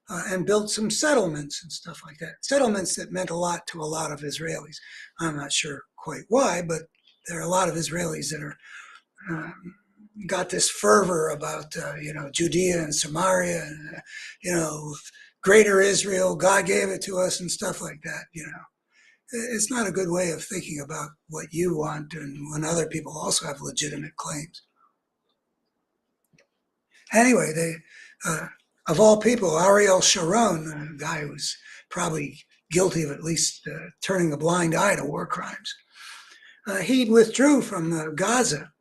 Speaker 1: And built some settlements and stuff like that. Settlements that meant a lot to a lot of Israelis. I'm not sure quite why, but there are a lot of Israelis that are got this fervor about Judea and Samaria and greater Israel. God gave it to us and stuff like that. It's not a good way of thinking about what you want, and when other people also have legitimate claims. Anyway, of all people, Ariel Sharon, a guy who was probably guilty of at least turning a blind eye to war crimes, he withdrew from Gaza,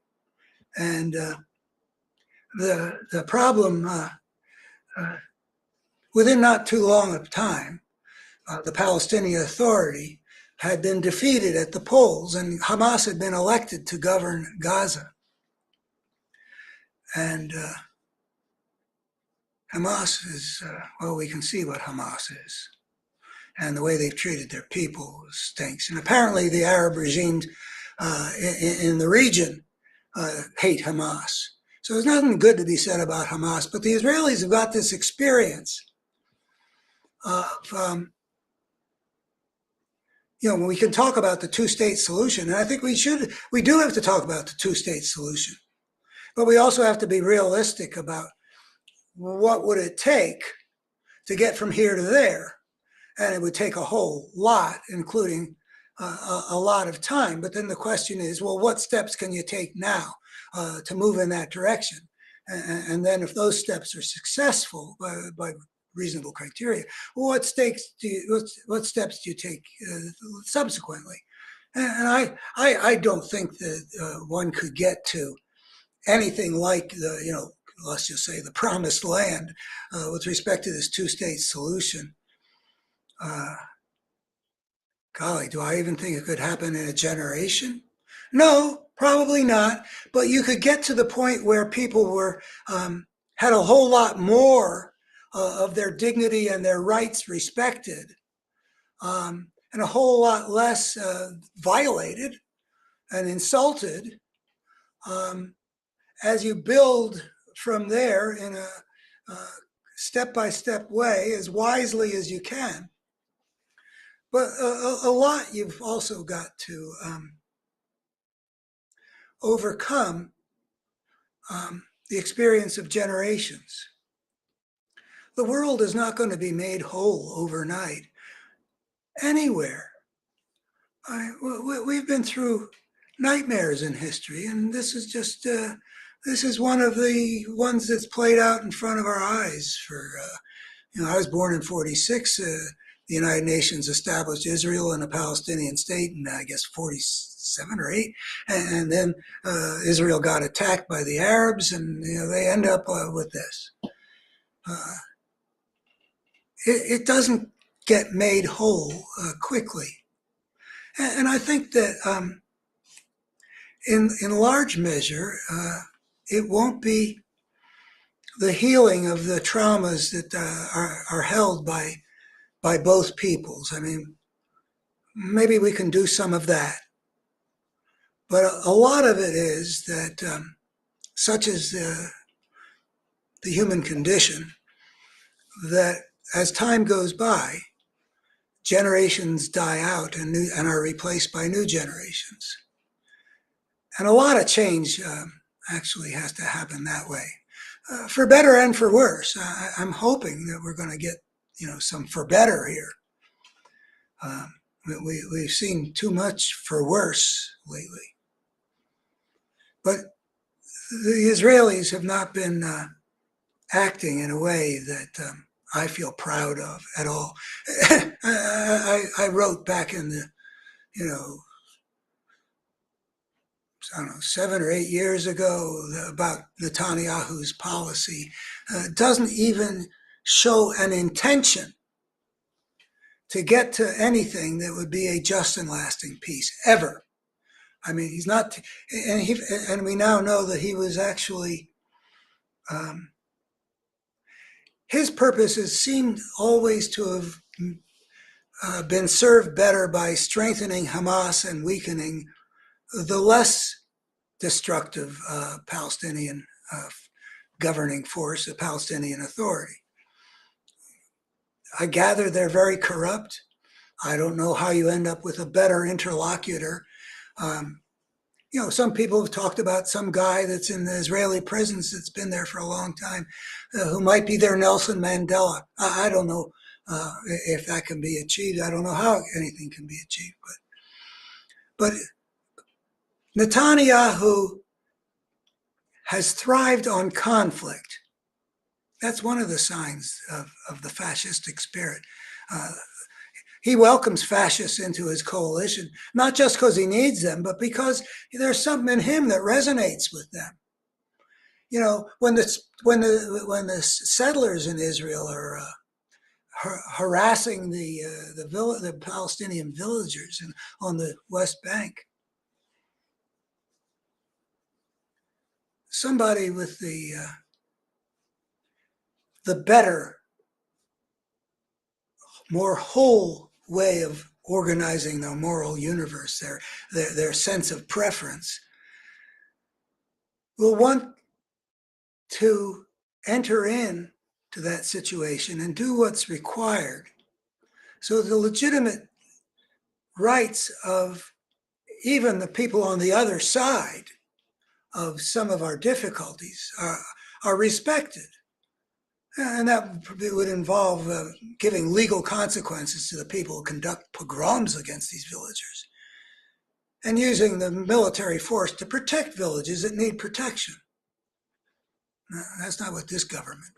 Speaker 1: and the problem within not too long of time, the Palestinian Authority had been defeated at the polls, and Hamas had been elected to govern Gaza, and Hamas is, we can see what Hamas is. And the way they've treated their people stinks. And apparently the Arab regimes in the region hate Hamas. So there's nothing good to be said about Hamas. But the Israelis have got this experience of, when we can talk about the two-state solution, and I think we do have to talk about the two-state solution. But we also have to be realistic about what would it take to get from here to there? And it would take a whole lot, including a lot of time. But then the question is, well, what steps can you take now to move in that direction? And then if those steps are successful by reasonable criteria, what steps do you take subsequently? And I don't think that one could get to anything like let's just say the promised land with respect to this two-state solution. Golly, do I even think it could happen in a generation? No, probably not. But you could get to the point where people were had a whole lot more of their dignity and their rights respected, and a whole lot less violated and insulted. Um, as you build from there in a step-by-step way, as wisely as you can. But a lot you've also got to overcome the experience of generations. The world is not going to be made whole overnight anywhere. We've been through nightmares in history, and this is just this is one of the ones that's played out in front of our eyes. I was born in '46. The United Nations established Israel and a Palestinian state in, I guess, '47 or '8, and then Israel got attacked by the Arabs, and they end up with this. It doesn't get made whole quickly, and I think that in large measure, it won't be the healing of the traumas that are held by both peoples. I mean, maybe we can do some of that, but a lot of it is that, such as the human condition, that as time goes by, generations die out and are replaced by new generations. And a lot of change actually has to happen that way, for better and for worse. I'm hoping that we're going to get, some for better here. We've seen too much for worse lately. But the Israelis have not been acting in a way that I feel proud of at all. I wrote back in the, I don't know, 7 or 8 years ago about Netanyahu's policy. Doesn't even show an intention to get to anything that would be a just and lasting peace, ever. I mean, he's not, and we now know that he was actually, his purposes seemed always to have been served better by strengthening Hamas and weakening the less destructive Palestinian governing force, the Palestinian Authority. I gather they're very corrupt. I don't know how you end up with a better interlocutor. Some people have talked about some guy that's in the Israeli prisons that's been there for a long time, who might be their Nelson Mandela. I don't know if that can be achieved. I don't know how anything can be achieved. But Netanyahu has thrived on conflict. That's one of the signs of the fascistic spirit. He welcomes fascists into his coalition, not just because he needs them, but because there's something in him that resonates with them. When the settlers in Israel are harassing the Palestinian villagers on the West Bank, somebody with the better, more whole way of organizing their moral universe, their sense of preference, will want to enter in to that situation and do what's required. So the legitimate rights of even the people on the other side of some of our difficulties are respected. And that would involve giving legal consequences to the people who conduct pogroms against these villagers, and using the military force to protect villages that need protection. That's not what this government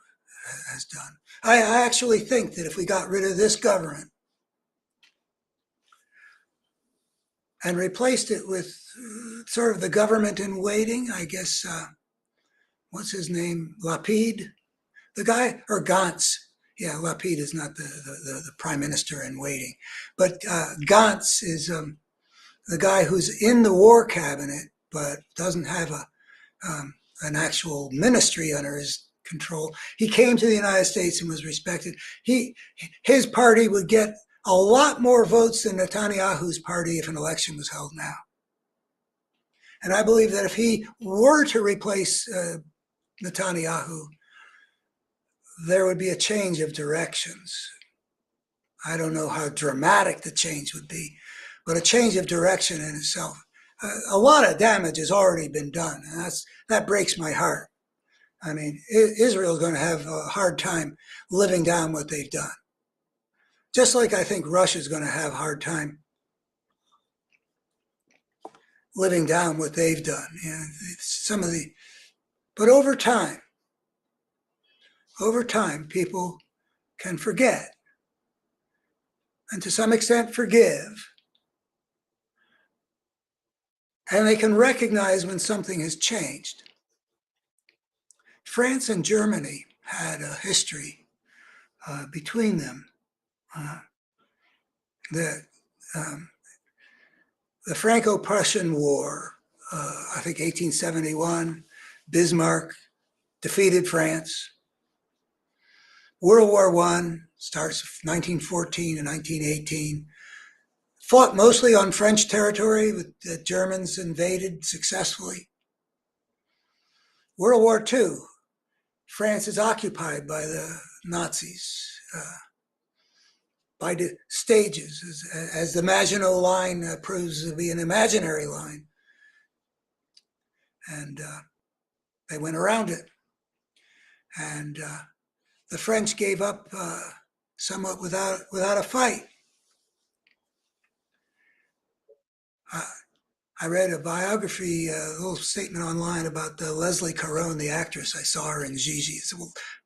Speaker 1: has done. I actually think that if we got rid of this government and replaced it with sort of the government in waiting, I guess, what's his name, Lapid? The guy, or Gantz. Yeah, Lapid is not the prime minister in waiting. But Gantz is the guy who's in the war cabinet, but doesn't have an actual ministry under his control. He came to the United States and was respected. His party would get a lot more votes than Netanyahu's party if an election was held now. And I believe that if he were to replace Netanyahu, there would be a change of directions. I don't know how dramatic the change would be, but a change of direction in itself. A lot of damage has already been done, and that breaks my heart. I mean, Israel is going to have a hard time living down what they've done. Just like I think Russia is going to have a hard time living down what they've done. But over time, people can forget, and to some extent forgive, and they can recognize when something has changed. France and Germany had a history between them. The Franco-Prussian War, I think 1871, Bismarck defeated France. World War I starts 1914 and 1918. Fought mostly on French territory, with the Germans invaded successfully. World War II, France is occupied by the Nazis by the stages, as the Maginot Line proves to be an imaginary line. And they went around it. And the French gave up somewhat without a fight. I read a biography, a little statement online about Leslie Caron, the actress. I saw her in Gigi. It's a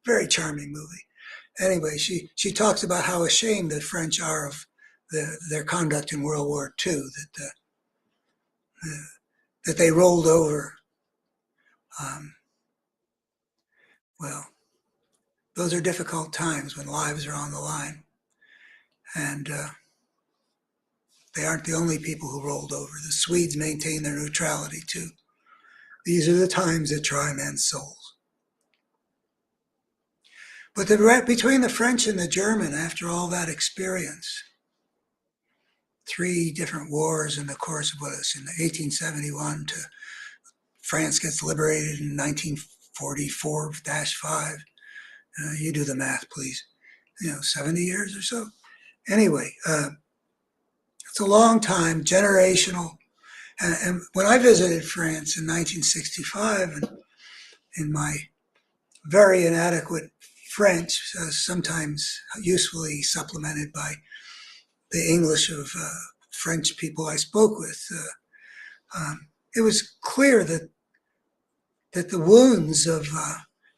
Speaker 1: very charming movie. Anyway, she talks about how ashamed the French are of their conduct in World War II, that they rolled over. Well, those are difficult times when lives are on the line. And they aren't the only people who rolled over. The Swedes maintained their neutrality too. These are the times that try men's souls. But between the French and the German, after all that experience, 3 different wars in the course of what is in 1871 to France gets liberated in 1944-5. You do the math, please. 70 years or so. Anyway, it's a long time, generational. And when I visited France in 1965, and in my very inadequate French, sometimes usefully supplemented by the English of French people I spoke with, it was clear that the wounds of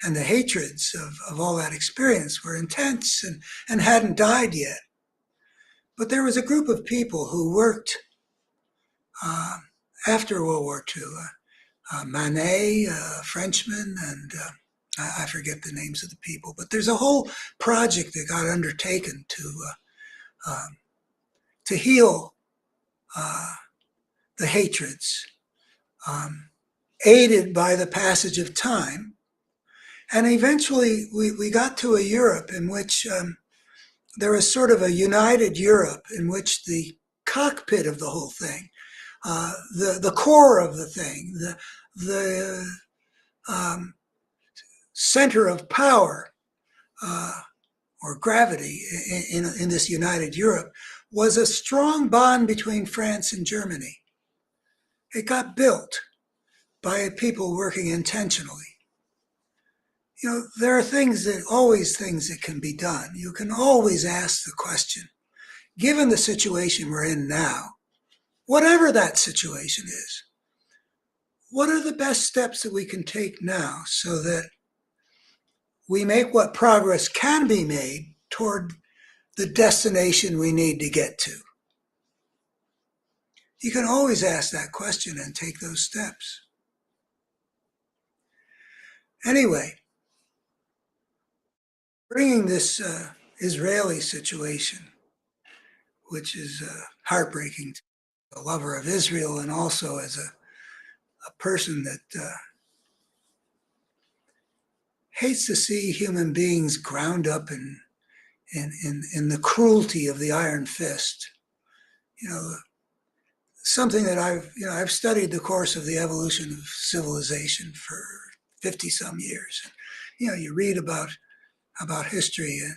Speaker 1: and the hatreds of all that experience were intense and hadn't died yet. But there was a group of people who worked after World War II. Manet, a Frenchman, and I forget the names of the people, but there's a whole project that got undertaken to heal the hatreds, aided by the passage of time. And eventually we got to a Europe in which there was sort of a united Europe in which the cockpit of the whole thing, the core of the thing, the center of power or gravity in this united Europe was a strong bond between France and Germany. It got built by people working intentionally. There are things that can be done. You can always ask the question, given the situation we're in now, whatever that situation is, what are the best steps that we can take now so that we make what progress can be made toward the destination we need to get to? You can always ask that question and take those steps. Anyway, bringing this Israeli situation, which is heartbreaking to a lover of Israel and also as a person that hates to see human beings ground up in the cruelty of the iron fist. You know, something that I've studied the course of the evolution of civilization for 50 some years. You read about history, and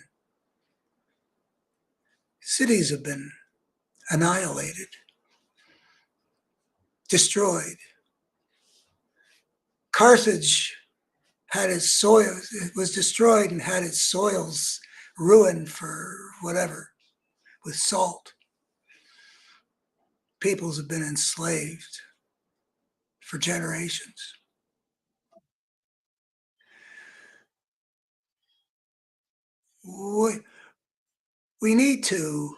Speaker 1: cities have been annihilated, destroyed. Carthage had its soil, it was destroyed and had its soils ruined for whatever, with salt. Peoples have been enslaved for generations. We, we need to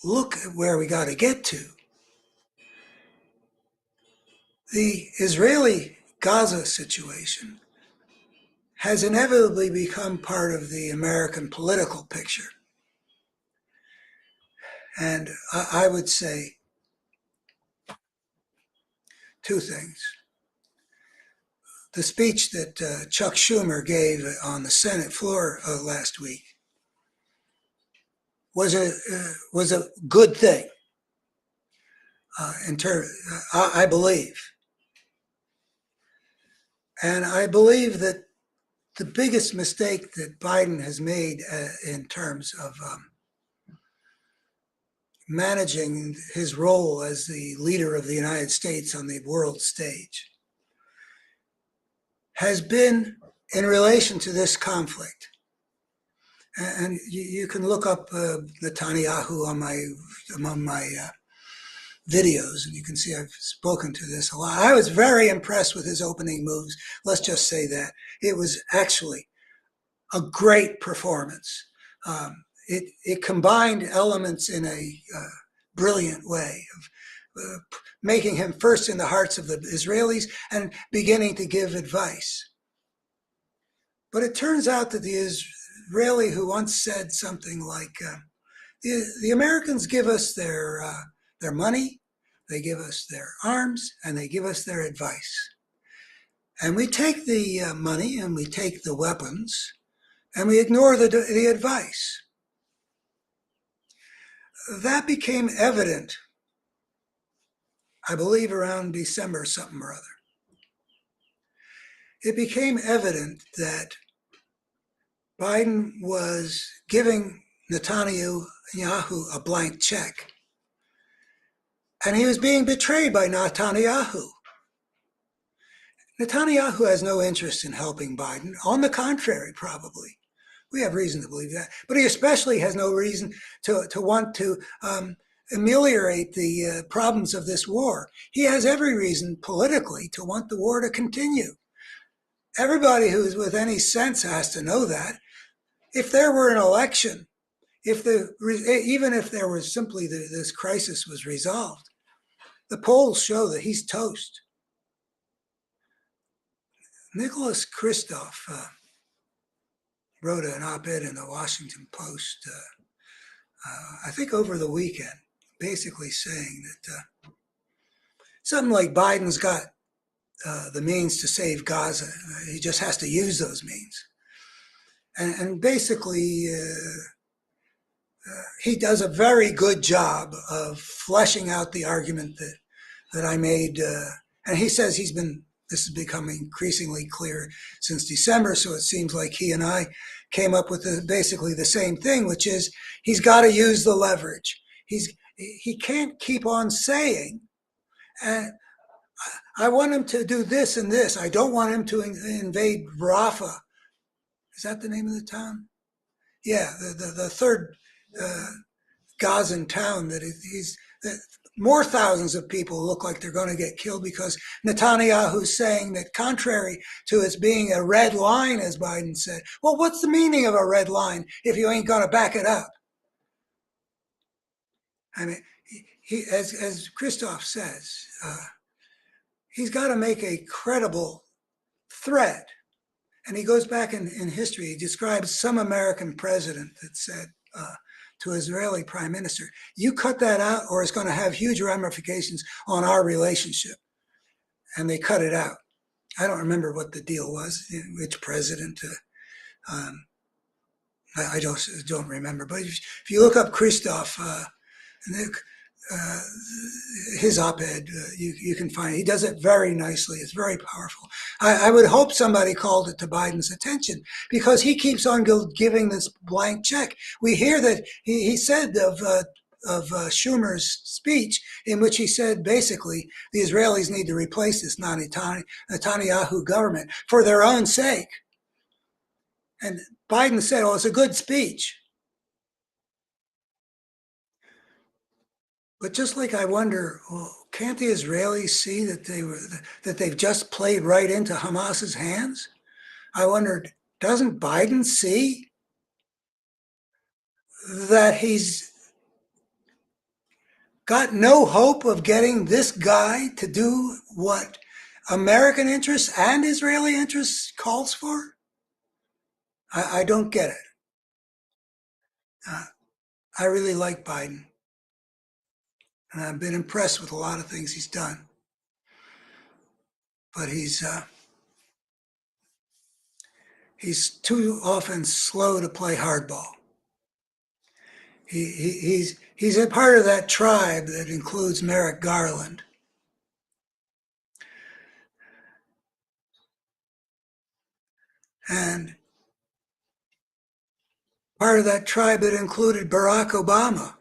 Speaker 1: look at where we got to get to. The Israeli Gaza situation has inevitably become part of the American political picture. And I would say two things. The speech that Chuck Schumer gave on the Senate floor last week was a good thing. I believe, and I believe that the biggest mistake that Biden has made in terms of managing his role as the leader of the United States on the world stage has been in relation to this conflict. And you can look up Netanyahu among my videos, and you can see I've spoken to this a lot. I was very impressed with his opening moves. Let's just say that. It was actually a great performance. It combined elements in a brilliant way of making him first in the hearts of the Israelis and beginning to give advice. But it turns out that the Israeli who once said something like, the Americans give us their money, they give us their arms, and they give us their advice. And we take the money and we take the weapons and we ignore the advice. That became evident, I believe, around December something or other. It became evident that Biden was giving Netanyahu a blank check. And he was being betrayed by Netanyahu. Netanyahu has no interest in helping Biden. On the contrary, probably. We have reason to believe that. But he especially has no reason to want to ameliorate the problems of this war. He has every reason politically to want the war to continue. Everybody who's with any sense has to know that. If there were an election, even if there was simply this crisis was resolved, the polls show that he's toast. Nicholas Kristof wrote an op-ed in the Washington Post, I think over the weekend, basically saying that something like Biden's got the means to save Gaza. He just has to use those means. And basically, he does a very good job of fleshing out the argument that I made. And he says this has become increasingly clear since December, so it seems like he and I came up with basically the same thing, which is he's got to use the leverage. He can't keep on saying, I want him to do this and this. I don't want him to invade Rafah. Is that the name of the town? Yeah, the third Gazan town that more thousands of people look like they're going to get killed because Netanyahu's saying that contrary to it being a red line, as Biden said, well, what's the meaning of a red line if you ain't going to back it up? I mean, as Kristof says, he's got to make a credible threat. And he goes back in history. He describes some American president that said to Israeli prime minister, you cut that out or it's going to have huge ramifications on our relationship. And they cut it out. I don't remember what the deal was, which president. I don't remember. But if you look up Christoph, uh, his op-ed, you can find, he does it very nicely. It's very powerful. I would hope somebody called it to Biden's attention, because he keeps on giving this blank check. We hear that he said of Schumer's speech, in which he said basically the Israelis need to replace this Netanyahu government for their own sake. And Biden said, "Oh, it's a good speech." But just like I wonder, well, can't the Israelis see that they've just played right into Hamas's hands? I wondered, doesn't Biden see that he's got no hope of getting this guy to do what American interests and Israeli interests calls for? I don't get it. Uh, I really like Biden, and I've been impressed with a lot of things he's done. But he's too often slow to play hardball. He's a part of that tribe that includes Merrick Garland. And part of that tribe that included Barack Obama.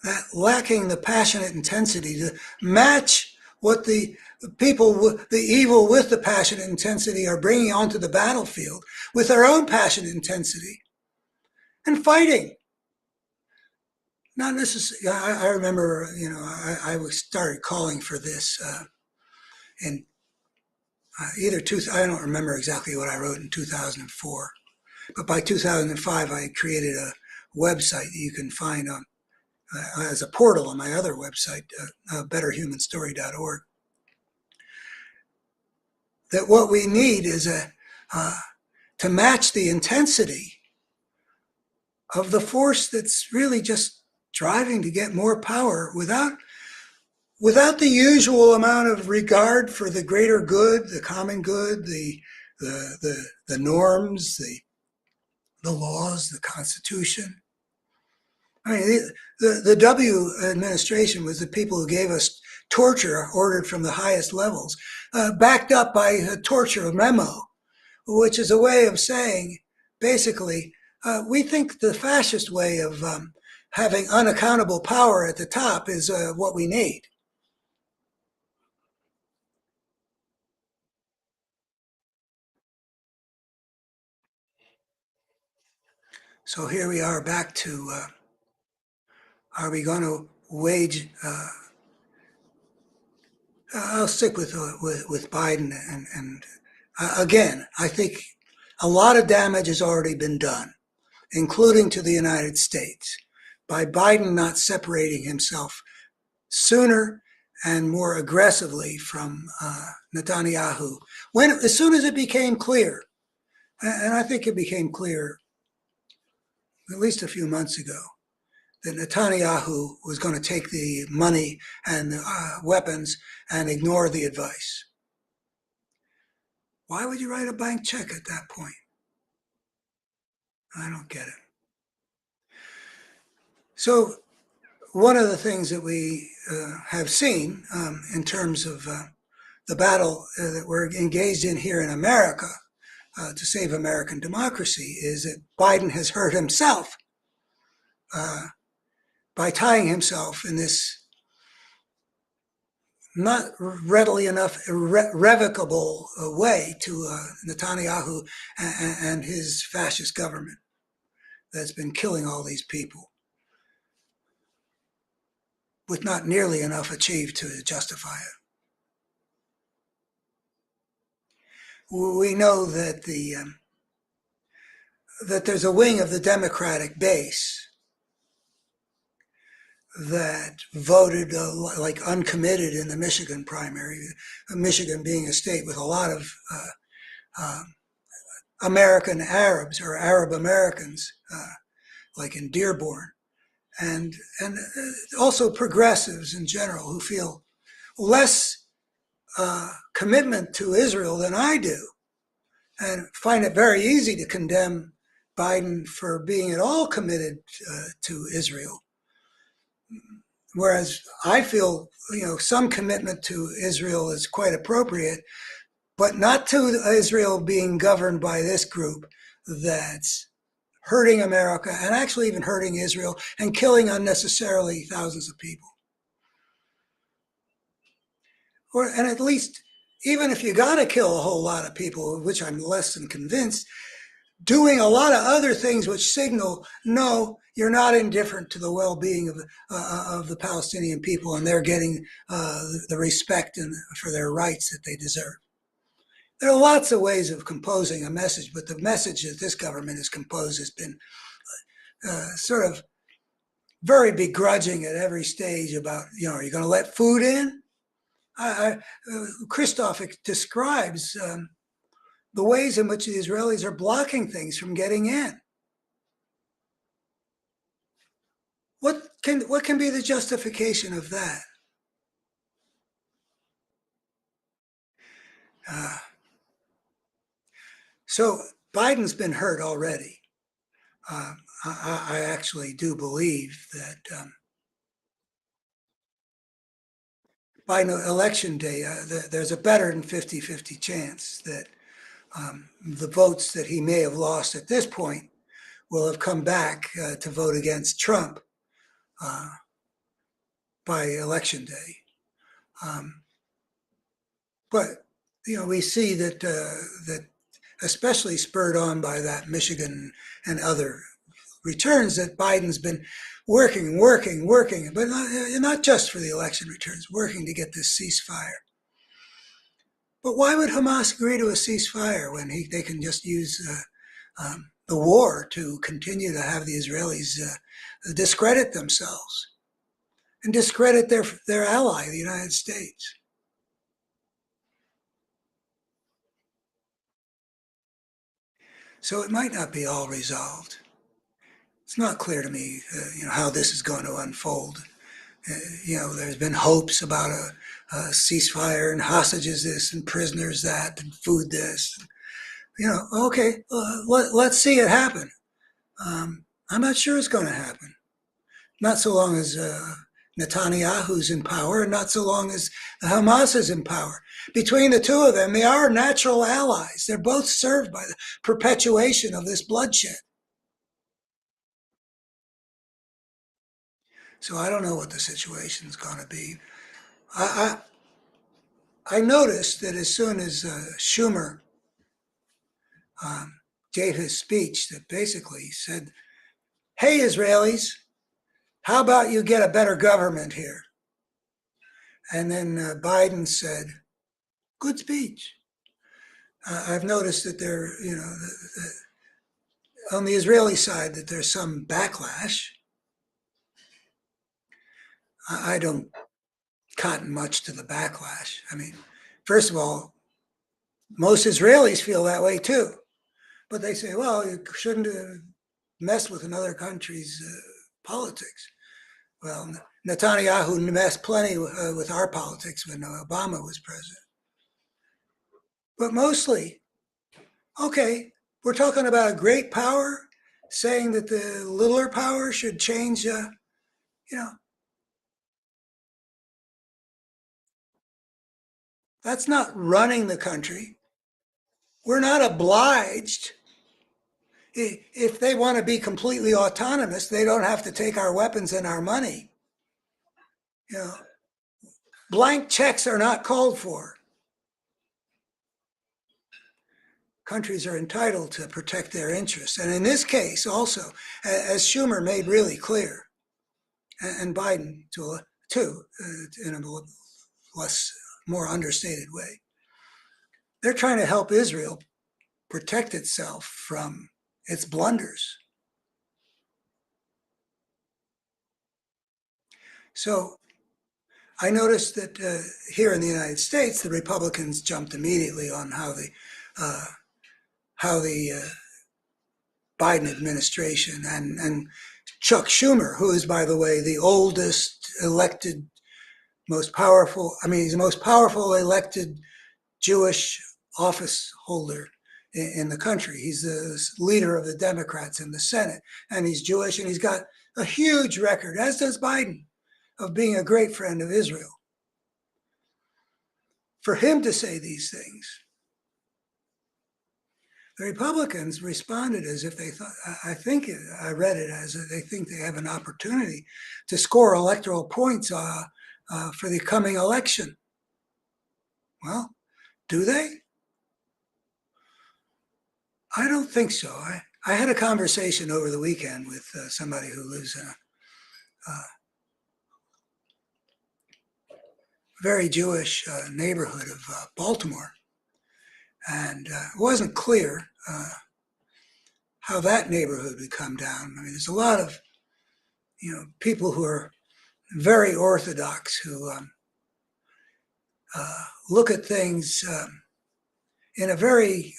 Speaker 1: That lacking the passionate intensity to match what the people, the evil with the passionate intensity are bringing onto the battlefield with their own passionate intensity and fighting. Not necessarily. I remember, I started calling for this in either two. I don't remember exactly what I wrote in 2004, but by 2005, I created a website that you can find on as a portal on my other website, betterhumanstory.org. That what we need is to match the intensity of the force that's really just driving to get more power without the usual amount of regard for the greater good, the common good, the norms, the laws, the Constitution. I mean, the W administration was the people who gave us torture ordered from the highest levels, backed up by a torture memo, which is a way of saying, basically, we think the fascist way of having unaccountable power at the top is what we need. So here we are back to, are we going to wage, I'll stick with Biden. And again, I think a lot of damage has already been done, including to the United States, by Biden not separating himself sooner and more aggressively from Netanyahu. As soon as it became clear, and I think it became clear at least a few months ago, that Netanyahu was going to take the money and the weapons and ignore the advice. Why would you write a blank check at that point? I don't get it. So one of the things that we have seen in terms of the battle that we're engaged in here in America to save American democracy is that Biden has hurt himself by tying himself in this not readily enough irrevocable way to Netanyahu and his fascist government that's been killing all these people with not nearly enough achieved to justify it. We know that that there's a wing of the Democratic base that voted like uncommitted in the Michigan primary, Michigan being a state with a lot of American Arabs or Arab Americans, like in Dearborn, and also progressives in general who feel less commitment to Israel than I do, and find it very easy to condemn Biden for being at all committed to Israel. Whereas I feel, some commitment to Israel is quite appropriate, but not to Israel being governed by this group that's hurting America and actually even hurting Israel and killing unnecessarily thousands of people. And at least, even if you got to kill a whole lot of people, which I'm less than convinced, doing a lot of other things which signal, no, you're not indifferent to the well-being of the Palestinian people, and they're getting the respect for their rights that they deserve. There are lots of ways of composing a message, but the message that this government has composed has been sort of very begrudging at every stage about, are you going to let food in? Christoph describes the ways in which the Israelis are blocking things from getting in. What can be the justification of that? So Biden's been hurt already. I actually do believe that by election day, there's a better than 50-50 chance that the votes that he may have lost at this point will have come back to vote against Trump by election day. But we see that especially spurred on by that Michigan and other returns, that Biden's been working, but not just for the election returns, working to get this ceasefire. But why would Hamas agree to a ceasefire when they can just use the war to continue to have the Israelis discredit themselves and discredit their ally, the United States? So it might not be all resolved. It's not clear to me, how this is going to unfold. There's been hopes about a ceasefire and hostages this and prisoners that and food this. Okay, let's see it happen. I'm not sure it's going to happen. Not so long as Netanyahu's in power, and not so long as Hamas is in power. Between the two of them, they are natural allies. They're both served by the perpetuation of this bloodshed. So I don't know what the situation is going to be. I noticed that as soon as Schumer gave his speech that basically said, hey, Israelis, how about you get a better government here? And then Biden said, good speech. I've noticed that there, on the Israeli side, that there's some backlash. I don't cotton much to the backlash. I mean, first of all, most Israelis feel that way too. But they say, well, you shouldn't mess with another country's politics. Well, Netanyahu messed plenty with our politics when Obama was president. But mostly, okay, we're talking about a great power saying that the littler power should change, that's not running the country. We're not obliged. If they want to be completely autonomous, they don't have to take our weapons and our money. Blank checks are not called for. Countries are entitled to protect their interests. And in this case, also, as Schumer made really clear, and Biden too, in a more understated way, they're trying to help Israel protect itself from its blunders. So I noticed that here in the United States, the Republicans jumped immediately on how the Biden administration and Chuck Schumer, who is, by the way, the oldest elected he's the most powerful elected Jewish office holder in the country. He's the leader of the Democrats in the Senate, and he's Jewish, and he's got a huge record, as does Biden, of being a great friend of Israel. For him to say these things, the Republicans responded as if they thought, I read it as they think they have an opportunity to score electoral points for the coming election. Well, do they? I don't think so. I had a conversation over the weekend with somebody who lives in a very Jewish neighborhood of Baltimore. And it wasn't clear how that neighborhood would come down. I mean, there's a lot of, people who are very orthodox who look at things in a very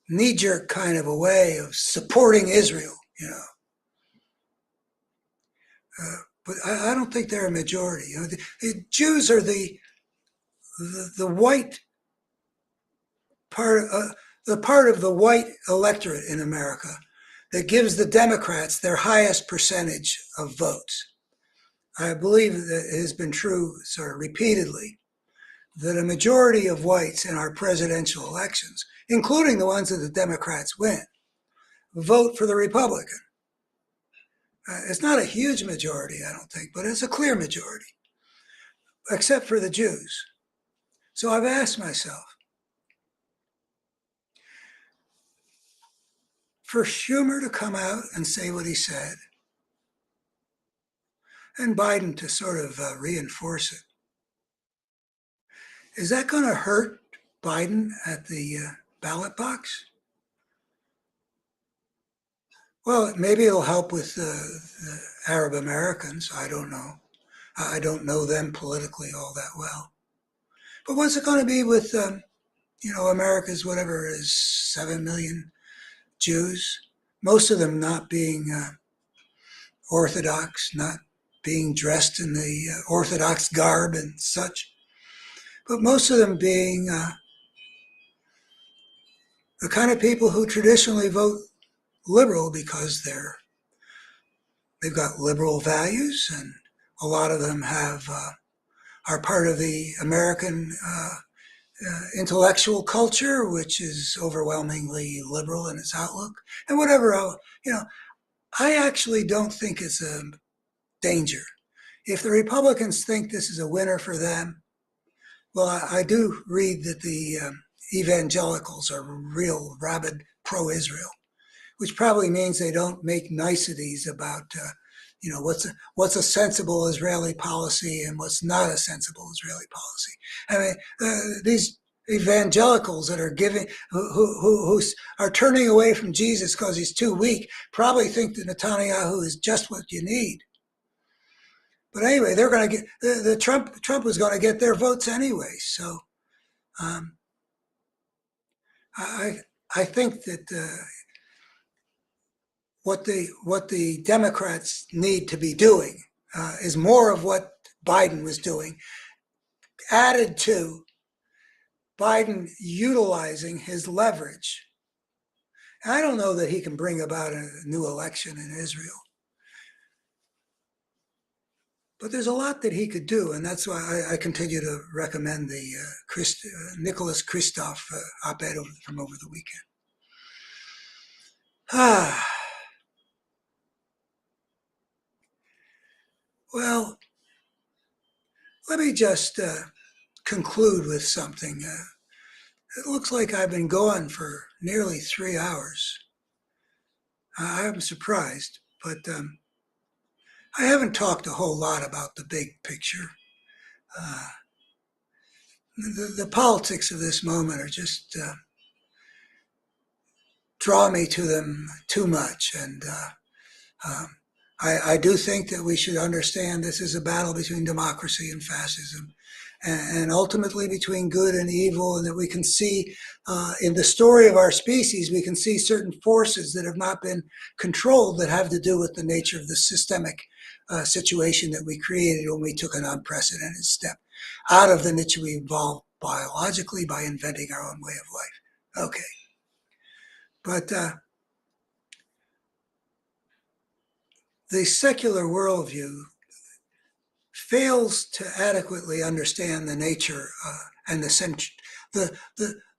Speaker 1: knee-jerk kind of a way of supporting Israel, but I don't think they're a majority. The Jews are the white part, the part of the white electorate in America that gives the Democrats their highest percentage of votes. I believe that it has been true sort of repeatedly that a majority of whites in our presidential elections, including the ones that the Democrats win, vote for the Republican. It's not a huge majority, I don't think, but it's a clear majority, except for the Jews. So I've asked myself, for Schumer to come out and say what he said, and Biden to sort of reinforce it, is that going to hurt Biden at the ballot box? Well, maybe it'll help with the Arab Americans. I don't know. I don't know them politically all that well. But what's it going to be with, America's whatever is 7 million Jews, most of them not being Orthodox, not being dressed in the Orthodox garb and such, but most of them being the kind of people who traditionally vote liberal because they've got liberal values, and a lot of them are part of the American intellectual culture, which is overwhelmingly liberal in its outlook, and whatever else. I actually don't think it's a danger. If the Republicans think this is a winner for them, well, I do read that the evangelicals are real rabid pro-Israel, which probably means they don't make niceties about what's a sensible Israeli policy and what's not a sensible Israeli policy. I mean, these evangelicals that are who are turning away from Jesus because he's too weak, probably think that Netanyahu is just what you need. But anyway, they're going to get Trump was going to get their votes anyway. So I think that what the Democrats need to be doing is more of what Biden was doing, added to Biden utilizing his leverage. I don't know that he can bring about a new election in Israel, but there's a lot that he could do, and that's why I continue to recommend the Nicholas Kristof op-ed from over the weekend. Well, let me just conclude with something. It looks like I've been going for nearly 3 hours. I'm surprised, but I haven't talked a whole lot about the big picture. The politics of this moment are just draw me to them too much, and I do think that we should understand this is a battle between democracy and fascism, and ultimately between good and evil, and that we can see in the story of our species, we can see certain forces that have not been controlled that have to do with the nature of the systemic situation that we created when we took an unprecedented step out of the niche we evolved biologically by inventing our own way of life. Okay. But the secular worldview fails to adequately understand the nature and the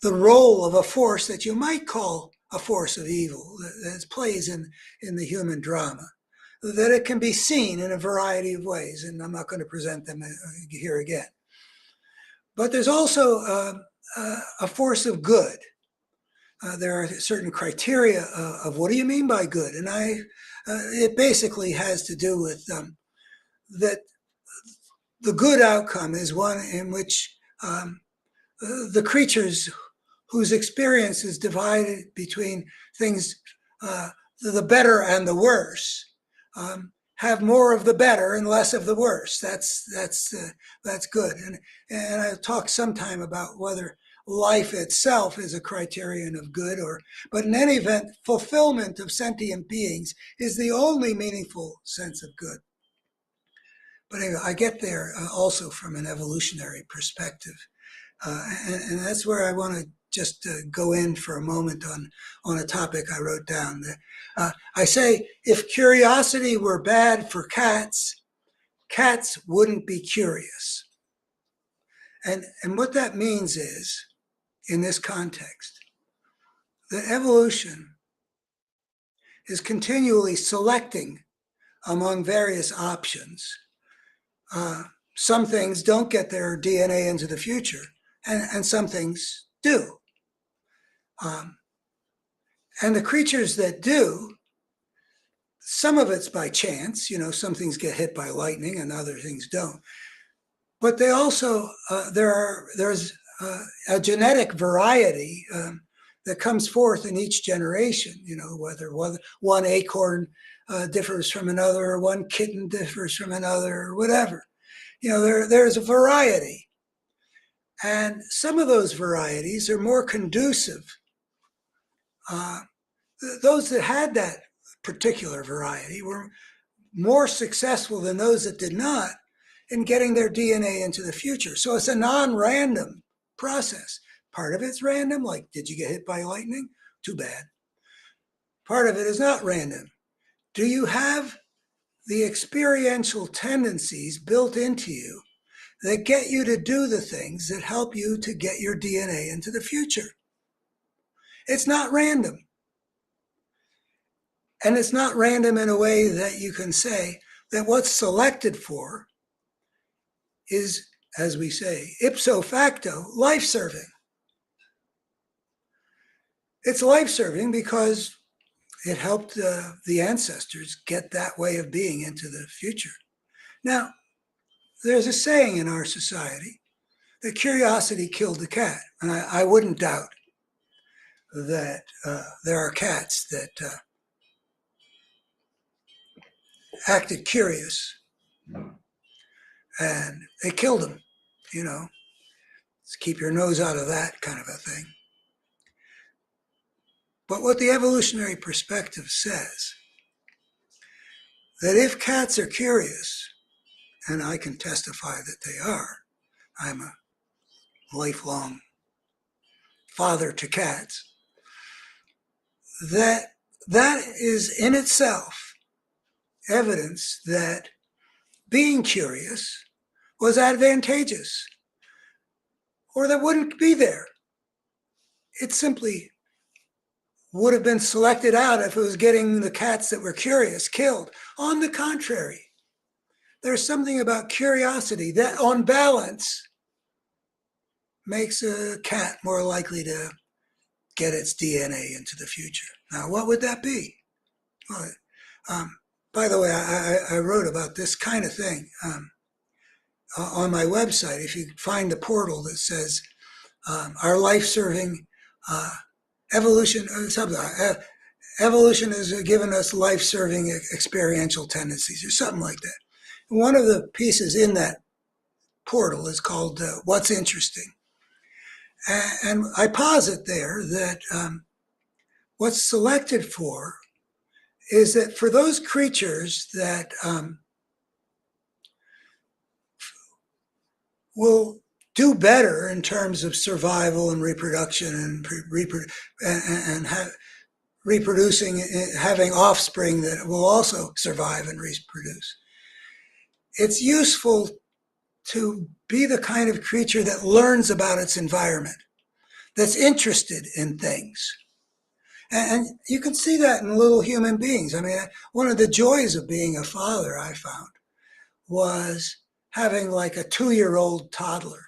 Speaker 1: role of a force that you might call a force of evil that plays in the human drama, that it can be seen in a variety of ways, and I'm not going to present them here again. But there's also a force of good. There are certain criteria of what do you mean by good, and it basically has to do with that the good outcome is one in which the creatures whose experience is divided between things, the better and the worse, have more of the better and less of the worse. That's good. And I'll talk sometime about whether life itself is a criterion of good, but in any event, fulfillment of sentient beings is the only meaningful sense of good. But anyway, I get there also from an evolutionary perspective. And that's where I want to just go in for a moment on a topic I wrote down. I say, if curiosity were bad for cats, cats wouldn't be curious. And what that means is, in this context, that evolution is continually selecting among various options. Some things don't get their DNA into the future, and some things do. And the creatures that do, some of it's by chance, some things get hit by lightning and other things don't. But they also, there's a genetic variety that comes forth in each generation, whether one acorn differs from another, or one kitten differs from another, or whatever. There's a variety. And some of those varieties are more conducive. Those that had that particular variety were more successful than those that did not in getting their DNA into the future. So it's a non-random process. Part of it's random, like did you get hit by lightning? Too bad. Part of it is not random. Do you have the experiential tendencies built into you that get you to do the things that help you to get your DNA into the future? It's not random. And it's not random in a way that you can say that what's selected for is, as we say, ipso facto, life-serving. It's life-serving because it helped the ancestors get that way of being into the future. Now, there's a saying in our society that curiosity killed the cat. And I wouldn't doubt that there are cats that acted curious and they killed them, Let's keep your nose out of that kind of a thing. But what the evolutionary perspective says, that if cats are curious, and I can testify that they are, I'm a lifelong father to cats, that is in itself evidence that being curious was advantageous, or that wouldn't be there. It simply would have been selected out if it was getting the cats that were curious killed. On the contrary, there's something about curiosity that, on balance, makes a cat more likely to get its DNA into the future. Now, what would that be? Well, by the way, I wrote about this kind of thing on my website. If you find the portal that says our life-serving evolution has given us life-serving experiential tendencies, or something like that. One of the pieces in that portal is called What's Interesting. And I posit there that what's selected for is that for those creatures that will do better in terms of survival and reproduction and reproducing, having offspring that will also survive and reproduce. It's useful to be the kind of creature that learns about its environment, that's interested in things. And you can see that in little human beings. I mean, one of the joys of being a father, I found, was having like a 2-year-old toddler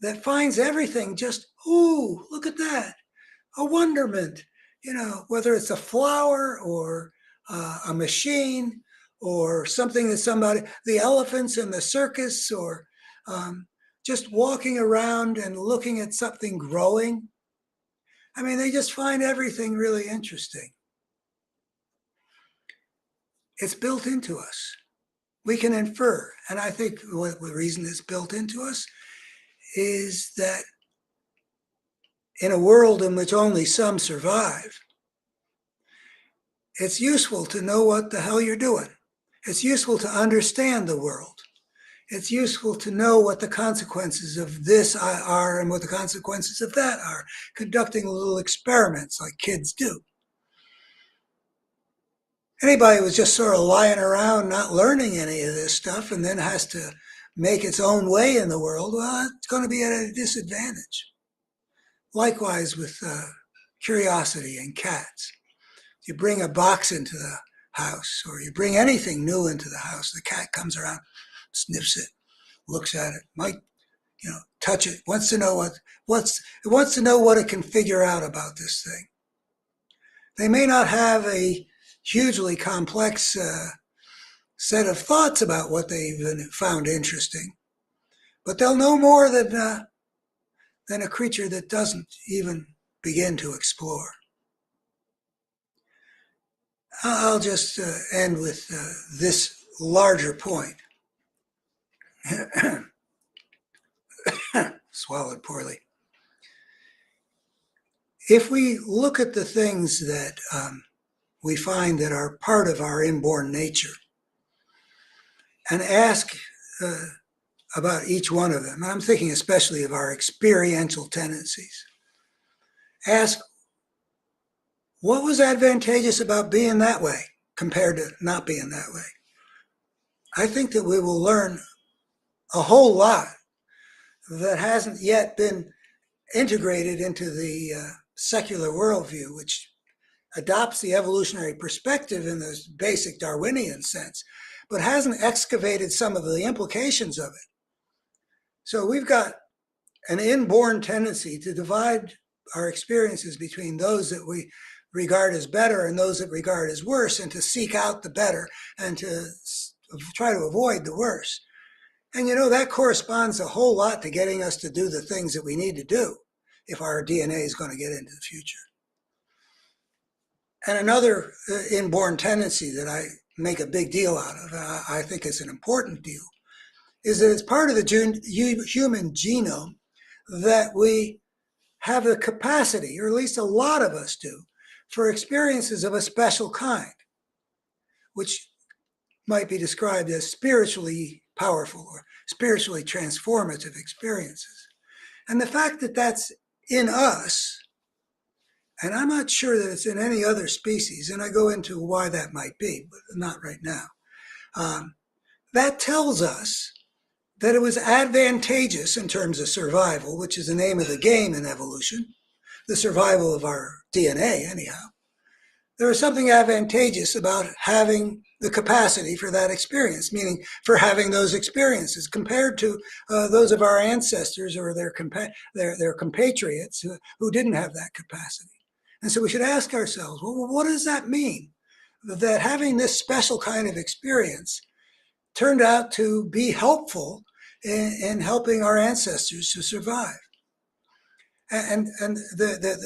Speaker 1: that finds everything just, ooh, look at that, a wonderment. Whether it's a flower or a machine or something that the elephants in the circus, or just walking around and looking at something growing. I mean, they just find everything really interesting. It's built into us. We can infer. And I think the reason it's built into us is that in a world in which only some survive, it's useful to know what the hell you're doing. It's useful to understand the world. It's useful to know what the consequences of this are and what the consequences of that are, conducting little experiments like kids do. Anybody who's just sort of lying around not learning any of this stuff and then has to make its own way in the world, well, it's going to be at a disadvantage. Likewise with curiosity and cats. You bring a box into the house, or you bring anything new into the house, the cat comes around, sniffs it, looks at it, might touch it, wants to know what it can figure out about this thing. They may not have a hugely complex set of thoughts about what they've found interesting, but they'll know more than a creature that doesn't even begin to explore. I'll just end with this larger point. Swallowed poorly. If we look at the things that we find that are part of our inborn nature and ask about each one of them, and I'm thinking especially of our experiential tendencies, ask, what was advantageous about being that way compared to not being that way? I think that we will learn a whole lot that hasn't yet been integrated into the secular worldview, which adopts the evolutionary perspective in the basic Darwinian sense, but hasn't excavated some of the implications of it. So we've got an inborn tendency to divide our experiences between those that we regard as better and those that regard as worse, and to seek out the better and to try to avoid the worse. And that corresponds a whole lot to getting us to do the things that we need to do if our DNA is going to get into the future. And another inborn tendency that I make a big deal out of, I think is an important deal, is that it's part of the human genome that we have the capacity, or at least a lot of us do, for experiences of a special kind, which might be described as spiritually powerful or spiritually transformative experiences. And the fact that that's in us, and I'm not sure that it's in any other species, and I go into why that might be, but not right now, that tells us that it was advantageous in terms of survival, which is the name of the game in evolution, the survival of our DNA anyhow. There was something advantageous about having the capacity for that experience, meaning for having those experiences compared to those of our ancestors or their compatriots who didn't have that capacity. And so we should ask ourselves, well, what does that mean? That having this special kind of experience turned out to be helpful in helping our ancestors to survive. And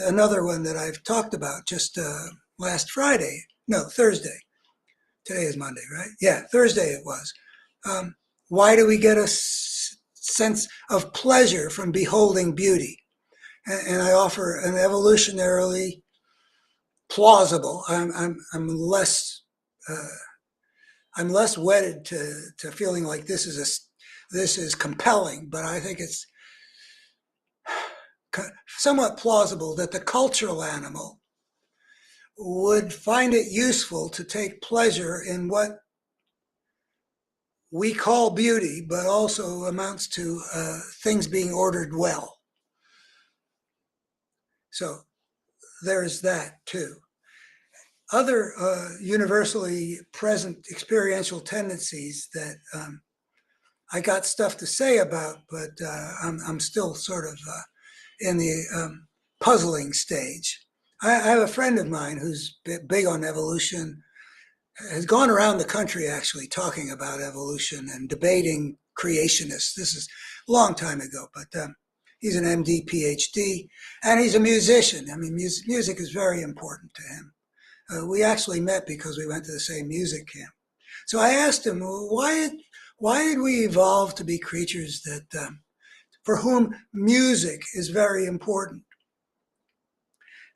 Speaker 1: another one that I've talked about just Thursday. Today is Monday, right? Yeah, Thursday it was. Why do we get a sense of pleasure from beholding beauty? And I offer an evolutionarily plausible. I'm less wedded to feeling like this is this is compelling, but I think it's somewhat plausible that the cultural animal would find it useful to take pleasure in what we call beauty, but also amounts to things being ordered well. So there's that too. Other universally present experiential tendencies that I got stuff to say about, but I'm still sort of in the puzzling stage. I have a friend of mine who's big on evolution, has gone around the country actually talking about evolution and debating creationists. This is a long time ago, but he's an MD, PhD, and he's a musician. I mean, music is very important to him. We actually met because we went to the same music camp. So I asked him, well, why did we evolve to be creatures that for whom music is very important?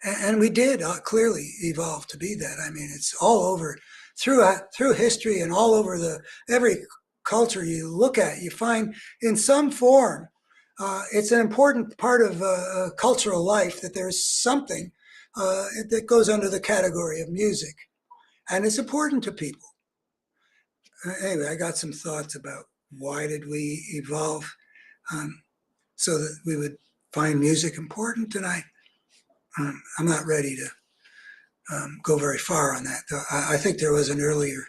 Speaker 1: And we did clearly evolve to be that. I mean, it's all over through history and all over every culture you look at, you find in some form it's an important part of cultural life that there's something that goes under the category of music, and it's important to people. Anyway, I got some thoughts about why did we evolve so that we would find music important, and I'm not ready to go very far on that. I think there was an earlier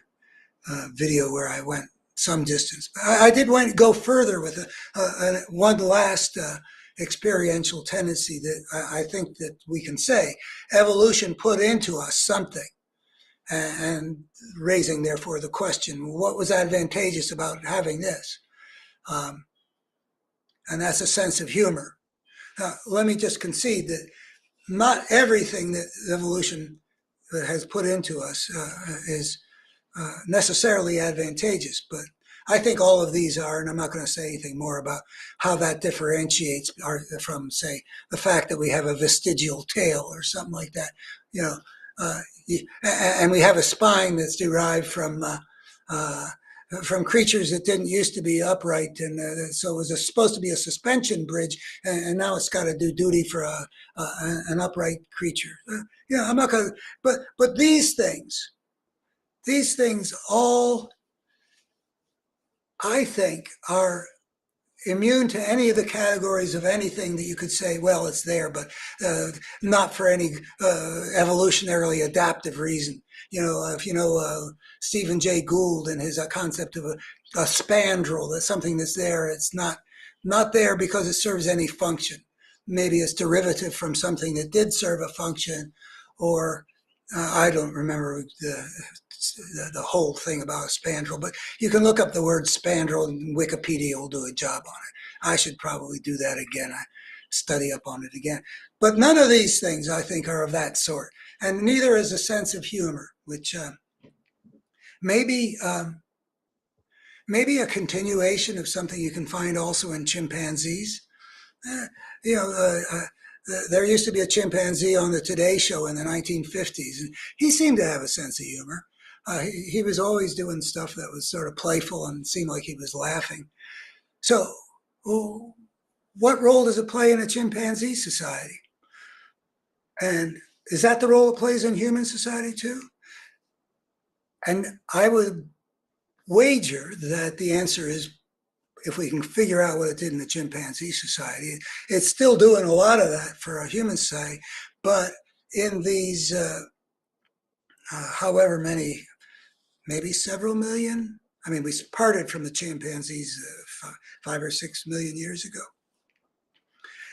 Speaker 1: video where I went some distance. But I did go further with one last experiential tendency that I think that we can say evolution put into us something, and raising therefore the question, what was advantageous about having this? And that's a sense of humor. Now, let me just concede that not everything that evolution has put into us is necessarily advantageous, but I think all of these are, and I'm not going to say anything more about how that differentiates from, say, the fact that we have a vestigial tail or something like that, and we have a spine that's derived from creatures that didn't used to be upright, and so it was supposed to be a suspension bridge, and now it's got to do duty for an upright creature. I'm not going to, but these things all, I think, are immune to any of the categories of anything that you could say, well, it's there, but not for any evolutionarily adaptive reason. If you know Stephen Jay Gould and his concept of a spandrel, that's something that's there. It's not there because it serves any function. Maybe it's derivative from something that did serve a function, or I don't remember the whole thing about a spandrel, but you can look up the word spandrel and Wikipedia will do a job on it. I should probably do that again. I study up on it again. But none of these things, I think, are of that sort. And neither is a sense of humor, which maybe a continuation of something you can find also in chimpanzees. There used to be a chimpanzee on the Today Show in the 1950s, and he seemed to have a sense of humor. He was always doing stuff that was sort of playful and seemed like he was laughing. So, what role does it play in a chimpanzee society? And is that the role it plays in human society too? And I would wager that the answer is, if we can figure out what it did in the chimpanzee society, it's still doing a lot of that for a human society. But in these, however many, maybe several million, I mean, we parted from the chimpanzees 5 or 6 million years ago.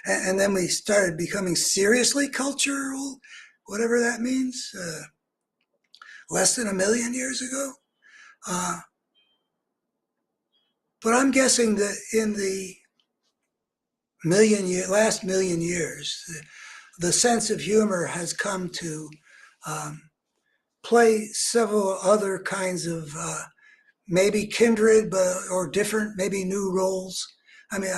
Speaker 1: And then we started becoming seriously cultural, whatever that means, less than 1 million years ago. But I'm guessing that in the last million years, the sense of humor has come to play several other kinds of maybe kindred or different, maybe new roles. I mean,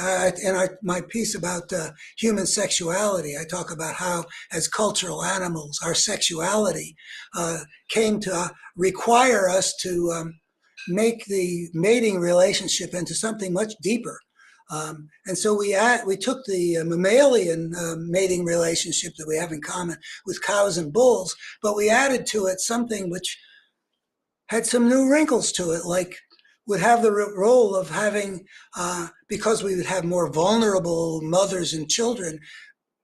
Speaker 1: my piece about human sexuality, I talk about how, as cultural animals, our sexuality came to require us to make the mating relationship into something much deeper. And so we took the mammalian mating relationship that we have in common with cows and bulls, but we added to it something which had some new wrinkles to it, like would have the role of having, because we would have more vulnerable mothers and children,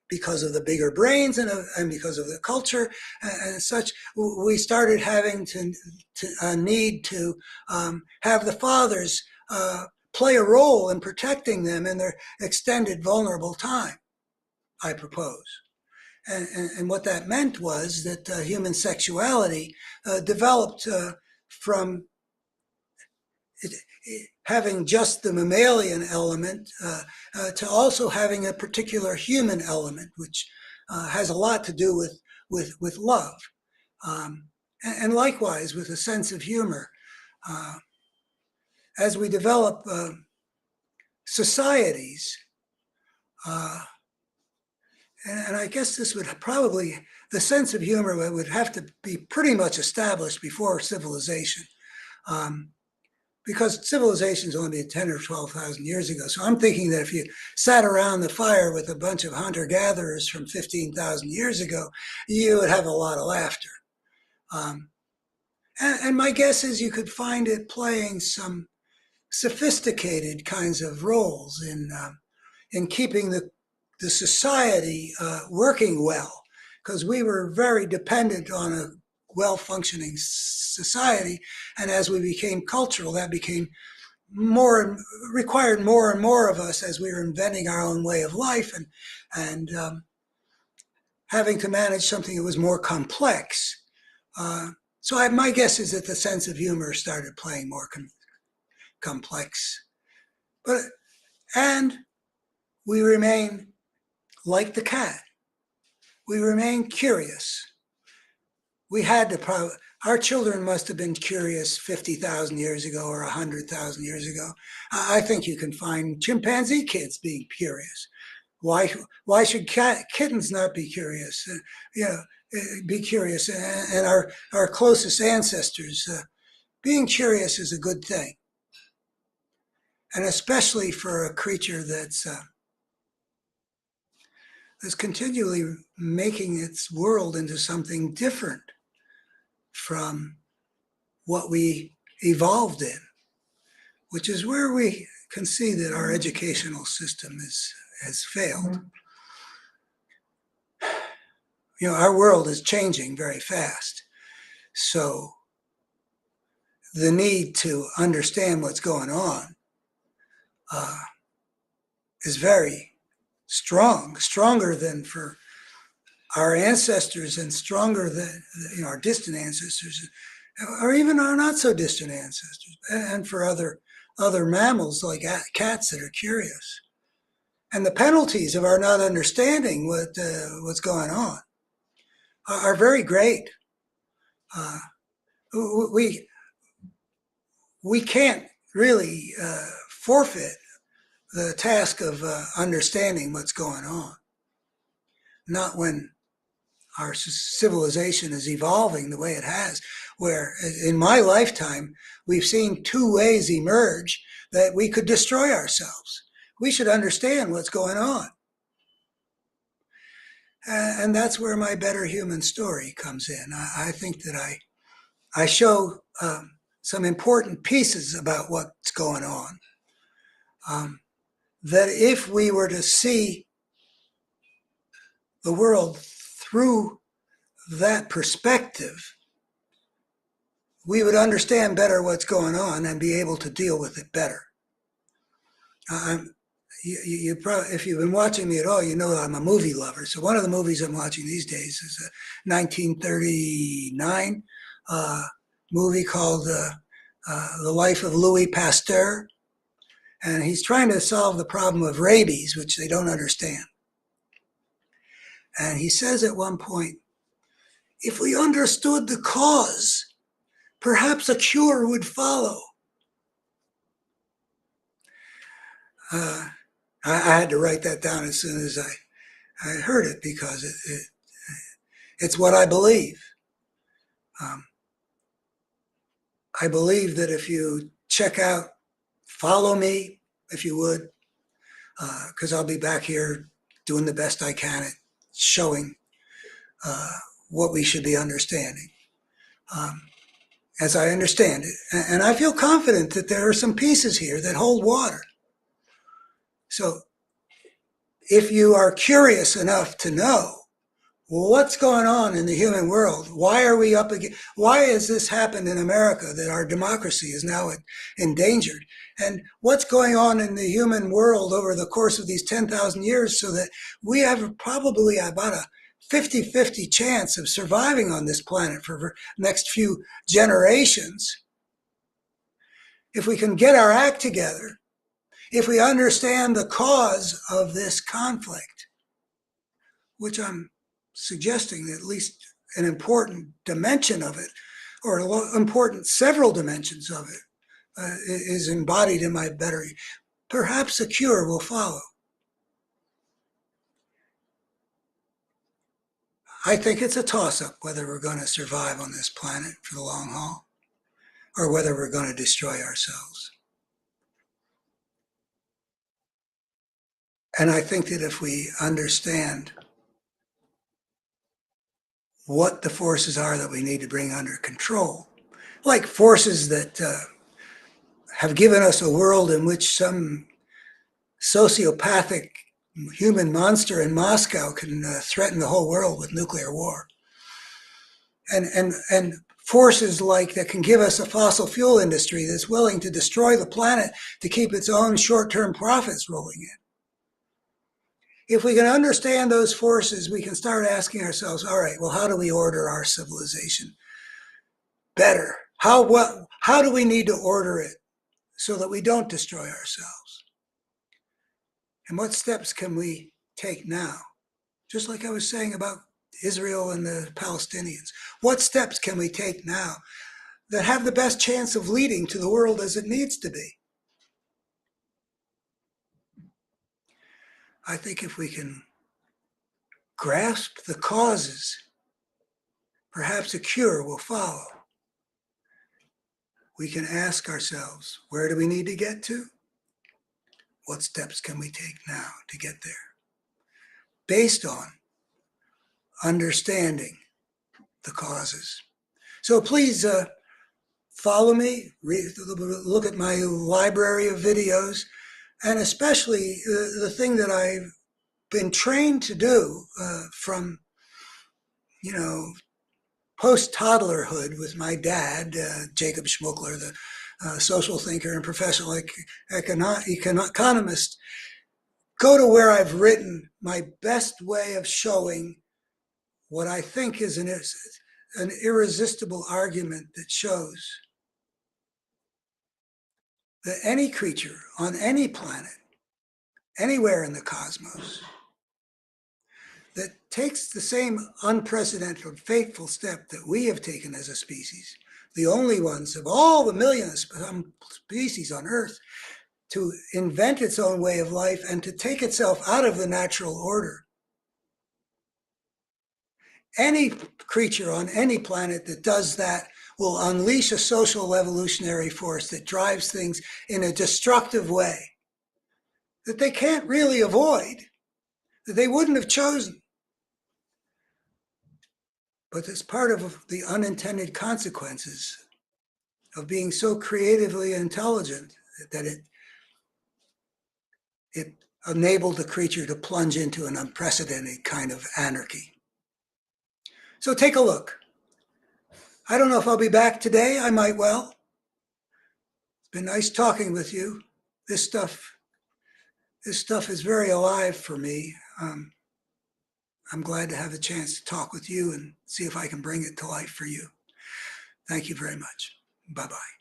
Speaker 1: because of the bigger brains and because of the culture and such, we started having to need to have the fathers play a role in protecting them in their extended vulnerable time, I propose. And what that meant was that human sexuality developed from having just the mammalian element to also having a particular human element, which has a lot to do with love. And likewise with a sense of humor. As we develop societies, and I guess this would probably, the sense of humor would have to be pretty much established before civilization. Because civilization's only been 10 or 12,000 years ago. So I'm thinking that if you sat around the fire with a bunch of hunter-gatherers from 15,000 years ago, you would have a lot of laughter. And my guess is you could find it playing some sophisticated kinds of roles in keeping the society working well, because we were very dependent on a well-functioning society, and as we became cultural, that became required more and more of us as we were inventing our own way of life and having to manage something that was more complex. So my guess is that the sense of humor started playing more complex, and we remain like the cat. We remain curious. We had to our children must have been curious 50,000 years ago or 100,000 years ago. I think you can find chimpanzee kids being curious. Why should kittens not be curious? Be curious. And our closest ancestors, being curious is a good thing. And especially for a creature that's continually making its world into something different from what we evolved in, which is where we can see that our educational system has failed. Our world is changing very fast. So the need to understand what's going on is very strong, stronger than for our ancestors and stronger than our distant ancestors, or even our not so distant ancestors, and for other mammals like cats that are curious. And the penalties of our not understanding what's going on are very great. We can't really forfeit the task of understanding what's going on. Not when our civilization is evolving the way it has, where in my lifetime, we've seen two ways emerge that we could destroy ourselves. We should understand what's going on. And that's where my Better Human story comes in. I think that I show some important pieces about what's going on. That if we were to see the world through that perspective, we would understand better what's going on and be able to deal with it better. You probably, if you've been watching me at all, you know I'm a movie lover. So one of the movies I'm watching these days is a 1939 movie called The Life of Louis Pasteur. And he's trying to solve the problem of rabies, which they don't understand. And he says at one point, if we understood the cause, perhaps a cure would follow. I had to write that down as soon as I heard it, because it's what I believe. I believe that if you check out, follow me, if you would, because I'll be back here doing the best I can at showing what we should be understanding. As I understand it. And I feel confident that there are some pieces here that hold water. So if you are curious enough to know what's going on in the human world, why are we up against, why has this happened in America that our democracy is now endangered? And what's going on in the human world over the course of these 10,000 years so that we have probably about a 50-50 chance of surviving on this planet for the next few generations. If we can get our act together, if we understand the cause of this conflict, which I'm suggesting at least an important dimension of it, or important several dimensions of it, is embodied in my battery, perhaps a cure will follow. I think it's a toss-up whether we're going to survive on this planet for the long haul or whether we're going to destroy ourselves. And I think that if we understand what the forces are that we need to bring under control, like forces that have given us a world in which some sociopathic human monster in Moscow can threaten the whole world with nuclear war. And forces like that can give us a fossil fuel industry that's willing to destroy the planet to keep its own short-term profits rolling in. If we can understand those forces, we can start asking ourselves, all right, well, how do we order our civilization better? How do we need to order it so that we don't destroy ourselves? And what steps can we take now? Just like I was saying about Israel and the Palestinians. What steps can we take now that have the best chance of leading to the world as it needs to be? I think if we can grasp the causes, perhaps a cure will follow. We can ask ourselves, where do we need to get to? What steps can we take now to get there? Based on understanding the causes. So please follow me, look at my library of videos, and especially the thing that I've been trained to do from, post-toddlerhood with my dad, Jacob Schmuckler, the social thinker and professional economist. Go to where I've written my best way of showing what I think is an irresistible argument that shows that any creature on any planet, anywhere in the cosmos, that takes the same unprecedented, fateful step that we have taken as a species, the only ones of all the millions of species on Earth, to invent its own way of life and to take itself out of the natural order. Any creature on any planet that does that will unleash a social evolutionary force that drives things in a destructive way that they can't really avoid, that they wouldn't have chosen. But it's part of the unintended consequences of being so creatively intelligent that it enabled the creature to plunge into an unprecedented kind of anarchy. So take a look. I don't know if I'll be back today. I might well. It's been nice talking with you. This stuff is very alive for me. I'm glad to have the chance to talk with you and see if I can bring it to life for you. Thank you very much. Bye-bye.